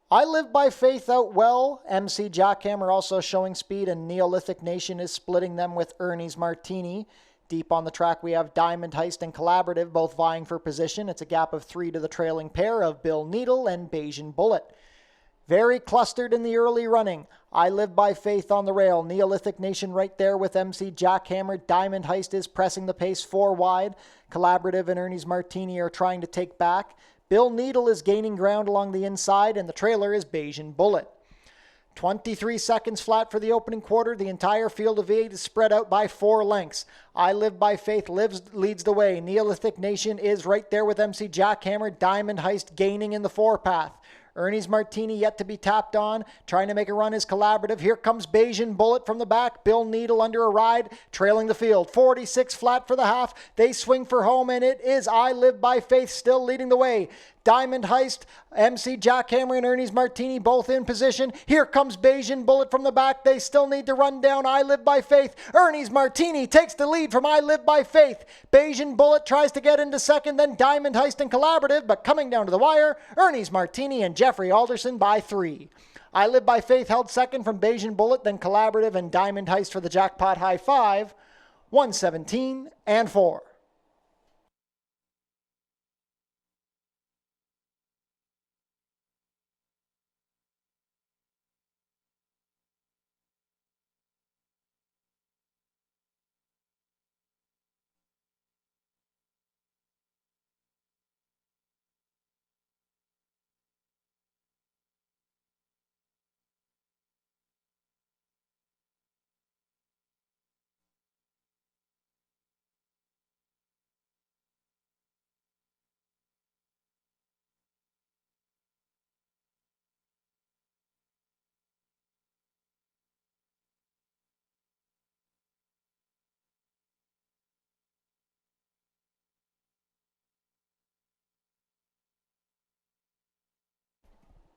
I Live by Faith out well. MC Jackhammer also showing speed, and Neolithic Nation is splitting them with Ernie's Martini. Deep on the track, we have Diamond Heist and Collaborative, both vying for position. It's a gap of 3 to the trailing pair of Bill Needle and Bayesian Bullet. Very clustered in the early running. I Live by Faith on the rail. Neolithic Nation right there with MC Jackhammer. Diamond Heist is pressing the pace 4 wide. Collaborative and Ernie's Martini are trying to take back. Bill Needle is gaining ground along the inside, and the trailer is Bayesian Bullet. 23 seconds flat for the opening quarter. The entire field of 8 is spread out by 4 lengths. I Live by Faith leads the way. Neolithic Nation is right there with MC Jackhammer. Diamond Heist gaining in the 4-path. Ernie's Martini yet to be tapped on. Trying to make a run is Collaborative. Here comes Bayesian Bullet from the back. Bill Needle under a ride, trailing the field. 46 flat for the half. They swing for home, and it is I Live by Faith still leading the way. Diamond Heist, MC Jackhammer, and Ernie's Martini both in position. Here comes Bayesian Bullet from the back. They still need to run down I Live by Faith. Ernie's Martini takes the lead from I Live by Faith. Bayesian Bullet tries to get into second, then Diamond Heist and Collaborative, but coming down to the wire, Ernie's Martini and Jeffrey Alderson by 3. I Live by Faith held second from Bayesian Bullet, then Collaborative and Diamond Heist for the jackpot high 5, 117 and 4.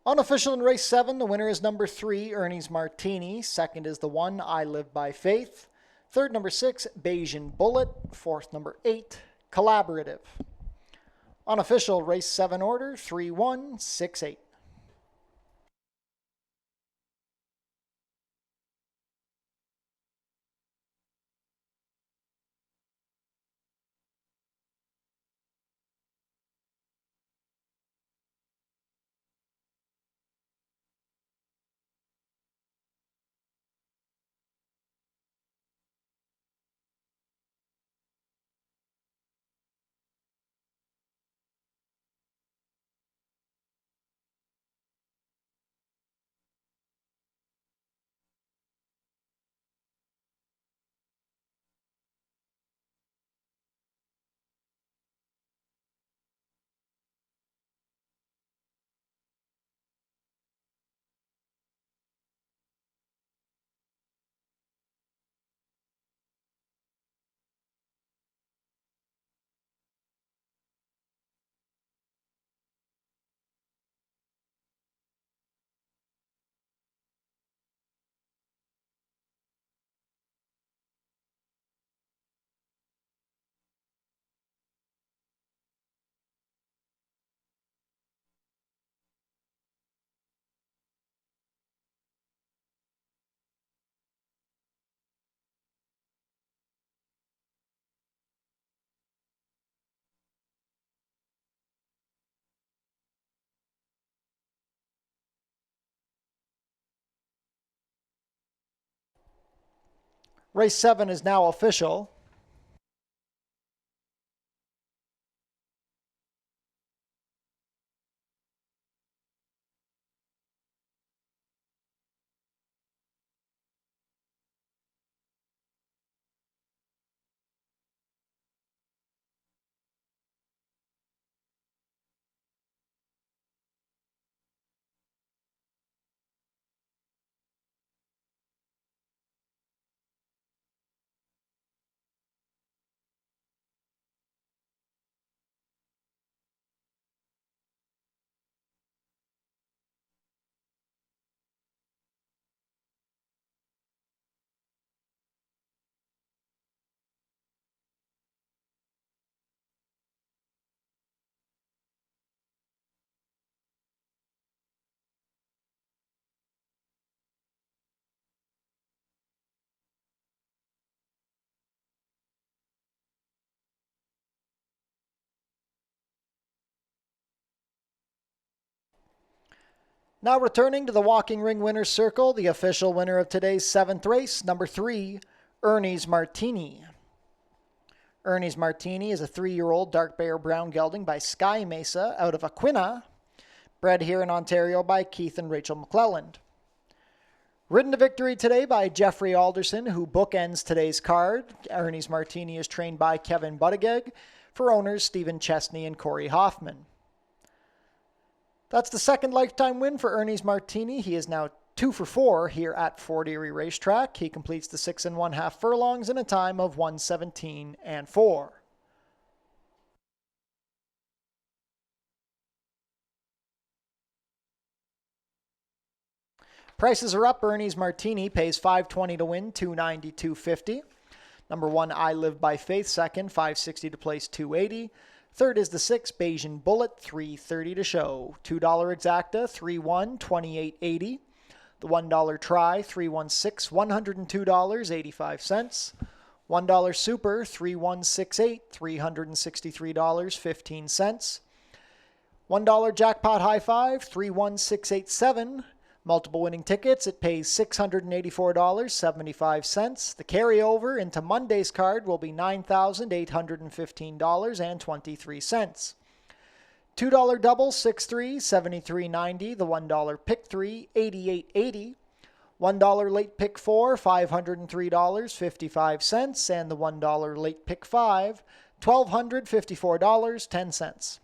Unofficial in race 7, the winner is number 3, Ernie's Martini. Second is the 1, I Live by Faith. Third, number 6, Bayesian Bullet. Fourth, number 8, Collaborative. Unofficial race 7 order, 3-1-6-8. Race 7 is now official. Now returning to the walking ring winner's circle, the official winner of today's 7th race, number 3, Ernie's Martini. Ernie's Martini is a 3-year-old dark bear brown gelding by Sky Mesa out of Aquina, bred here in Ontario by Keith and Rachel McClelland. Ridden to victory today by Jeffrey Alderson, who bookends today's card. Ernie's Martini is trained by Kevin Buttigieg for owners Stephen Chesney and Corey Hoffman. That's the second lifetime win for Ernie's Martini. He is now 2 for 4 here at Fort Erie Racetrack. He completes the 6 1/2 furlongs in a time of 1:17 and 4. Prices are up. Ernie's Martini pays $5.20 to win, $2.90, $2.50. Number 1, I Live by Faith, second, $5.60 to place, $2.80. Third is the 6, Bayesian Bullet, $3.30 to show. $2 Exacta, 3-1, $28.80. The $1 Try, 3-1-6, $102.85. $1 Super, 3-1-6-8, $363.15. $1 Jackpot High Five, 3-1-6-8-7. Multiple winning tickets, it pays $684.75. The carryover into Monday's card will be $9,815.23. $2 double, 6-3, $73.90. The $1 pick 3, $88.80. $1 late pick 4, $503.55. And the $1 late pick 5, $1,254.10.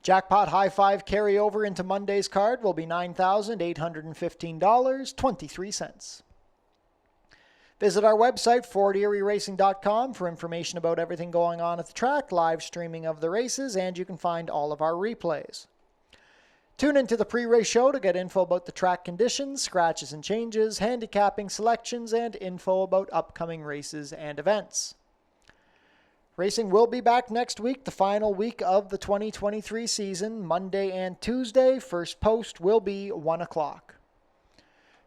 Jackpot High Five carryover into Monday's card will be $9,815.23. Visit our website, FortErieRacing.com, for information about everything going on at the track, live streaming of the races, and you can find all of our replays. Tune into the pre-race show to get info about the track conditions, scratches and changes, handicapping selections, and info about upcoming races and events. Racing will be back next week, the final week of the 2023 season, Monday and Tuesday. First post will be 1 o'clock.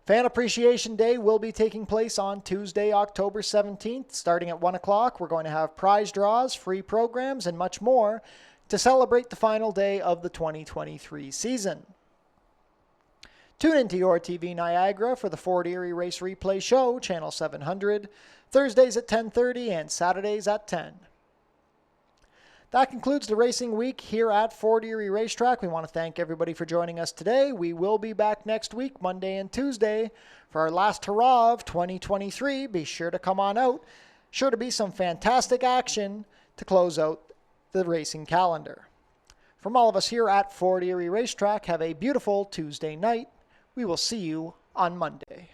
Fan Appreciation Day will be taking place on Tuesday, October 17th. Starting at 1 o'clock, we're going to have prize draws, free programs, and much more to celebrate the final day of the 2023 season. Tune into your TV Niagara for the Fort Erie Race Replay Show, Channel 700, Thursdays at 10:30 and Saturdays at 10. That concludes the racing week here at Fort Erie Racetrack. We want to thank everybody for joining us today. We will be back next week, Monday and Tuesday, for our last hurrah of 2023. Be sure to come on out. Sure to be some fantastic action to close out the racing calendar. From all of us here at Fort Erie Racetrack, have a beautiful Tuesday night. We will see you on Monday.